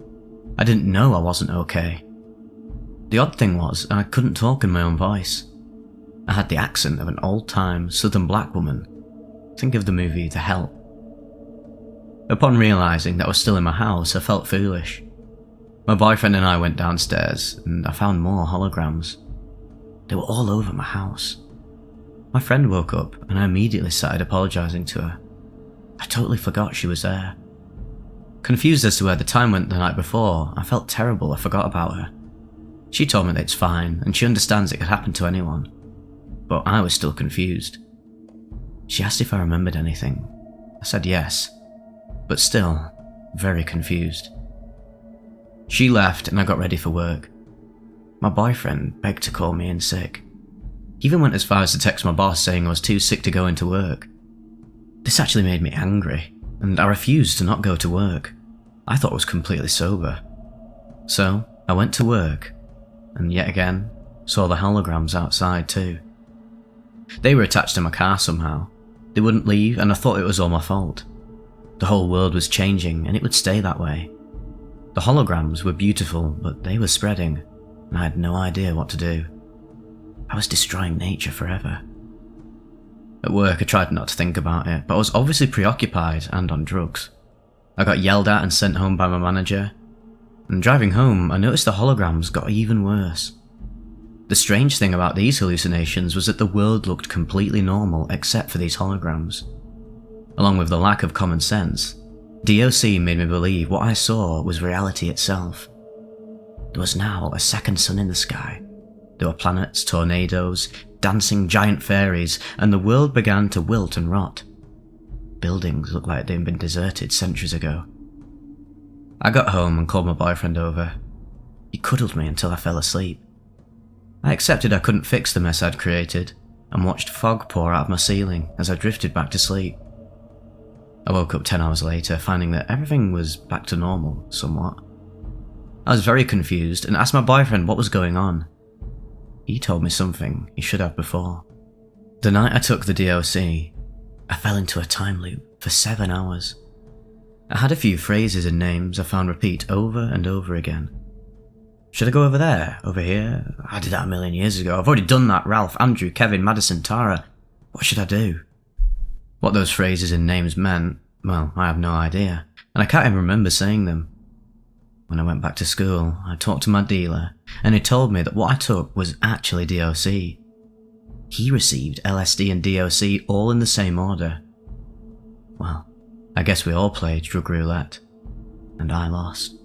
I didn't know I wasn't okay. The odd thing was, I couldn't talk in my own voice. I had the accent of an old-time southern black woman. Think of the movie The Help. Upon realising that I was still in my house, I felt foolish. My boyfriend and I went downstairs, and I found more holograms. They were all over my house. My friend woke up, and I immediately started apologising to her. I totally forgot she was there. Confused as to where the time went the night before, I felt terrible I forgot about her. She told me that it's fine, and she understands it could happen to anyone. But I was still confused. She asked if I remembered anything. I said yes, but still very confused. She left and I got ready for work. My boyfriend begged to call me in sick. He even went as far as to text my boss saying I was too sick to go into work. This actually made me angry, and I refused to not go to work. I thought I was completely sober. So I went to work, and yet again saw the holograms outside too. They were attached to my car somehow. They wouldn't leave, and I thought it was all my fault. The whole world was changing, and it would stay that way. The holograms were beautiful, but they were spreading, and I had no idea what to do. I was destroying nature forever. At work, I tried not to think about it, but I was obviously preoccupied and on drugs. I got yelled at and sent home by my manager, and driving home, I noticed the holograms got even worse. The strange thing about these hallucinations was that the world looked completely normal except for these holograms. Along with the lack of common sense, DOC made me believe what I saw was reality itself. There was now a second sun in the sky. There were planets, tornadoes, dancing giant fairies, and the world began to wilt and rot. Buildings looked like they'd been deserted centuries ago. I got home and called my boyfriend over. He cuddled me until I fell asleep. I accepted I couldn't fix the mess I'd created, and watched fog pour out of my ceiling as I drifted back to sleep. I woke up 10 hours later, finding that everything was back to normal, somewhat. I was very confused and asked my boyfriend what was going on. He told me something he should have before. The night I took the DOC, I fell into a time loop for 7 hours. I had a few phrases and names I found repeat over and over again. Should I go over there? Over here? I did that a million years ago. I've already done that. Ralph, Andrew, Kevin, Madison, Tara. What should I do? What those phrases and names meant, well, I have no idea, and I can't even remember saying them. When I went back to school, I talked to my dealer, and he told me that what I took was actually DOC. He received LSD and DOC all in the same order. Well, I guess we all played drug roulette, and I lost.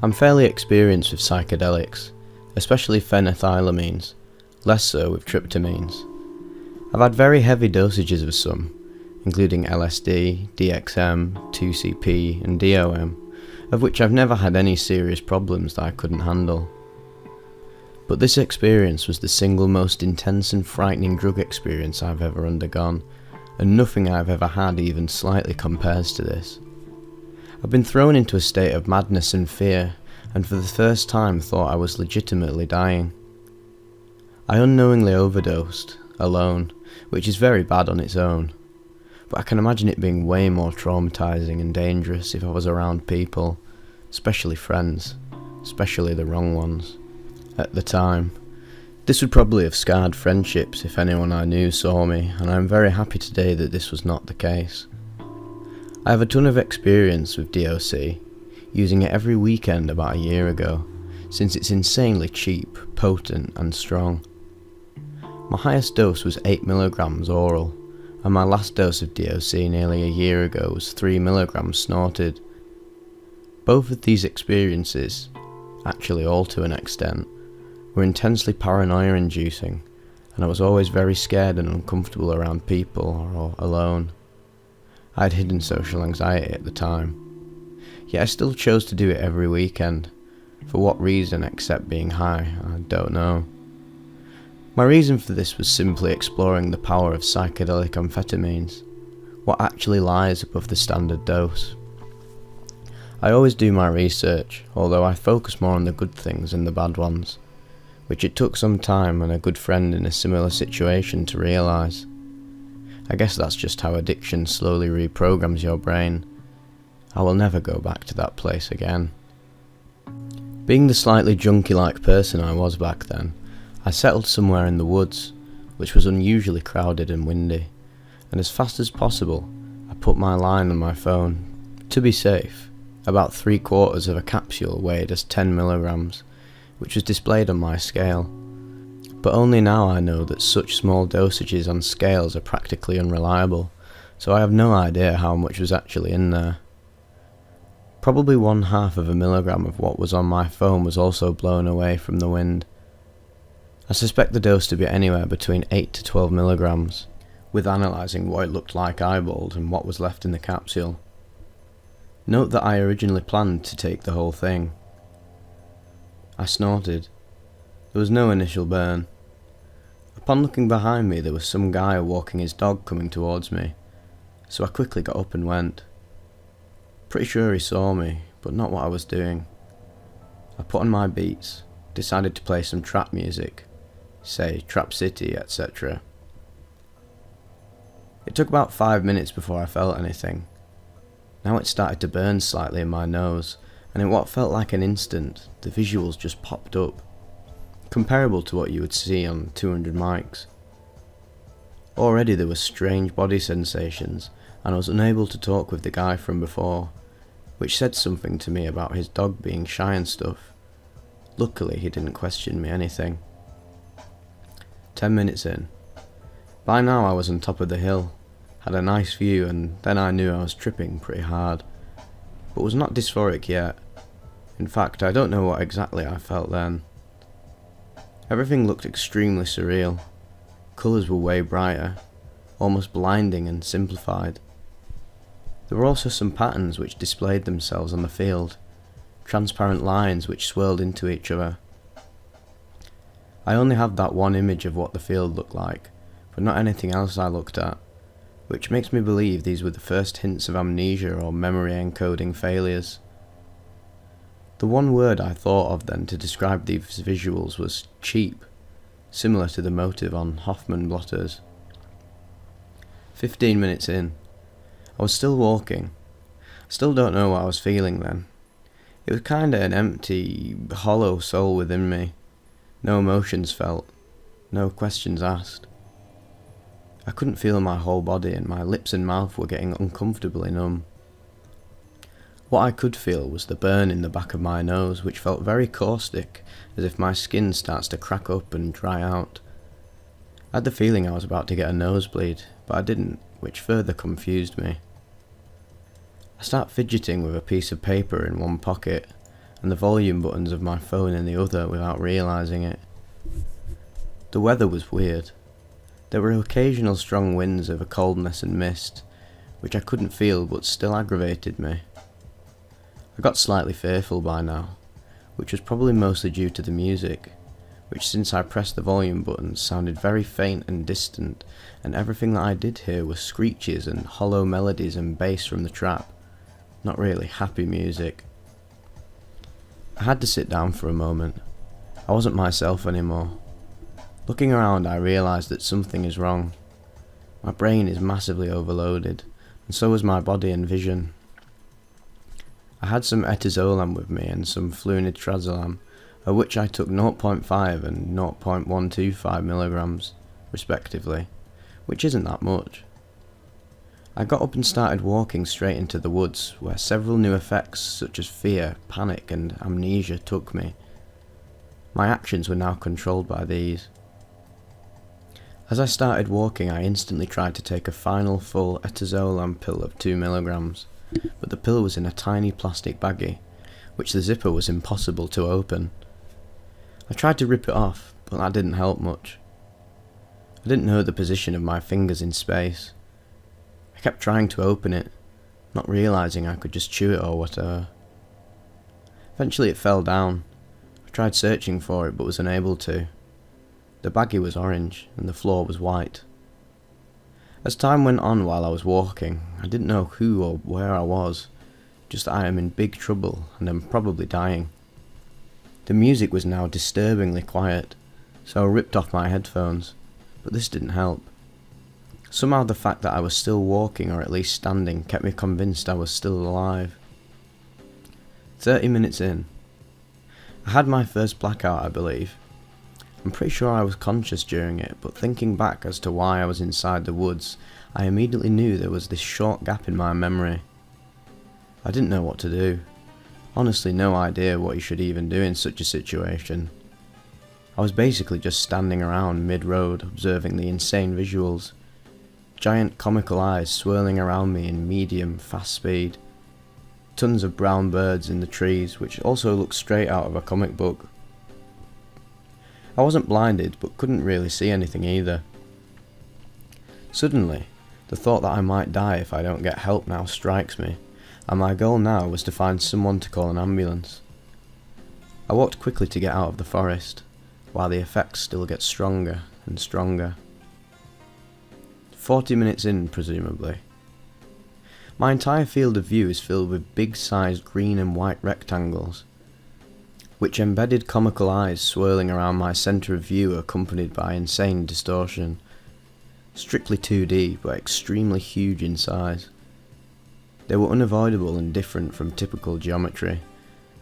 I'm fairly experienced with psychedelics, especially phenethylamines, less so with tryptamines. I've had very heavy dosages of some, including LSD, DXM, 2CP and DOM, of which I've never had any serious problems that I couldn't handle. But this experience was the single most intense and frightening drug experience I've ever undergone, and nothing I've ever had even slightly compares to this. I've been thrown into a state of madness and fear, and for the first time thought I was legitimately dying. I unknowingly overdosed, alone, which is very bad on its own, but I can imagine it being way more traumatizing and dangerous if I was around people, especially friends, especially the wrong ones. At the time, this would probably have scarred friendships if anyone I knew saw me, and I'm very happy today that this was not the case. I have a ton of experience with DOC, using it every weekend about a year ago, since it's insanely cheap, potent and strong. My highest dose was 8 mg oral, and my last dose of DOC nearly a year ago was 3 mg snorted, Both of these experiences, actually all to an extent, were intensely paranoia-inducing, and I was always very scared and uncomfortable around people or alone. I had hidden social anxiety at the time, yet I still chose to do it every weekend. For what reason except being high, I don't know. My reason for this was simply exploring the power of psychedelic amphetamines, what actually lies above the standard dose. I always do my research, although I focus more on the good things than the bad ones, which it took some time and a good friend in a similar situation to realise. I guess that's just how addiction slowly reprograms your brain. I will never go back to that place again. Being the slightly junkie-like person I was back then, I settled somewhere in the woods, which was unusually crowded and windy, and as fast as possible, I put my line on my phone. To be safe, about 3/4 of a capsule weighed as 10 milligrams, which was displayed on my scale. But only now I know that such small dosages on scales are practically unreliable, so I have no idea how much was actually in there. Probably 1/2 of a milligram of what was on my phone was also blown away from the wind. I suspect the dose to be anywhere between 8 to 12 milligrams, with analysing what it looked like eyeballed and what was left in the capsule. Note that I originally planned to take the whole thing. I snorted. There was no initial burn. Upon looking behind me, there was some guy walking his dog coming towards me, so I quickly got up and went. Pretty sure he saw me, but not what I was doing. I put on my beats, decided to play some trap music, say Trap City, etc. It took about 5 minutes before I felt anything. Now it started to burn slightly in my nose, and in what felt like an instant, the visuals just popped up, comparable to what you would see on 200 mics. Already there were strange body sensations, and I was unable to talk with the guy from before, which said something to me about his dog being shy and stuff. Luckily he didn't question me anything. 10 minutes in. By now I was on top of the hill, had a nice view, and then I knew I was tripping pretty hard, but was not dysphoric yet. In fact, I don't know what exactly I felt then. Everything looked extremely surreal. Colours were way brighter, almost blinding and simplified. There were also some patterns which displayed themselves on the field, transparent lines which swirled into each other. I only have that one image of what the field looked like, but not anything else I looked at, which makes me believe these were the first hints of amnesia or memory encoding failures. The one word I thought of then to describe these visuals was cheap, similar to the motive on Hoffman blotters. 15 minutes in. I was still walking. Still don't know what I was feeling then. It was kinda an empty, hollow soul within me. No emotions felt. No questions asked. I couldn't feel my whole body, and my lips and mouth were getting uncomfortably numb. What I could feel was the burn in the back of my nose, which felt very caustic, as if my skin starts to crack up and dry out. I had the feeling I was about to get a nosebleed, but I didn't, which further confused me. I start fidgeting with a piece of paper in one pocket, and the volume buttons of my phone in the other without realising it. The weather was weird. There were occasional strong winds of a coldness and mist, which I couldn't feel but still aggravated me. I got slightly fearful by now, which was probably mostly due to the music, which since I pressed the volume buttons sounded very faint and distant, and everything that I did hear was screeches and hollow melodies and bass from the trap, not really happy music. I had to sit down for a moment. I wasn't myself anymore. Looking around, I realised that something is wrong. My brain is massively overloaded, and so is my body and vision. I had some etizolam with me and some flunitrazolam, of which I took 0.5 and 0.125 milligrams, respectively, which isn't that much. I got up and started walking straight into the woods, where several new effects such as fear, panic and amnesia took me. My actions were now controlled by these. As I started walking, I instantly tried to take a final full etizolam pill of 2 milligrams, but the pill was in a tiny plastic baggie, which the zipper was impossible to open. I tried to rip it off, but that didn't help much. I didn't know the position of my fingers in space. I kept trying to open it, not realising I could just chew it or whatever. Eventually it fell down. I tried searching for it but was unable to. The baggie was orange and the floor was white. As time went on while I was walking, I didn't know who or where I was, just that I am in big trouble and am probably dying. The music was now disturbingly quiet, so I ripped off my headphones, but this didn't help. Somehow the fact that I was still walking or at least standing kept me convinced I was still alive. 30 minutes in. I had my first blackout, I believe. I'm pretty sure I was conscious during it, but thinking back as to why I was inside the woods, I immediately knew there was this short gap in my memory. I didn't know what to do. Honestly, no idea what you should even do in such a situation. I was basically just standing around mid-road observing the insane visuals. Giant comical eyes swirling around me in medium, fast speed. Tons of brown birds in the trees, which also looked straight out of a comic book. I wasn't blinded, but couldn't really see anything either. Suddenly, the thought that I might die if I don't get help now strikes me, and my goal now was to find someone to call an ambulance. I walked quickly to get out of the forest, while the effects still get stronger and stronger. 40 minutes in, presumably. My entire field of view is filled with big-sized green and white rectangles, which embedded comical eyes swirling around my centre of view accompanied by insane distortion. Strictly 2D, but extremely huge in size. They were unavoidable and different from typical geometry,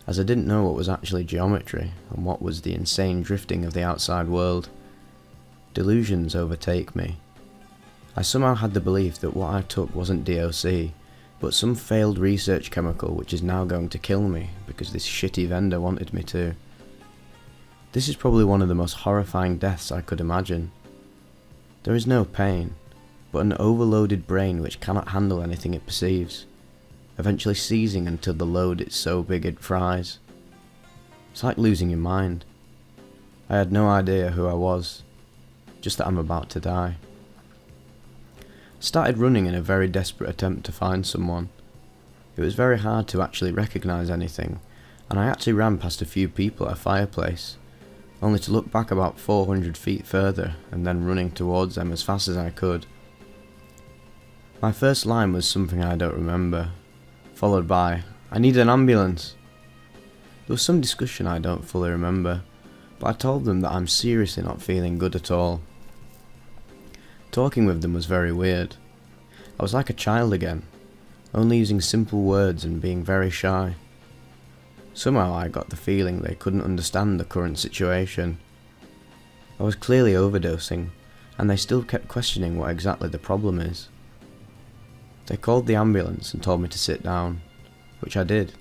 as I didn't know what was actually geometry and what was the insane drifting of the outside world. Delusions overtake me. I somehow had the belief that what I took wasn't DOC, but some failed research chemical which is now going to kill me because this shitty vendor wanted me to. This is probably one of the most horrifying deaths I could imagine. There is no pain, but an overloaded brain which cannot handle anything it perceives, eventually seizing until the load is so big it fries. It's like losing your mind. I had no idea who I was, just that I'm about to die. Started running in a very desperate attempt to find someone. It was very hard to actually recognise anything, and I actually ran past a few people at a fireplace, only to look back about 400 feet further and then running towards them as fast as I could. My first line was something I don't remember, followed by, "I need an ambulance." There was some discussion I don't fully remember, but I told them that I'm seriously not feeling good at all. Talking with them was very weird. I was like a child again, only using simple words and being very shy. Somehow I got the feeling they couldn't understand the current situation. I was clearly overdosing, and they still kept questioning what exactly the problem is. They called the ambulance and told me to sit down, which I did,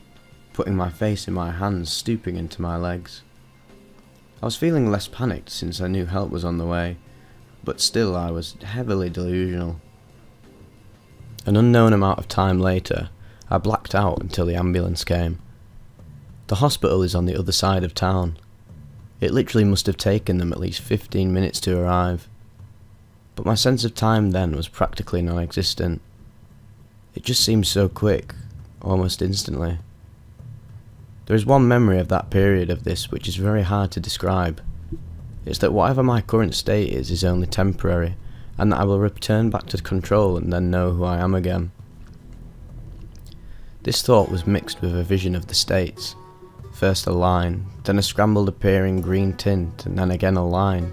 putting my face in my hands, stooping into my legs. I was feeling less panicked since I knew help was on the way, but still I was heavily delusional. An unknown amount of time later, I blacked out until the ambulance came. The hospital is on the other side of town. It literally must have taken them at least 15 minutes to arrive. But my sense of time then was practically non-existent. It just seemed so quick, almost instantly. There is one memory of that period of this which is very hard to describe. It's that whatever my current state is only temporary, and that I will return back to control and then know who I am again. This thought was mixed with a vision of the states. First a line, then a scrambled appearing green tint, and then again a line,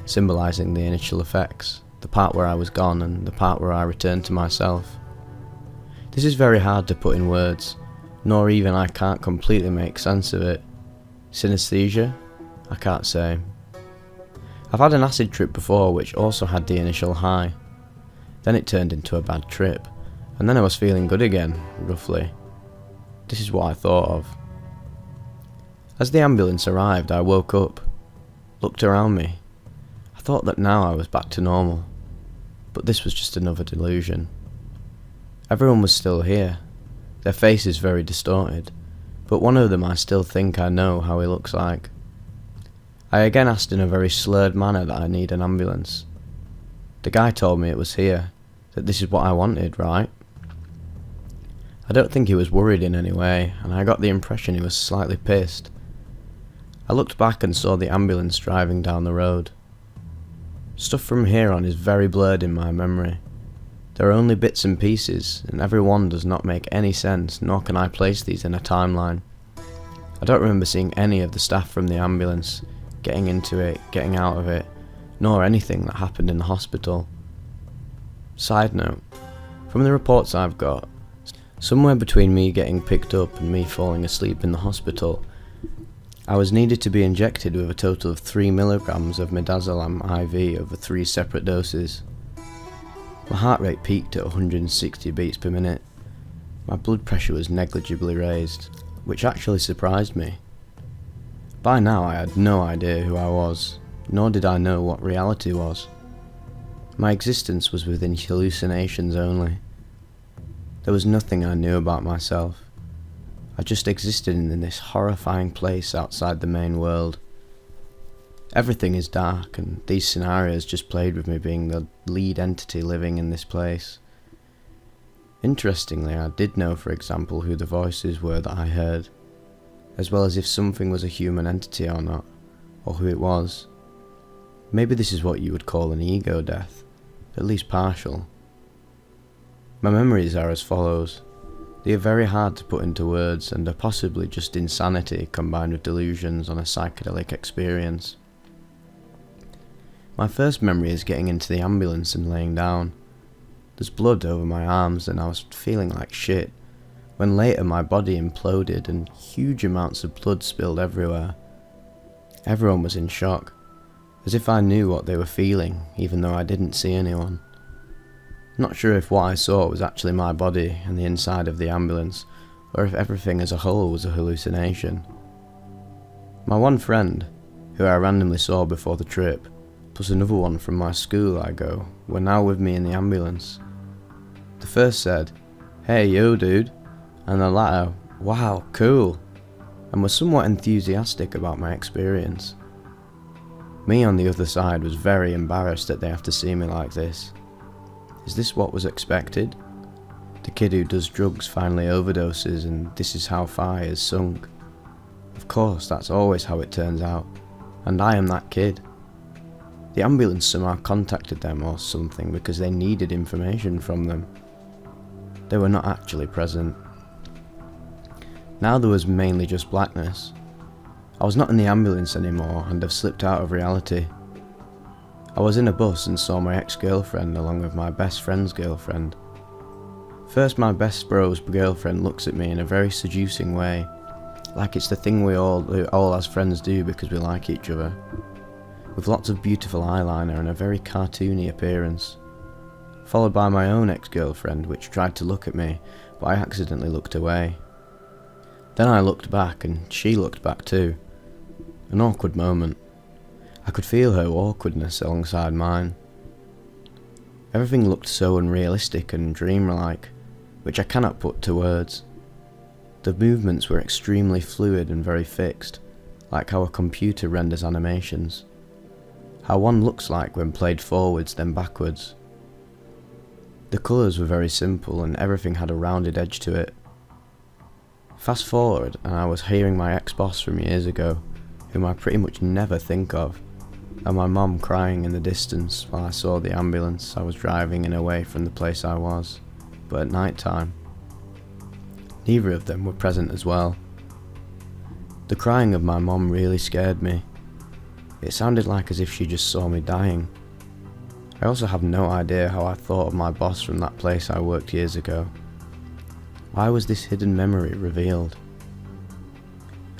symbolising the initial effects, the part where I was gone and the part where I returned to myself. This is very hard to put in words, nor even I can't completely make sense of it. Synesthesia? I can't say. I've had an acid trip before which also had the initial high. Then it turned into a bad trip, and then I was feeling good again, roughly. This is what I thought of. As the ambulance arrived, I woke up, looked around me. I thought that now I was back to normal, but this was just another delusion. Everyone was still here, their faces very distorted, but one of them I still think I know how he looks like. I again asked in a very slurred manner that I need an ambulance. The guy told me it was here, that this is what I wanted, right? I don't think he was worried in any way, and I got the impression he was slightly pissed. I looked back and saw the ambulance driving down the road. Stuff from here on is very blurred in my memory. There are only bits and pieces, and every one does not make any sense, nor can I place these in a timeline. I don't remember seeing any of the staff from the ambulance, getting into it, getting out of it, nor anything that happened in the hospital. Side note, from the reports I've got, somewhere between me getting picked up and me falling asleep in the hospital, I was needed to be injected with a total of 3 milligrams of midazolam IV over 3 separate doses. My heart rate peaked at 160 beats per minute. My blood pressure was negligibly raised, which actually surprised me. By now I had no idea who I was, nor did I know what reality was. My existence was within hallucinations only. There was nothing I knew about myself. I just existed in this horrifying place outside the main world. Everything is dark, and these scenarios just played with me being the lead entity living in this place. Interestingly, I did know, for example, who the voices were that I heard, as well as if something was a human entity or not, or who it was. Maybe this is what you would call an ego death, at least partial. My memories are as follows. They are very hard to put into words and are possibly just insanity combined with delusions on a psychedelic experience. My first memory is getting into the ambulance and laying down. There's blood over my arms and I was feeling like shit, when later my body imploded and huge amounts of blood spilled everywhere. Everyone was in shock, as if I knew what they were feeling, even though I didn't see anyone. Not sure if what I saw was actually my body and the inside of the ambulance, or if everything as a whole was a hallucination. My one friend, who I randomly saw before the trip, plus another one from my school I go, were now with me in the ambulance. The first said, "Hey yo dude," and the latter, "Wow, cool," and was somewhat enthusiastic about my experience. Me on the other side was very embarrassed that they have to see me like this. Is this what was expected? The kid who does drugs finally overdoses and this is how far he is sunk. Of course, that's always how it turns out, and I am that kid. The ambulance somehow contacted them or something because they needed information from them. They were not actually present. Now there was mainly just blackness. I was not in the ambulance anymore and have slipped out of reality. I was in a bus and saw my ex-girlfriend along with my best friend's girlfriend. First, my best bro's girlfriend looks at me in a very seducing way, like it's the thing we all as friends do because we like each other, with lots of beautiful eyeliner and a very cartoony appearance, followed by my own ex-girlfriend which tried to look at me, but I accidentally looked away. Then I looked back and she looked back too. An awkward moment. I could feel her awkwardness alongside mine. Everything looked so unrealistic and dreamlike, which I cannot put to words. The movements were extremely fluid and very fixed, like how a computer renders animations. How one looks like when played forwards then backwards. The colours were very simple and everything had a rounded edge to it. Fast forward and I was hearing my ex-boss from years ago, whom I pretty much never think of, and my mum crying in the distance while I saw the ambulance I was driving in away from the place I was, but at night time. Neither of them were present as well. The crying of my mum really scared me. It sounded like as if she just saw me dying. I also have no idea how I thought of my boss from that place I worked years ago. Why was this hidden memory revealed?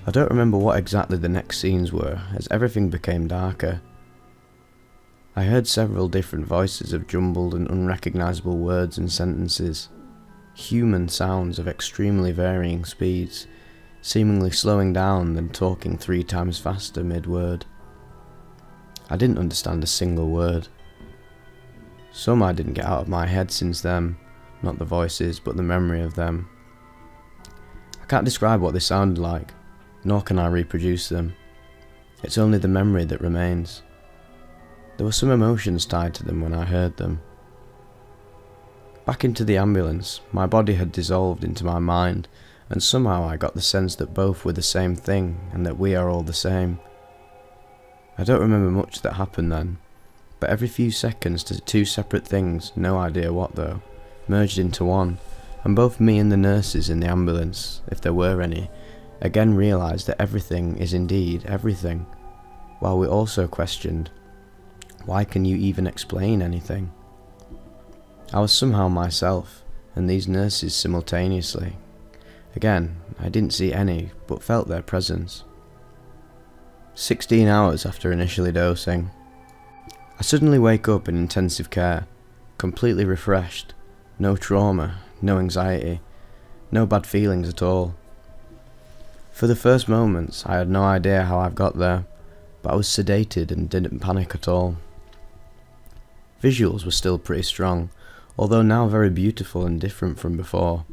I don't remember what exactly the next scenes were, as everything became darker. I heard several different voices of jumbled and unrecognisable words and sentences, human sounds of extremely varying speeds, seemingly slowing down then talking 3 times faster mid-word. I didn't understand a single word. Some I didn't get out of my head since then, not the voices but the memory of them. I can't describe what they sounded like, nor can I reproduce them. It's only the memory that remains. There were some emotions tied to them when I heard them. Back into the ambulance, my body had dissolved into my mind, and somehow I got the sense that both were the same thing and that we are all the same. I don't remember much that happened then, but every few seconds two separate things, no idea what though, merged into one, and both me and the nurses in the ambulance, if there were any, again realised that everything is indeed everything, while we also questioned, why can you even explain anything? I was somehow myself, and these nurses simultaneously. Again, I didn't see any, but felt their presence. 16 hours after initially dosing, I suddenly wake up in intensive care, completely refreshed, no trauma, no anxiety, no bad feelings at all. For the first moments, I had no idea how I've got there, but I was sedated and didn't panic at all. Visuals were still pretty strong, although now very beautiful and different from before,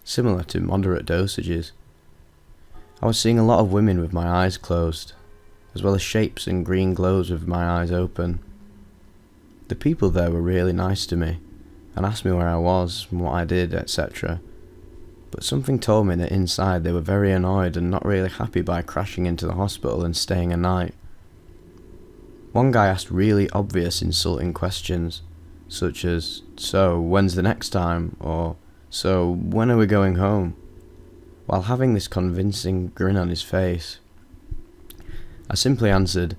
similar to moderate dosages. I was seeing a lot of women with my eyes closed, as well as shapes and green glows with my eyes open. The people there were really nice to me, and asked me where I was, and what I did, etc. But something told me that inside they were very annoyed and not really happy by crashing into the hospital and staying a night. One guy asked really obvious insulting questions, such as, "So, when's the next time?" or "So, when are we going home?" while having this convincing grin on his face. I simply answered,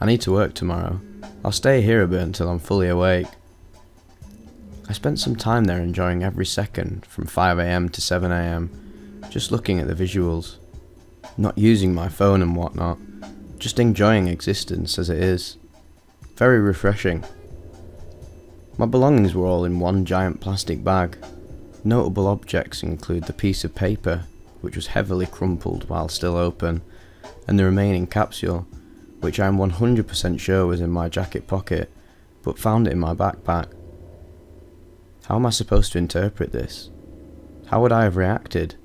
"I need to work tomorrow. I'll stay here a bit until I'm fully awake." I spent some time there enjoying every second, from 5 AM to 7 AM, just looking at the visuals, not using my phone and whatnot, just enjoying existence as it is. Very refreshing. My belongings were all in one giant plastic bag. Notable objects include the piece of paper, which was heavily crumpled while still open, and the remaining capsule, which I am 100% sure was in my jacket pocket, but found it in my backpack. How am I supposed to interpret this? How would I have reacted?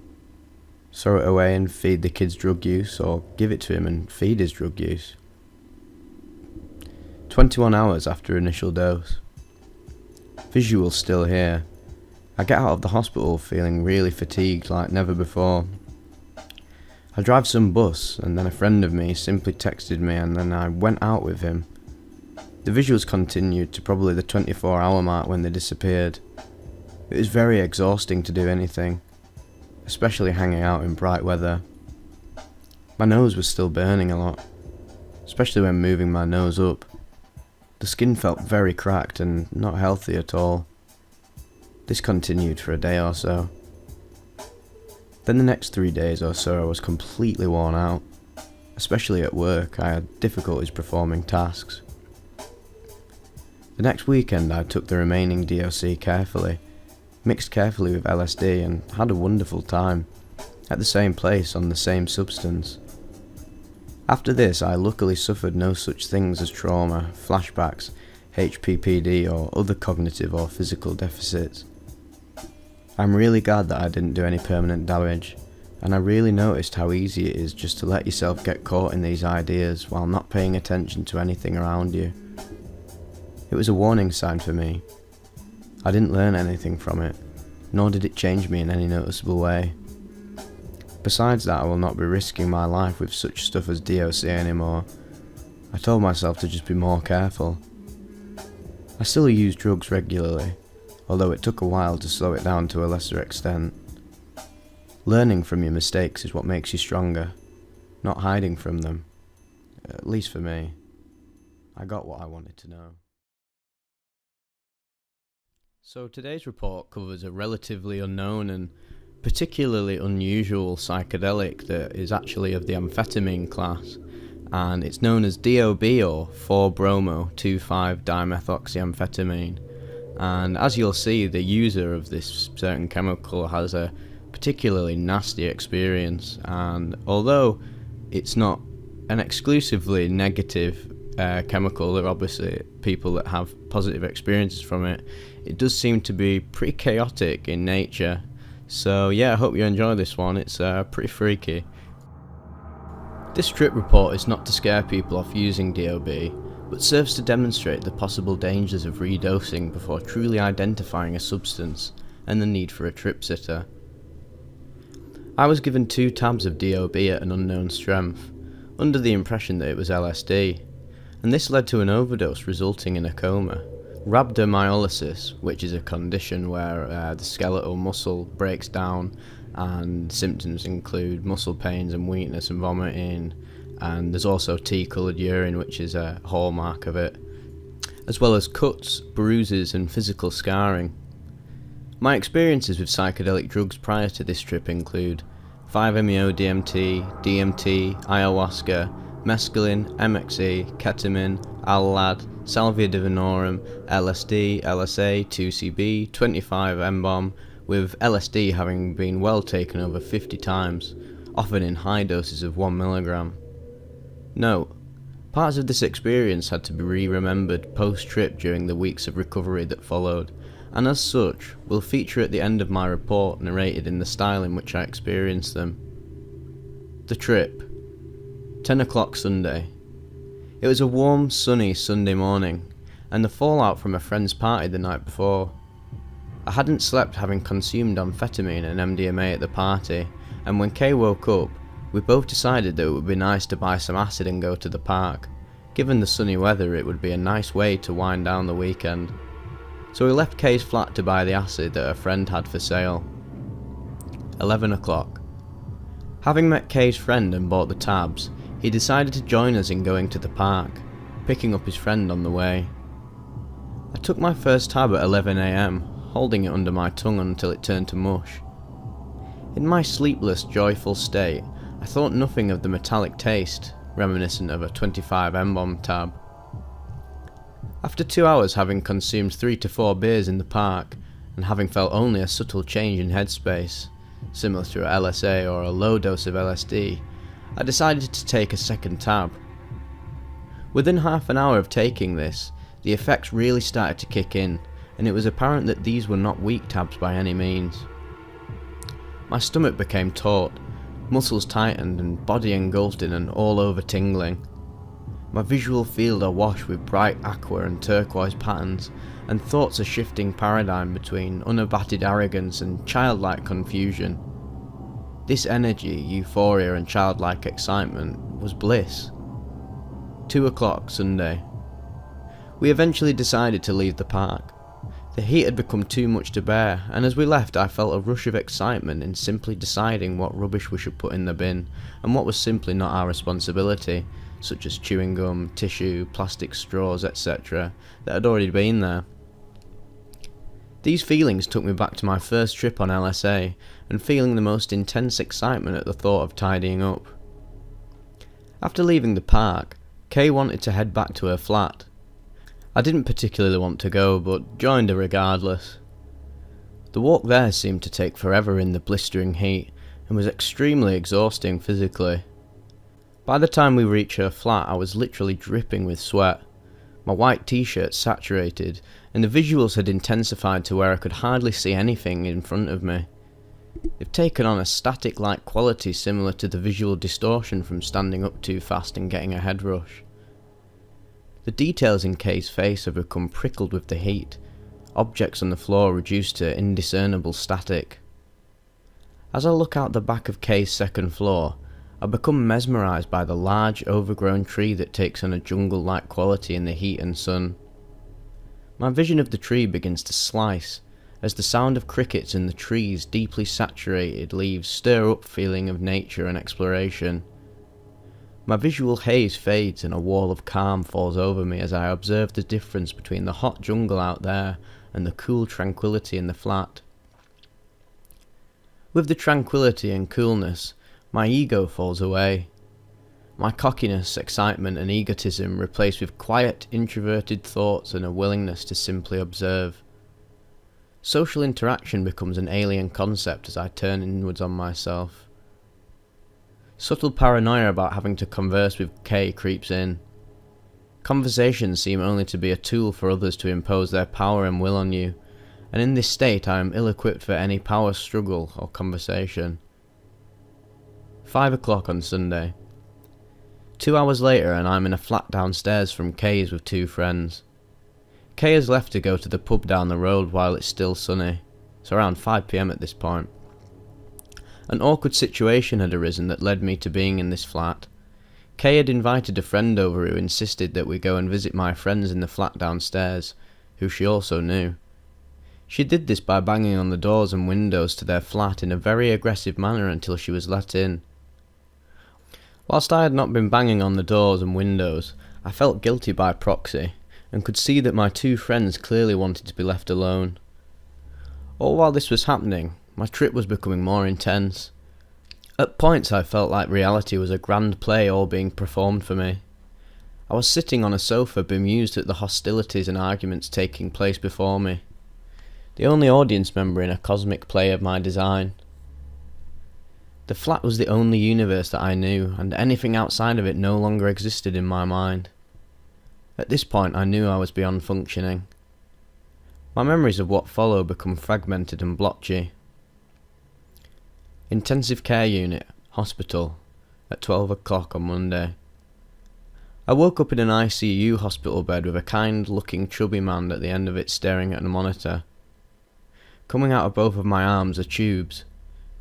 Throw it away and feed the kid's drug use, or give it to him and feed his drug use? 21 hours after initial dose. Visuals still here. I get out of the hospital feeling really fatigued like never before. I drive some bus, and then a friend of me simply texted me, and then I went out with him. The visuals continued to probably the 24-hour mark when they disappeared. It was very exhausting to do anything, especially hanging out in bright weather. My nose was still burning a lot, especially when moving my nose up. The skin felt very cracked and not healthy at all. This continued for a day or so. Then the next 3 days or so I was completely worn out. Especially at work, I had difficulties performing tasks. The next weekend I took the remaining DOC carefully, mixed carefully with LSD, and had a wonderful time, at the same place on the same substance. After this I luckily suffered no such things as trauma, flashbacks, HPPD or other cognitive or physical deficits. I'm really glad that I didn't do any permanent damage, and I really noticed how easy it is just to let yourself get caught in these ideas while not paying attention to anything around you. It was a warning sign for me. I didn't learn anything from it, nor did it change me in any noticeable way. Besides that, I will not be risking my life with such stuff as DOC anymore. I told myself to just be more careful. I still use drugs regularly, although it took a while to slow it down to a lesser extent. Learning from your mistakes is what makes you stronger, not hiding from them. At least for me. I got what I wanted to know. So today's report covers a relatively unknown and particularly unusual psychedelic that is actually of the amphetamine class, and it's known as DOB or 4-bromo-2,5-dimethoxyamphetamine. And as you'll see, the user of this certain chemical has a particularly nasty experience, and although it's not an exclusively negative chemical, there are obviously people that have positive experiences from it, it does seem to be pretty chaotic in nature, So yeah, I hope you enjoy this one. It's pretty freaky. This trip report is not to scare people off using DOB, but serves to demonstrate the possible dangers of redosing before truly identifying a substance and the need for a trip sitter. I was given 2 tabs of DOB at an unknown strength, under the impression that it was LSD, and this led to an overdose resulting in a coma. Rhabdomyolysis, which is a condition where the skeletal muscle breaks down, and symptoms include muscle pains and weakness and vomiting, and there's also tea-coloured urine, which is a hallmark of it, as well as cuts, bruises and physical scarring. My experiences with psychedelic drugs prior to this trip include 5-MeO-DMT, DMT, ayahuasca, mescaline, MXE, ketamine, Alad, Salvia divinorum, LSD, LSA, 2CB, 25-M-bomb, with LSD having been well taken over 50 times, often in high doses of 1 mg. Note, parts of this experience had to be re-remembered post-trip during the weeks of recovery that followed, and as such, will feature at the end of my report narrated in the style in which I experienced them. The trip. 10 o'clock Sunday. It was a warm, sunny Sunday morning, and the fallout from a friend's party the night before. I hadn't slept, having consumed amphetamine and MDMA at the party, and when Kay woke up, we both decided that it would be nice to buy some acid and go to the park. Given the sunny weather, it would be a nice way to wind down the weekend. So we left Kay's flat to buy the acid that a friend had for sale. 11 o'clock. Having met Kay's friend and bought the tabs, he decided to join us in going to the park, picking up his friend on the way. I took my first tab at 11 AM, holding it under my tongue until it turned to mush. In my sleepless, joyful state, I thought nothing of the metallic taste, reminiscent of a 25-M-bomb tab. After 2 hours having consumed 3 to 4 beers in the park, and having felt only a subtle change in headspace, similar to a LSA or a low dose of LSD, I decided to take a second tab. Within half an hour of taking this, the effects really started to kick in, and it was apparent that these were not weak tabs by any means. My stomach became taut, muscles tightened and body engulfed in an all-over tingling. My visual field awash with bright aqua and turquoise patterns, and thoughts a shifting paradigm between unabated arrogance and childlike confusion. This energy, euphoria and childlike excitement was bliss. 2 o'clock Sunday. We eventually decided to leave the park. The heat had become too much to bear, and as we left I felt a rush of excitement in simply deciding what rubbish we should put in the bin, and what was simply not our responsibility, such as chewing gum, tissue, plastic straws, etc., that had already been there. These feelings took me back to my first trip on LSA, and feeling the most intense excitement at the thought of tidying up. After leaving the park, Kay wanted to head back to her flat. I didn't particularly want to go, but joined her regardless. The walk there seemed to take forever in the blistering heat, and was extremely exhausting physically. By the time we reached her flat, I was literally dripping with sweat. My white t-shirt saturated, and the visuals had intensified to where I could hardly see anything in front of me. They've taken on a static-like quality similar to the visual distortion from standing up too fast and getting a head rush. The details in Kay's face have become prickled with the heat, objects on the floor reduced to indiscernible static. As I look out the back of Kay's second floor, I become mesmerised by the large overgrown tree that takes on a jungle-like quality in the heat and sun. My vision of the tree begins to slice, as the sound of crickets in the tree's deeply saturated leaves stir up feeling of nature and exploration. My visual haze fades and a wall of calm falls over me as I observe the difference between the hot jungle out there and the cool tranquility in the flat. With the tranquility and coolness, my ego falls away. My cockiness, excitement and egotism replaced with quiet, introverted thoughts and a willingness to simply observe. Social interaction becomes an alien concept as I turn inwards on myself. Subtle paranoia about having to converse with Kay creeps in. Conversations seem only to be a tool for others to impose their power and will on you, and in this state I am ill-equipped for any power struggle or conversation. 5 o'clock on Sunday. 2 hours later and I'm in a flat downstairs from Kay's with 2 friends. Kay has left to go to the pub down the road while it's still sunny. It's around 5 PM at this point. An awkward situation had arisen that led me to being in this flat. Kay had invited a friend over who insisted that we go and visit my friends in the flat downstairs, who she also knew. She did this by banging on the doors and windows to their flat in a very aggressive manner until she was let in. Whilst I had not been banging on the doors and windows, I felt guilty by proxy, and could see that my 2 friends clearly wanted to be left alone. All while this was happening, my trip was becoming more intense. At points I felt like reality was a grand play all being performed for me. I was sitting on a sofa bemused at the hostilities and arguments taking place before me, the only audience member in a cosmic play of my design. The flat was the only universe that I knew, and anything outside of it no longer existed in my mind. At this point I knew I was beyond functioning. My memories of what followed become fragmented and blotchy. Intensive care unit, hospital, at 12 o'clock on Monday. I woke up in an ICU hospital bed with a kind-looking chubby man at the end of it staring at a monitor. Coming out of both of my arms are tubes,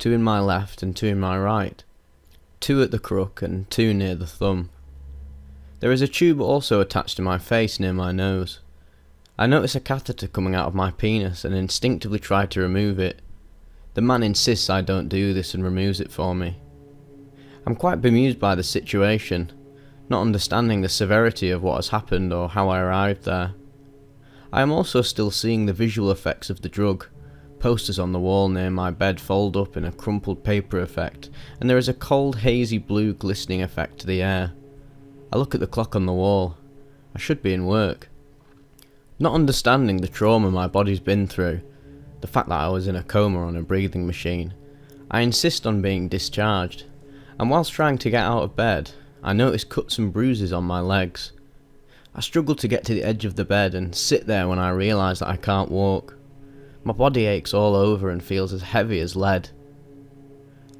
2 in my left and 2 in my right, 2 at the crook and 2 near the thumb. There is a tube also attached to my face near my nose. I notice a catheter coming out of my penis and instinctively try to remove it. The man insists I don't do this and removes it for me. I'm quite bemused by the situation, not understanding the severity of what has happened or how I arrived there. I am also still seeing the visual effects of the drug. Posters on the wall near my bed fold up in a crumpled paper effect, and there is a cold hazy blue glistening effect to the air. I look at the clock on the wall. I should be in work. Not understanding the trauma my body's been through, the fact that I was in a coma on a breathing machine, I insist on being discharged, and whilst trying to get out of bed, I notice cuts and bruises on my legs. I struggle to get to the edge of the bed and sit there when I realise that I can't walk. My body aches all over and feels as heavy as lead.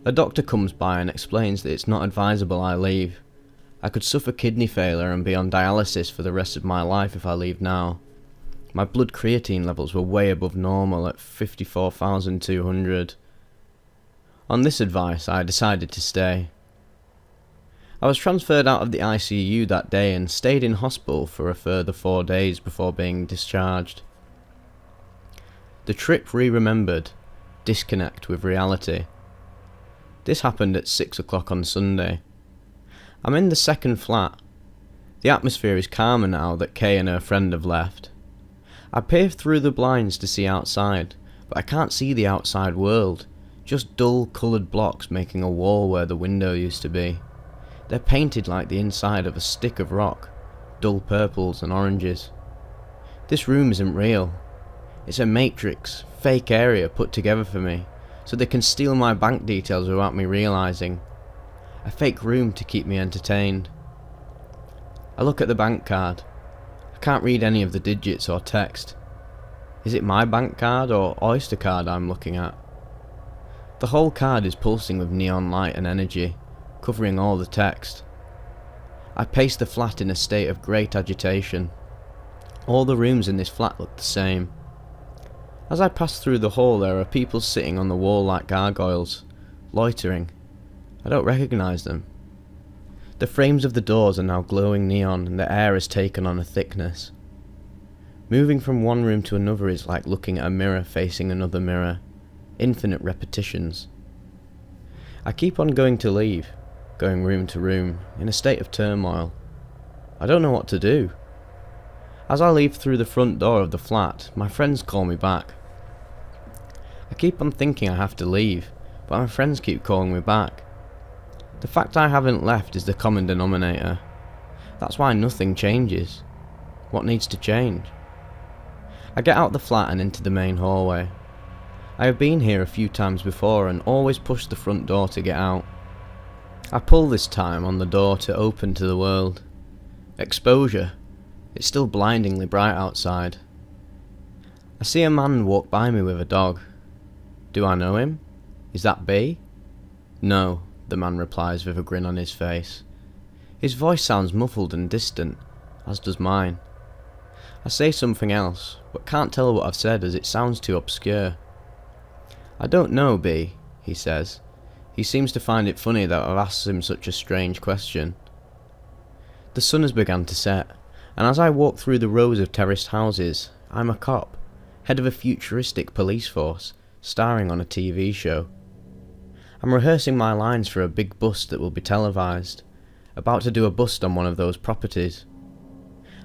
A doctor comes by and explains that it's not advisable I leave. I could suffer kidney failure and be on dialysis for the rest of my life if I leave now. My blood creatine levels were way above normal at 54,200. On this advice, I decided to stay. I was transferred out of the ICU that day and stayed in hospital for a further 4 days before being discharged. The trip re-remembered, disconnect with reality. This happened at 6 o'clock on Sunday. I'm in the second flat. The atmosphere is calmer now that Kay and her friend have left. I peer through the blinds to see outside, but I can't see the outside world, just dull coloured blocks making a wall where the window used to be. They're painted like the inside of a stick of rock, dull purples and oranges. This room isn't real. It's a matrix, fake area put together for me, so they can steal my bank details without me realising. A fake room to keep me entertained. I look at the bank card. I can't read any of the digits or text. Is it my bank card or Oyster card I'm looking at? The whole card is pulsing with neon light and energy, covering all the text. I pace the flat in a state of great agitation. All the rooms in this flat look the same. As I pass through the hall there are people sitting on the wall like gargoyles, loitering. I don't recognise them. The frames of the doors are now glowing neon and the air has taken on a thickness. Moving from one room to another is like looking at a mirror facing another mirror. Infinite repetitions. I keep on going to leave, going room to room, in a state of turmoil. I don't know what to do. As I leave through the front door of the flat, my friends call me back. I keep on thinking I have to leave, but my friends keep calling me back. The fact I haven't left is the common denominator. That's why nothing changes. What needs to change? I get out the flat and into the main hallway. I have been here a few times before and always push the front door to get out. I pull this time on the door to open to the world. Exposure. It's still blindingly bright outside. I see a man walk by me with a dog. Do I know him? Is that B? No, the man replies with a grin on his face. His voice sounds muffled and distant, as does mine. I say something else, but can't tell what I've said as it sounds too obscure. I don't know, B, he says. He seems to find it funny that I've asked him such a strange question. The sun has begun to set, and as I walk through the rows of terraced houses, I'm a cop, head of a futuristic police force, starring on a TV show. I'm rehearsing my lines for a big bust that will be televised, about to do a bust on one of those properties.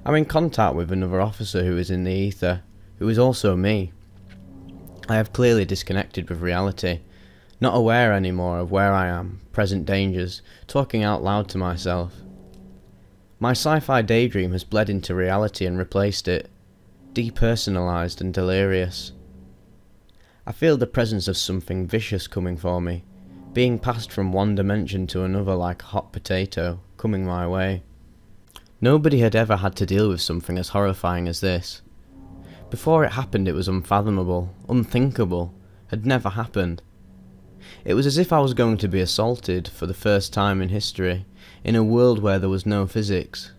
I'm in contact with another officer who is in the ether, who is also me. I have clearly disconnected with reality, not aware anymore of where I am, present dangers, talking out loud to myself. My sci-fi daydream has bled into reality and replaced it, depersonalised and delirious. I feel the presence of something vicious coming for me, being passed from one dimension to another like a hot potato, coming my way. Nobody had ever had to deal with something as horrifying as this. Before it happened it was unfathomable, unthinkable, had never happened. It was as if I was going to be assaulted, for the first time in history, in a world where there was no physics.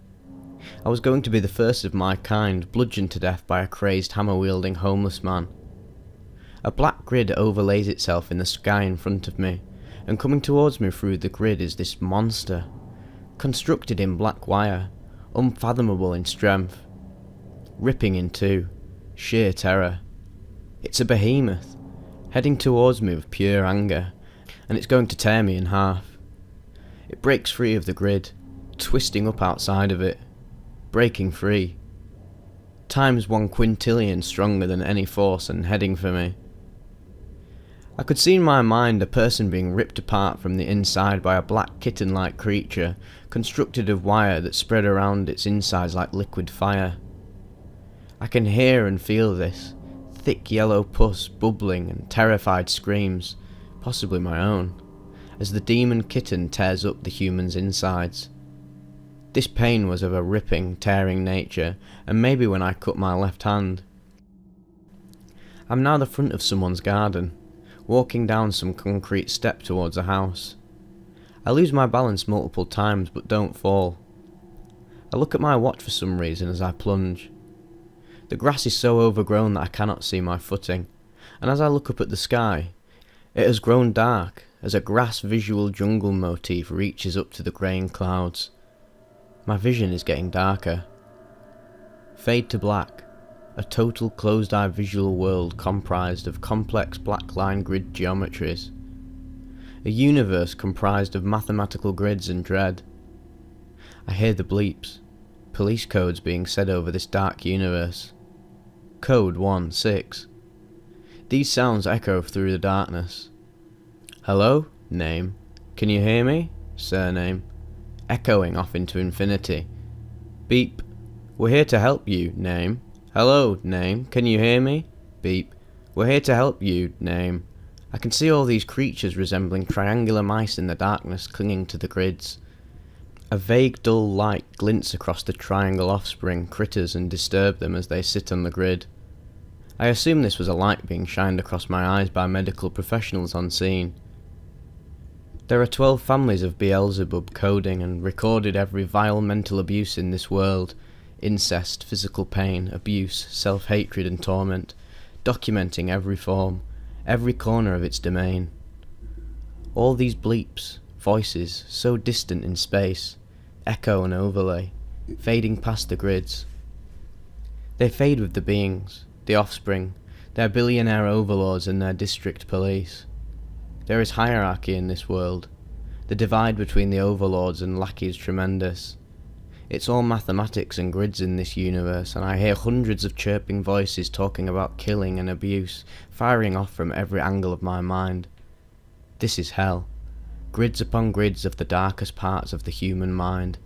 I was going to be the first of my kind bludgeoned to death by a crazed hammer-wielding homeless man. A black grid overlays itself in the sky in front of me, and coming towards me through the grid is this monster, constructed in black wire, unfathomable in strength, ripping in two, sheer terror. It's a behemoth, heading towards me with pure anger, and it's going to tear me in half. It breaks free of the grid, twisting up outside of it, breaking free, times 1 quintillion stronger than any force and heading for me. I could see in my mind a person being ripped apart from the inside by a black kitten-like creature, constructed of wire that spread around its insides like liquid fire. I can hear and feel this, thick yellow pus bubbling and terrified screams, possibly my own, as the demon kitten tears up the human's insides. This pain was of a ripping, tearing nature, and maybe when I cut my left hand. I'm now the front of someone's garden, walking down some concrete step towards a house. I lose my balance multiple times but don't fall. I look at my watch for some reason as I plunge. The grass is so overgrown that I cannot see my footing, and as I look up at the sky, it has grown dark as a grass visual jungle motif reaches up to the greying clouds. My vision is getting darker. Fade to black. A total closed-eye visual world comprised of complex black line grid geometries. A universe comprised of mathematical grids and dread. I hear the bleeps, police codes being said over this dark universe. Code 1-6. These sounds echo through the darkness. Hello? Name. Can you hear me? Surname. Echoing off into infinity. Beep. We're here to help you. Name. Hello, name, can you hear me? Beep. We're here to help you, name. I can see all these creatures resembling triangular mice in the darkness clinging to the grids. A vague dull light glints across the triangle offspring critters and disturb them as they sit on the grid. I assume this was a light being shined across my eyes by medical professionals on scene. There are 12 families of Beelzebub coding and recorded every vile mental abuse in this world. Incest, physical pain, abuse, self-hatred and torment, documenting every form, every corner of its domain. All these bleeps, voices, so distant in space, echo and overlay, fading past the grids. They fade with the beings, the offspring, their billionaire overlords and their district police. There is hierarchy in this world. The divide between the overlords and lackeys tremendous. It's all mathematics and grids in this universe, and I hear hundreds of chirping voices talking about killing and abuse, firing off from every angle of my mind. This is hell. Grids upon grids of the darkest parts of the human mind.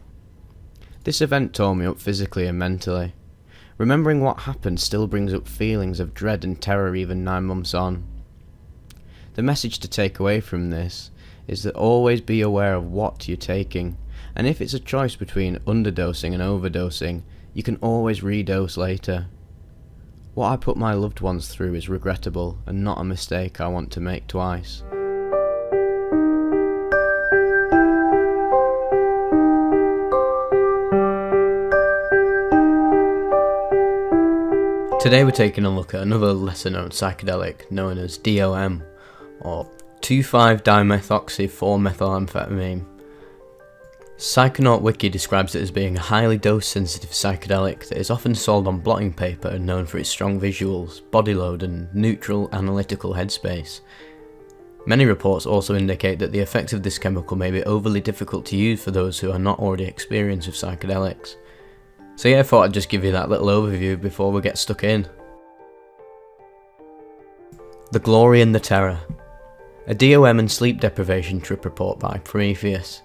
This event tore me up physically and mentally. Remembering what happened still brings up feelings of dread and terror even 9 months on. The message to take away from this is that always be aware of what you're taking. And if it's a choice between underdosing and overdosing, you can always redose later. What I put my loved ones through is regrettable and not a mistake I want to make twice. Today we're taking a look at another lesser known psychedelic known as DOM, or 2,5-dimethoxy-4-methylamphetamine. Psychonaut Wiki describes it as being a highly dose-sensitive psychedelic that is often sold on blotting paper and known for its strong visuals, body load and neutral analytical headspace. Many reports also indicate that the effects of this chemical may be overly difficult to use for those who are not already experienced with psychedelics. So yeah, I thought I'd just give you that little overview before we get stuck in. The Glory and the Terror. A DOM and sleep deprivation trip report by Prometheus,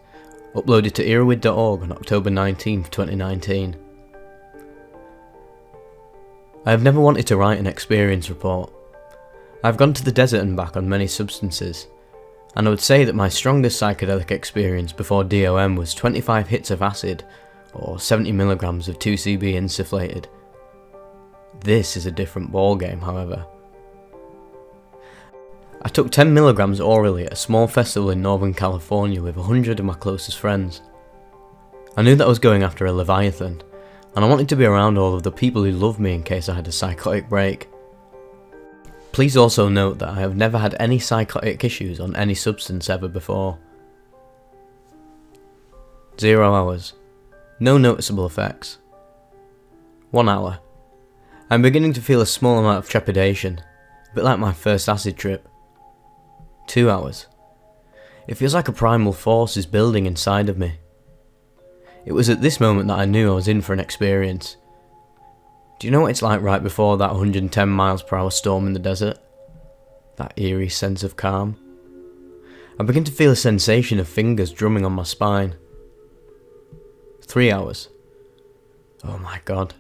uploaded to Erowid.org on October 19, 2019. I have never wanted to write an experience report. I have gone to the desert and back on many substances, and I would say that my strongest psychedelic experience before DOM was 25 hits of acid, or 70 milligrams of 2CB insufflated. This is a different ballgame, however. I took 10 milligrams orally at a small festival in Northern California with 100 of my closest friends. I knew that I was going after a Leviathan, and I wanted to be around all of the people who loved me in case I had a psychotic break. Please also note that I have never had any psychotic issues on any substance ever before. 0 hours. No noticeable effects. 1 hour. I'm beginning to feel a small amount of trepidation, a bit like my first acid trip. 2 hours. It feels like a primal force is building inside of me. It was at this moment that I knew I was in for an experience. Do you know what it's like right before that 110 miles per hour storm in the desert? That eerie sense of calm. I begin to feel a sensation of fingers drumming on my spine. 3 hours. Oh my god.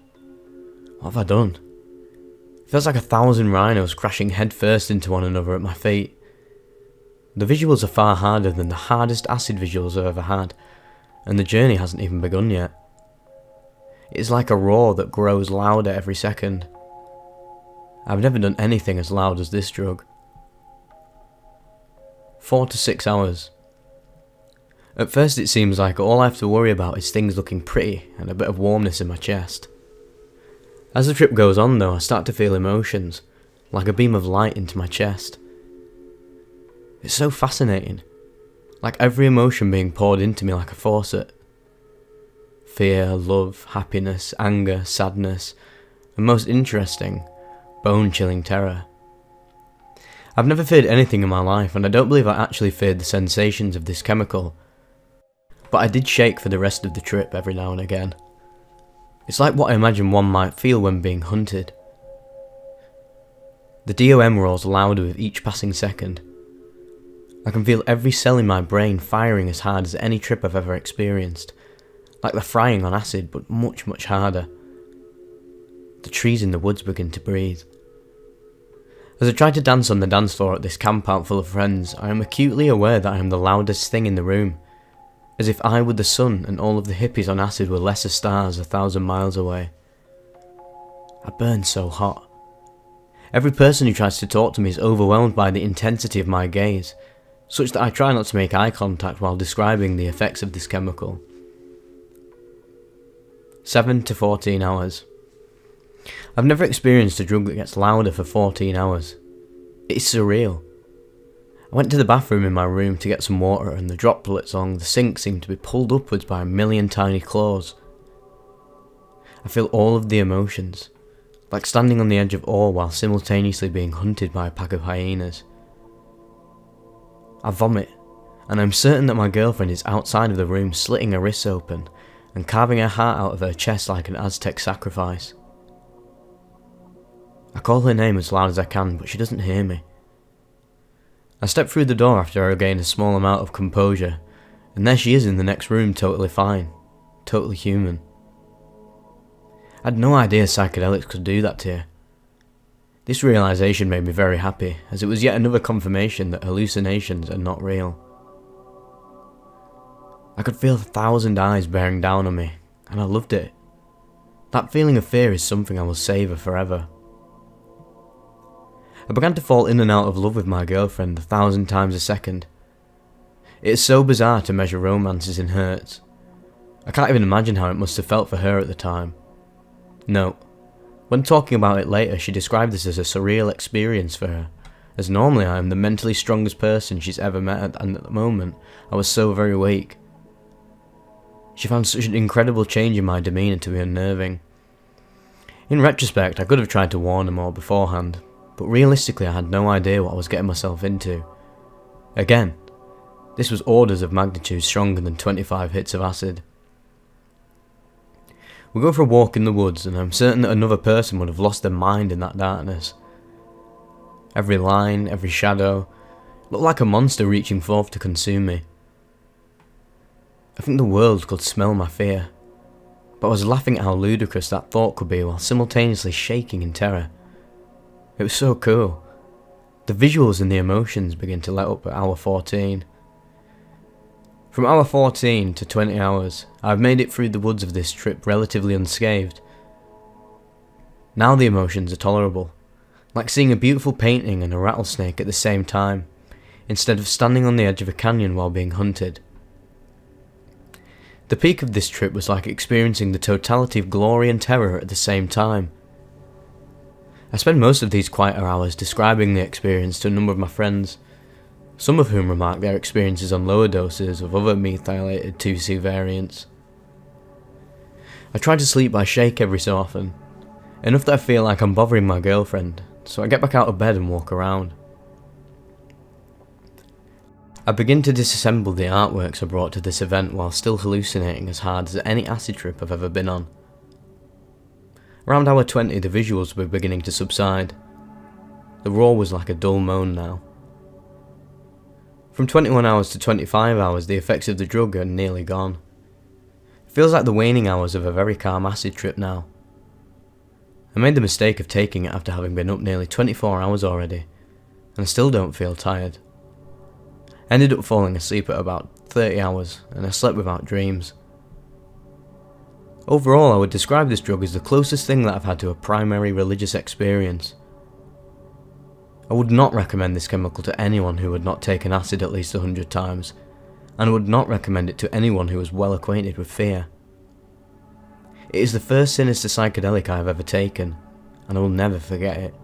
What have I done? It feels like 1,000 rhinos crashing headfirst into one another at my feet. The visuals are far harder than the hardest acid visuals I've ever had, and the journey hasn't even begun yet. It is like a roar that grows louder every second. I've never done anything as loud as this drug. 4 to 6 hours. At first it seems like all I have to worry about is things looking pretty and a bit of warmness in my chest. As the trip goes on though, I start to feel emotions, like a beam of light into my chest. It's so fascinating, like every emotion being poured into me like a faucet. Fear, love, happiness, anger, sadness, and most interesting, bone-chilling terror. I've never feared anything in my life, and I don't believe I actually feared the sensations of this chemical, but I did shake for the rest of the trip every now and again. It's like what I imagine one might feel when being hunted. The DOM roars louder with each passing second. I can feel every cell in my brain firing as hard as any trip I've ever experienced, like they're frying on acid but much, much harder. The trees in the woods begin to breathe. As I try to dance on the dance floor at this camp out full of friends, I am acutely aware that I am the loudest thing in the room, as if I were the sun and all of the hippies on acid were lesser stars 1,000 miles away. I burn so hot. Every person who tries to talk to me is overwhelmed by the intensity of my gaze, such that I try not to make eye contact while describing the effects of this chemical. 7 to 14 hours. I've never experienced a drug that gets louder for 14 hours. It is surreal. I went to the bathroom in my room to get some water and the droplets along the sink seemed to be pulled upwards by a million tiny claws. I feel all of the emotions, like standing on the edge of awe while simultaneously being hunted by a pack of hyenas. I vomit, and I'm certain that my girlfriend is outside of the room slitting her wrists open and carving her heart out of her chest like an Aztec sacrifice. I call her name as loud as I can, but she doesn't hear me. I step through the door after I regain a small amount of composure, and there she is in the next room, totally fine, totally human. I had no idea psychedelics could do that to you. This realisation made me very happy, as it was yet another confirmation that hallucinations are not real. I could feel 1,000 eyes bearing down on me, and I loved it. That feeling of fear is something I will savour forever. I began to fall in and out of love with my girlfriend 1,000 times a second. It is so bizarre to measure romances in hertz. I can't even imagine how it must have felt for her at the time. Note, when talking about it later, she described this as a surreal experience for her, as normally I am the mentally strongest person she's ever met, and at the moment I was so very weak. She found such an incredible change in my demeanour to be unnerving. In retrospect, I could have tried to warn her more beforehand, but realistically I had no idea what I was getting myself into. Again, this was orders of magnitude stronger than 25 hits of acid. We go for a walk in the woods, and I'm certain that another person would have lost their mind in that darkness. Every line, every shadow, looked like a monster reaching forth to consume me. I think the world could smell my fear, but I was laughing at how ludicrous that thought could be while simultaneously shaking in terror. It was so cool. The visuals and the emotions begin to let up at hour 14. From hour 14 to 20 hours, I've made it through the woods of this trip relatively unscathed. Now the emotions are tolerable, like seeing a beautiful painting and a rattlesnake at the same time, instead of standing on the edge of a canyon while being hunted. The peak of this trip was like experiencing the totality of glory and terror at the same time. I spend most of these quieter hours describing the experience to a number of my friends, some of whom remark their experiences on lower doses of other methylated 2C variants. I try to sleep by shake every so often, enough that I feel like I'm bothering my girlfriend, so I get back out of bed and walk around. I begin to disassemble the artworks I brought to this event while still hallucinating as hard as any acid trip I've ever been on. Around hour 20 the visuals were beginning to subside. The roar was like a dull moan now. From 21 hours to 25 hours the effects of the drug are nearly gone. It feels like the waning hours of a very calm acid trip now. I made the mistake of taking it after having been up nearly 24 hours already, and I still don't feel tired. I ended up falling asleep at about 30 hours, and I slept without dreams. Overall, I would describe this drug as the closest thing that I've had to a primary religious experience. I would not recommend this chemical to anyone who had not taken acid at least 100 times, and I would not recommend it to anyone who was well acquainted with fear. It is the first sinister psychedelic I have ever taken, and I will never forget it.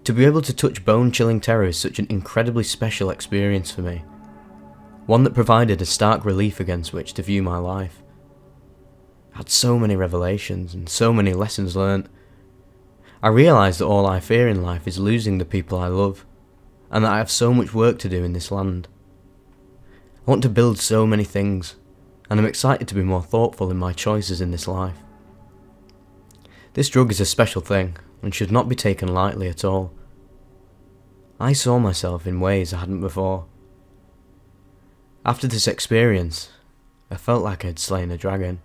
To be able to touch bone-chilling terror is such an incredibly special experience for me, one that provided a stark relief against which to view my life. I had so many revelations and so many lessons learnt. I realised that all I fear in life is losing the people I love, and that I have so much work to do in this land. I want to build so many things, and I'm excited to be more thoughtful in my choices in this life. This drug is a special thing, and should not be taken lightly at all. I saw myself in ways I hadn't before. After this experience, I felt like I had slain a dragon.